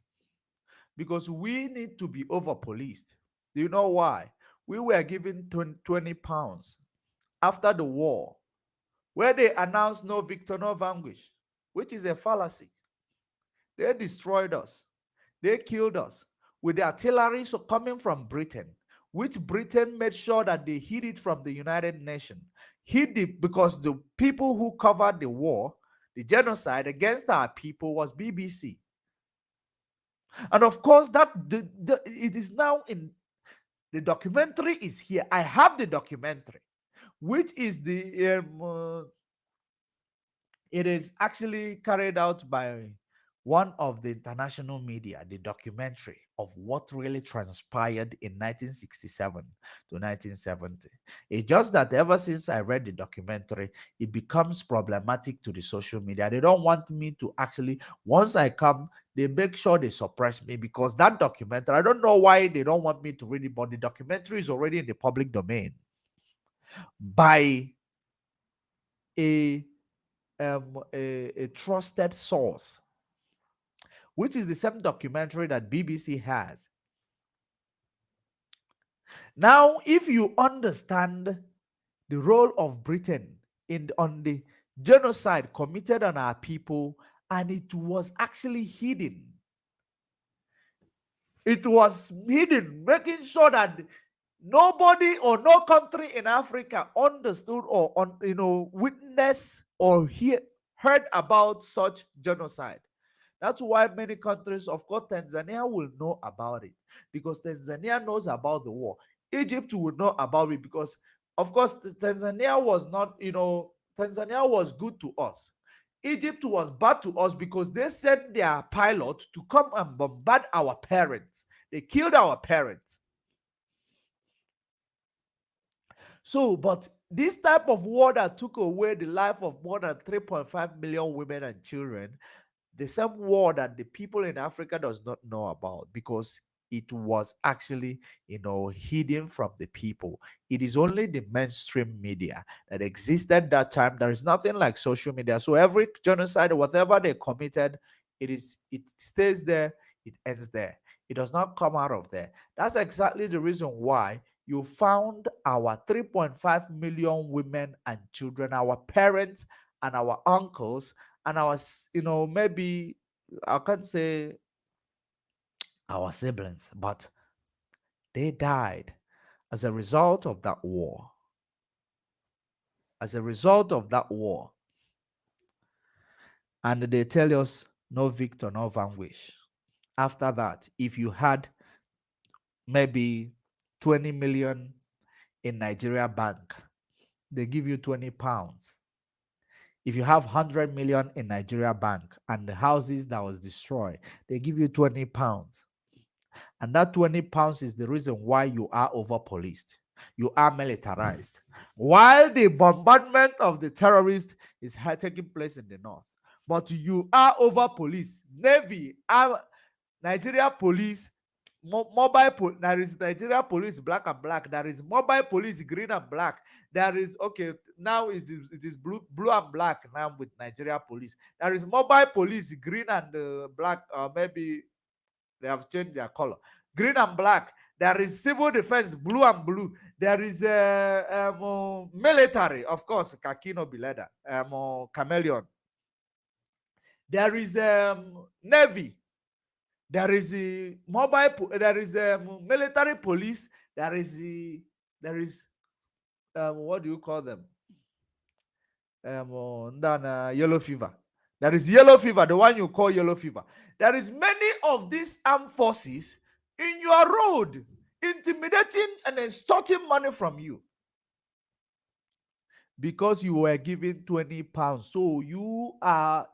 because we need to be over policed. Do you know why? We were given 20 pounds after the war, where they announced no victor, no vanquish, which is a fallacy. They destroyed us. They killed us with the artillery coming from Britain, which Britain made sure that they hid it from the United Nations. Hid it because the people who covered the war, the genocide against our people, was BBC. And of course, it is now in the documentary is here. I have the documentary, which is it is actually carried out by one of the international media, the documentary of what really transpired in 1967 to 1970. It's just that ever since I read the documentary, it becomes problematic to the social media. They don't want me to actually, once I come, they make sure they suppress me, because that documentary, I don't know why they don't want me to read it, but the documentary is already in the public domain by a a trusted source, which is the same documentary that BBC has. Now, if you understand the role of Britain on the genocide committed on our people, and it was actually hidden. It was hidden, making sure that nobody or no country in Africa understood or witnessed or heard about such genocide. That's why many countries, of course, Tanzania will know about it, because Tanzania knows about the war. Egypt will know about it because, of course, Tanzania was not, Tanzania was good to us. Egypt was bad to us because they sent their pilot to come and bombard our parents. They killed our parents. So, but this type of war that took away the life of more than 3.5 million women and children, the same war that the people in Africa does not know about, because it was actually, hidden from the people. It is only the mainstream media that existed that time. There is nothing like social media. So every genocide, whatever they committed, it stays there, it ends there. It does not come out of there. That's exactly the reason why you found our 3.5 million women and children, our parents and our uncles, and our, maybe I can't say our siblings, but They died as a result of that war. As a result of that war. And they tell us no victor, no vanquish. After that, if you had maybe 20 million in Nigeria bank, they give you 20 pounds. If you have 100 million in Nigeria bank and the houses that was destroyed, they give you 20 pounds. And that 20 pounds is the reason why you are over policed. You are militarized. While the bombardment of the terrorists is taking place in the north, but you are over police. Navy, Nigeria police, there is Nigeria police black and black. There is mobile police green and black. There is okay now it is blue and black now with Nigeria police. There is mobile police green and black, maybe they have changed their color. Green and black. There is civil defense, blue and blue. There is military, of course, khaki no be leather, chameleon. There is navy. There is a there is a military police. There is what do you call them? Yellow fever. There is yellow fever, the one you call yellow fever. There is many of these armed forces in your road, intimidating and extorting money from you because you were given 20 pounds. So you are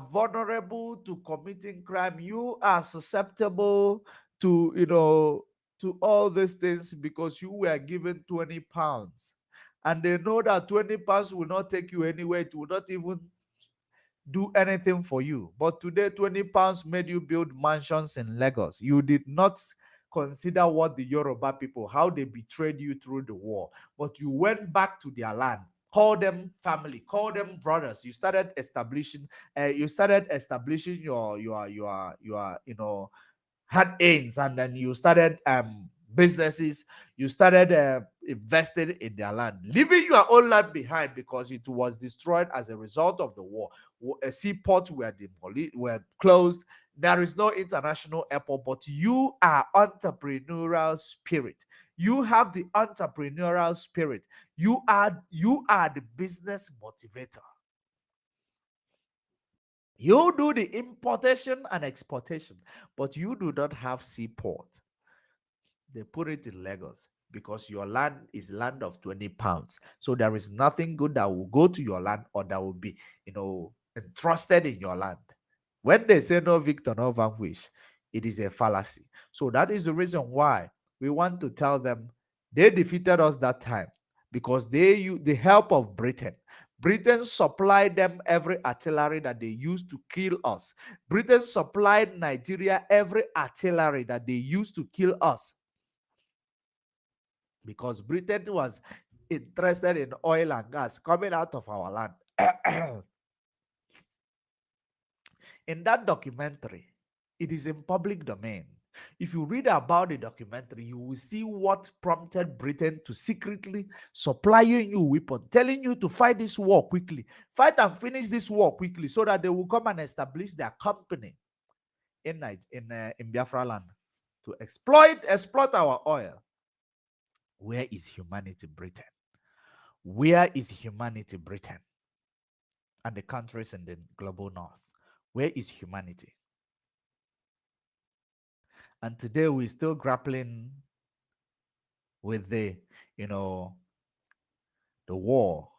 vulnerable to committing crime. You are susceptible to, to all these things because you were given 20 pounds. And they know that 20 pounds will not take you anywhere. It will not even do anything for you. But today, 20 pounds made you build mansions in Lagos. You did not consider what the Yoruba people, how they betrayed you through the war, but you went back to their land. Call them family, call them brothers. You started establishing, your had aims, and then you started businesses. You started investing in their land, leaving your own land behind because it was destroyed as a result of the war. Seaports were closed. There is no international airport, but you are entrepreneurial spirit. You have the entrepreneurial spirit. You are the business motivator. You do the importation and exportation, but you do not have seaport. They put it in Lagos because your land is land of 20 pounds. So there is nothing good that will go to your land or that will be, entrusted in your land. When they say no victor, no vanquish, it is a fallacy. So that is the reason why we want to tell them they defeated us that time because they used the help of Britain. Britain supplied them every artillery that they used to kill us. Britain supplied Nigeria every artillery that they used to kill us because Britain was interested in oil and gas coming out of our land. In that documentary, it is in public domain. If you read about the documentary, you will see what prompted Britain to secretly supplying you weapons, telling you to fight this war quickly, fight and finish this war quickly, so that they will come and establish their company in Biafra land to exploit our oil. Where is humanity, Britain? Where is humanity, Britain? And the countries in the global north? Where is humanity? And today we're still grappling with the war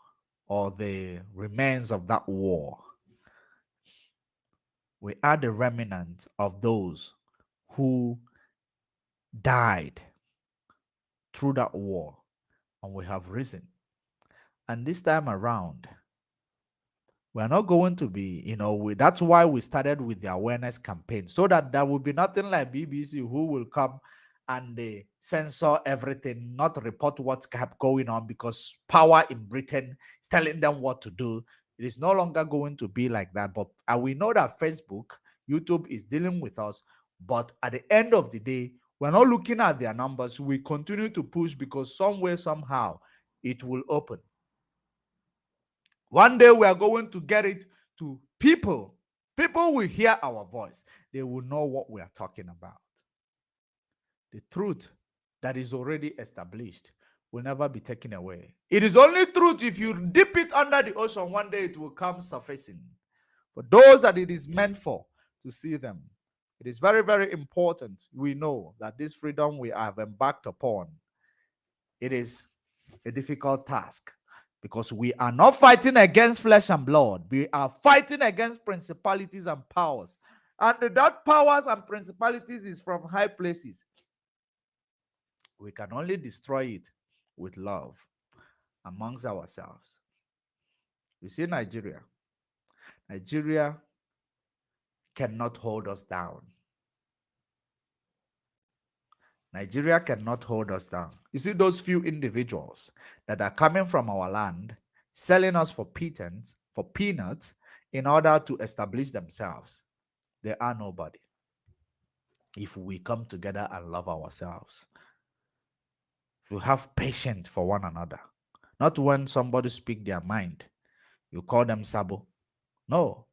or the remains of that war. We are the remnant of those who died through that war, and we have risen. And this time around, we're not going to be, that's why we started with the awareness campaign, so that there will be nothing like BBC who will come and they censor everything, not report what's going on because power in Britain is telling them what to do. It is no longer going to be like that. But we know that Facebook, YouTube is dealing with us. But at the end of the day, we're not looking at their numbers. We continue to push because somewhere, somehow, it will open. One day we are going to get it to people. People will hear our voice. They will know what we are talking about. The truth that is already established will never be taken away. It is only truth if you dip it under the ocean, one day it will come surfacing. For those that it is meant for to see them, it is very, very important we know that this freedom we have embarked upon, it is a difficult task because we are not fighting against flesh and blood. We are fighting against principalities and powers. And that powers and principalities is from high places. We can only destroy it with love amongst ourselves. You see, Nigeria. Nigeria cannot hold us down. Nigeria cannot hold us down. You see, those few individuals that are coming from our land, selling us for pittance, for peanuts, in order to establish themselves, they are nobody. If we come together and love ourselves, if we have patience for one another, not when somebody speak their mind, you call them sabo. No,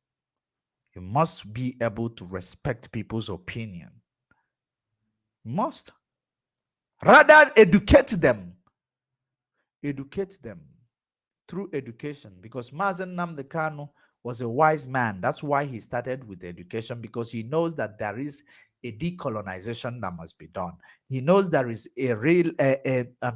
you must be able to respect people's opinion. You must. Rather, educate them. Educate them through education, because Mazen Nnamdi Kanu was a wise man. That's why he started with education, because he knows that there is a decolonization that must be done. He knows there is a real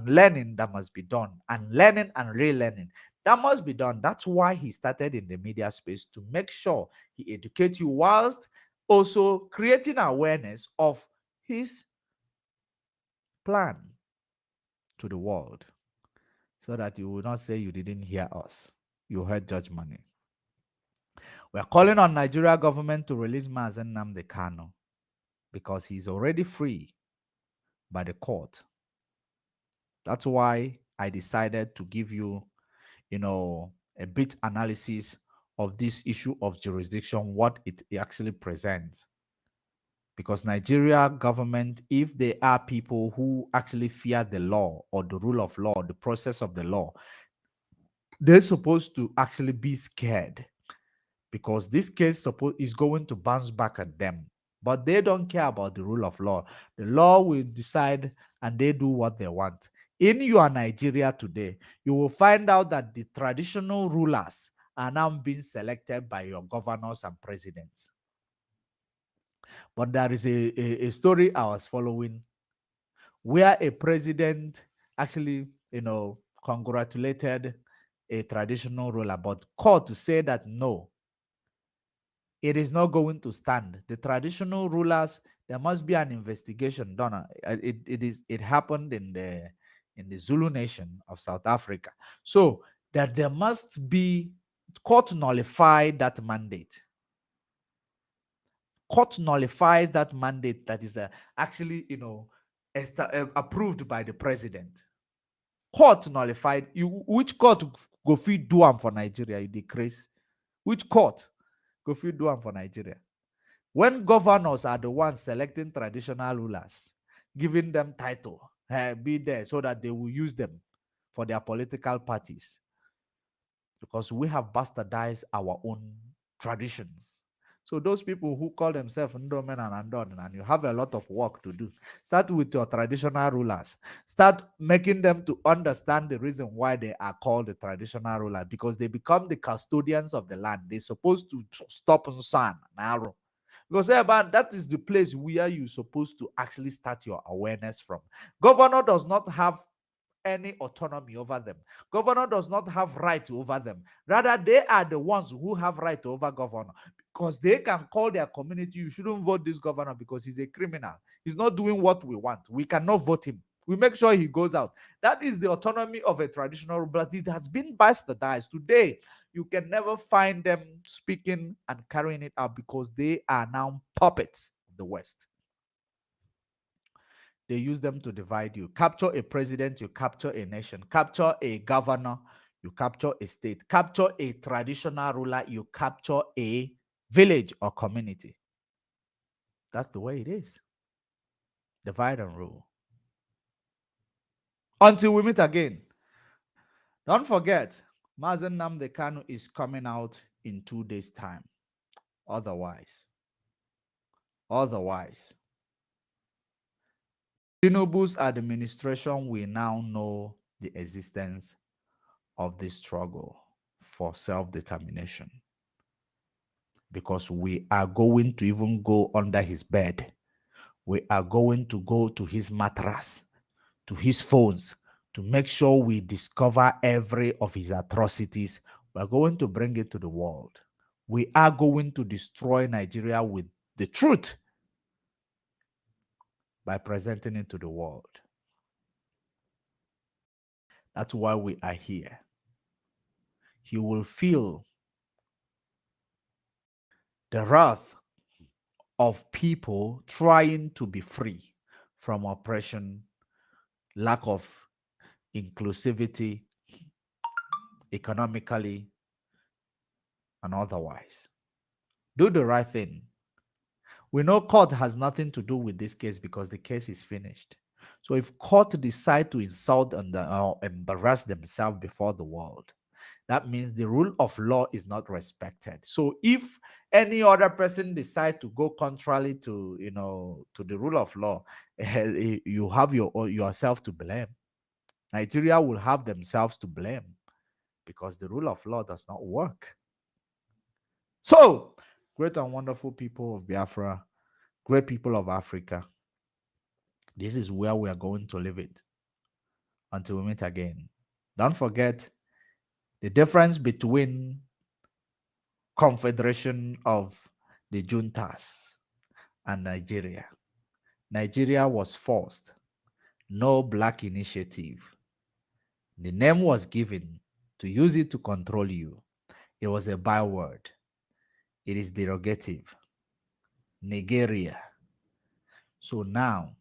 learning that must be done, and learning and relearning that must be done. That's why he started in the media space, to make sure he educates you whilst also creating awareness of his plan to the world, so that you will not say you didn't hear us. You heard Judge Money. We are calling on Nigeria government to release Mazen Nnamdi Kanu because he's already free by the court. That's why I decided to give you, a bit analysis of this issue of jurisdiction, what it actually presents. Because Nigeria government, if they are people who actually fear the law or the rule of law, the process of the law, they're supposed to actually be scared, because this case is going to bounce back at them. But they don't care about the rule of law. The law will decide and they do what they want. In your Nigeria today, you will find out that the traditional rulers are now being selected by your governors and presidents. But there is a story I was following where a president actually, congratulated a traditional ruler, but court to say that no, it is not going to stand. The traditional rulers, there must be an investigation done. It happened in the Zulu nation of South Africa. So that there must be court nullify that mandate. Court nullifies that mandate that is actually, approved by the president. Court nullified. Which court go fit do am for Nigeria? You decrease. Which court go fit do am for Nigeria? When governors are the ones selecting traditional rulers, giving them title, be there so that they will use them for their political parties, because we have bastardized our own traditions. So those people who call themselves Ndomen and Andon, and you have a lot of work to do. Start with your traditional rulers. Start making them to understand the reason why they are called the traditional ruler, because they become the custodians of the land. They're supposed to stop sun, narrow. Because that is the place where you're supposed to actually start your awareness from. Governor does not have any autonomy over them. Governor does not have right over them. Rather, they are the ones who have right over governor, because they can call their community, you shouldn't vote this governor because he's a criminal. He's not doing what we want. We cannot vote him. We make sure he goes out. That is the autonomy of a traditional, but it has been bastardized. Today, you can never find them speaking and carrying it out, because they are now puppets of the West. They use them to divide you. Capture a president, you capture a nation. Capture a governor, you capture a state. Capture a traditional ruler, you capture a village or community. That's the way it is. Divide and rule. Until we meet again. Don't forget, Mazen Nnamdi Kanu is coming out in 2 days' time. Otherwise, Tinubu's administration will now know the existence of this struggle for self-determination, because we are going to even go under his bed. We are going to go to his mattress, to his phones, to make sure we discover every of his atrocities. We are going to bring it to the world. We are going to destroy Nigeria with the truth by presenting it to the world. That's why we are here. He will feel the wrath of people trying to be free from oppression, lack of inclusivity, economically and otherwise. Do the right thing. We know court has nothing to do with this case because the case is finished. So if court decide to insult and embarrass themselves before the world, that means the rule of law is not respected. So if any other person decide to go contrary to, to the rule of law, you have yourself to blame. Nigeria will have themselves to blame because the rule of law does not work. So, great and wonderful people of Biafra, great people of Africa, this is where we are going to leave it until we meet again. Don't forget the difference between Confederation of the Juntas and Nigeria. Nigeria was forced, no black initiative. The name was given to use it to control you. It was a byword. It is derogative. Nigeria. So now,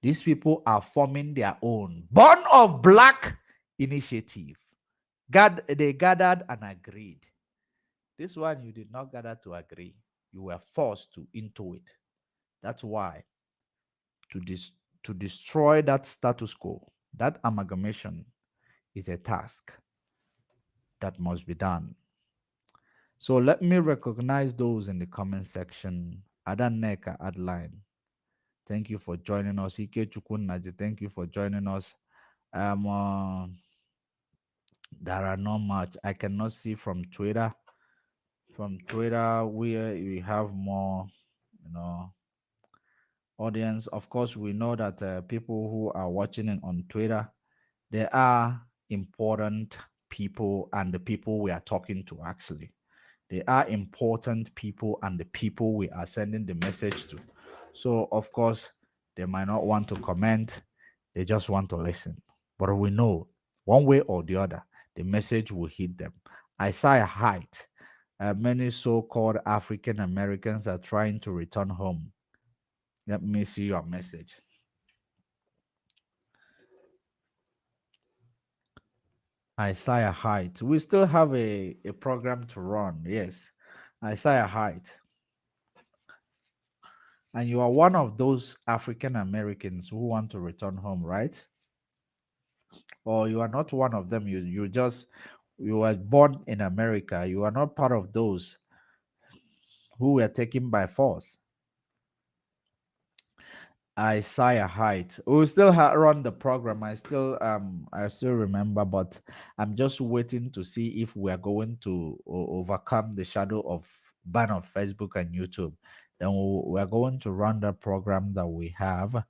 these people are forming their own Born of Black initiative. They gathered and agreed. This one you did not gather to agree. You were forced to into it. That's why to destroy that status quo, that amalgamation is a task that must be done. So let me recognize those in the comment section. Adaneka Adline, thank you for joining us. Ike Chukwunaji, thank you for joining us. There are not much I cannot see from Twitter. From Twitter, we have more, audience. Of course, we know that people who are watching it on Twitter, they are important people, and the people we are talking to actually. They are important people and the people we are sending the message to. So, of course, they might not want to comment, they just want to listen. But we know one way or the other, the message will hit them. Isaiah Height, many so called African Americans are trying to return home. Let me see your message. Isaiah Height. We still have a program to run. Yes. Isaiah Height. And you are one of those African Americans who want to return home, right? Or you are not one of them. You were born in America. You are not part of those who were taken by force. Isaiah Height. We will still run the program. I still remember, but I'm just waiting to see if we are going to overcome the shadow of ban of Facebook and YouTube. Then we are going to run the program that we have.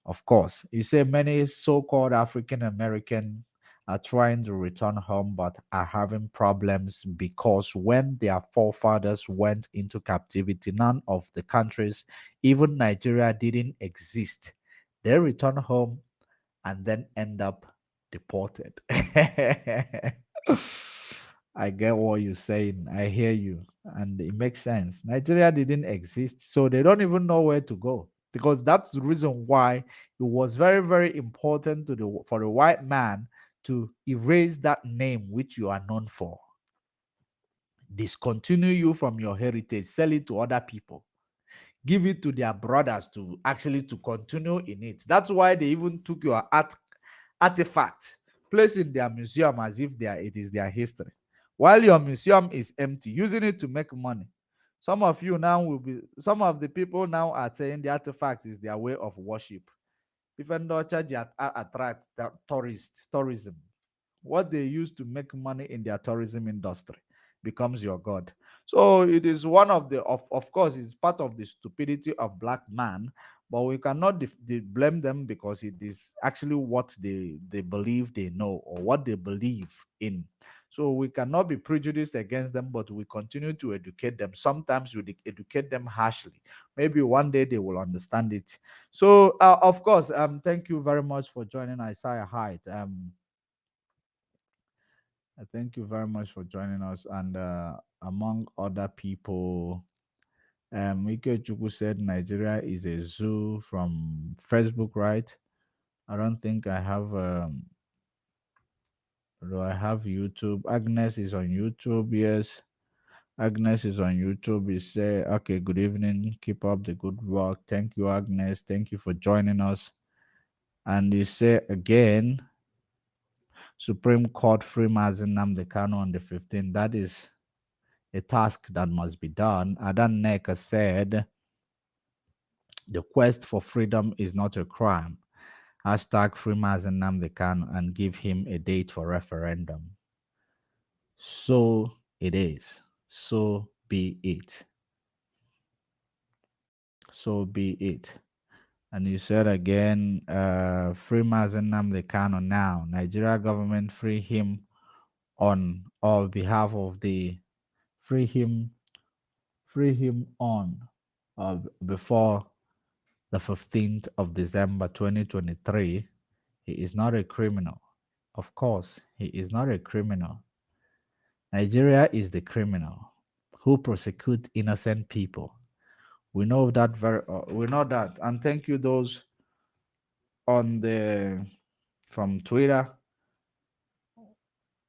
Of course, you say many so-called African American are trying to return home but are having problems because when their forefathers went into captivity, none of the countries, even Nigeria, didn't exist. They return home and then end up deported. I get what you're saying. I hear you. And it makes sense. Nigeria didn't exist, so they don't even know where to go. Because that's the reason why it was very, very important for the white man to erase that name which you are known for. Discontinue you from your heritage, sell it to other people, give it to their brothers to actually to continue in it. That's why they even took your artifact, place in their museum as if it is their history, while your museum is empty, using it to make money. Some of the people now are saying the artifact is their way of worship. If ndị ọcha ji attract tourism, what they use to make money in their tourism industry becomes your god. So it is one of the of course it's part of the stupidity of black man, but we cannot blame them because it is actually what they believe they know or what they believe in. So we cannot be prejudiced against them, but we continue to educate them. Sometimes we educate them harshly. Maybe one day they will understand it. So of course, thank you very much for joining Isaiah Hyde. Thank you very much for joining us. And among other people, Ike Chukwu said Nigeria is a zoo from Facebook, right? I don't think I have. Do I have YouTube? Agnes is on YouTube. Yes, Agnes is on YouTube. He say, okay, good evening. Keep up the good work. Thank you, Agnes. Thank you for joining us. And he say again, Supreme Court free Mazen Nnamdi Kanu on the 15th. That is a task that must be done. Adan Neka said, the quest for freedom is not a crime. Hashtag free Mazen Nnamdi Kanu and give him a date for referendum. So it is. So be it. So be it. And you said again, free Mazen Nnamdi Kanu now. Nigeria government free him on all behalf of the free him on before the 15th of December 2023. He is not a criminal. Of course, he is not a criminal. Nigeria is the criminal who prosecute innocent people. We know that we know that. And thank you those on the from Twitter.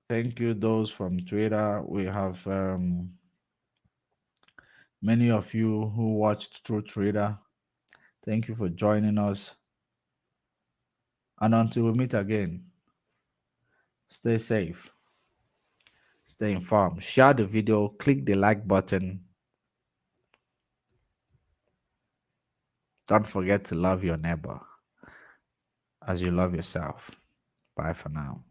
Thank you those from Twitter. We have many of you who watched through Twitter. Thank you for joining us. And until we meet again, stay safe, stay informed, share the video, click the like button. Don't forget to love your neighbor as you love yourself. Bye for now.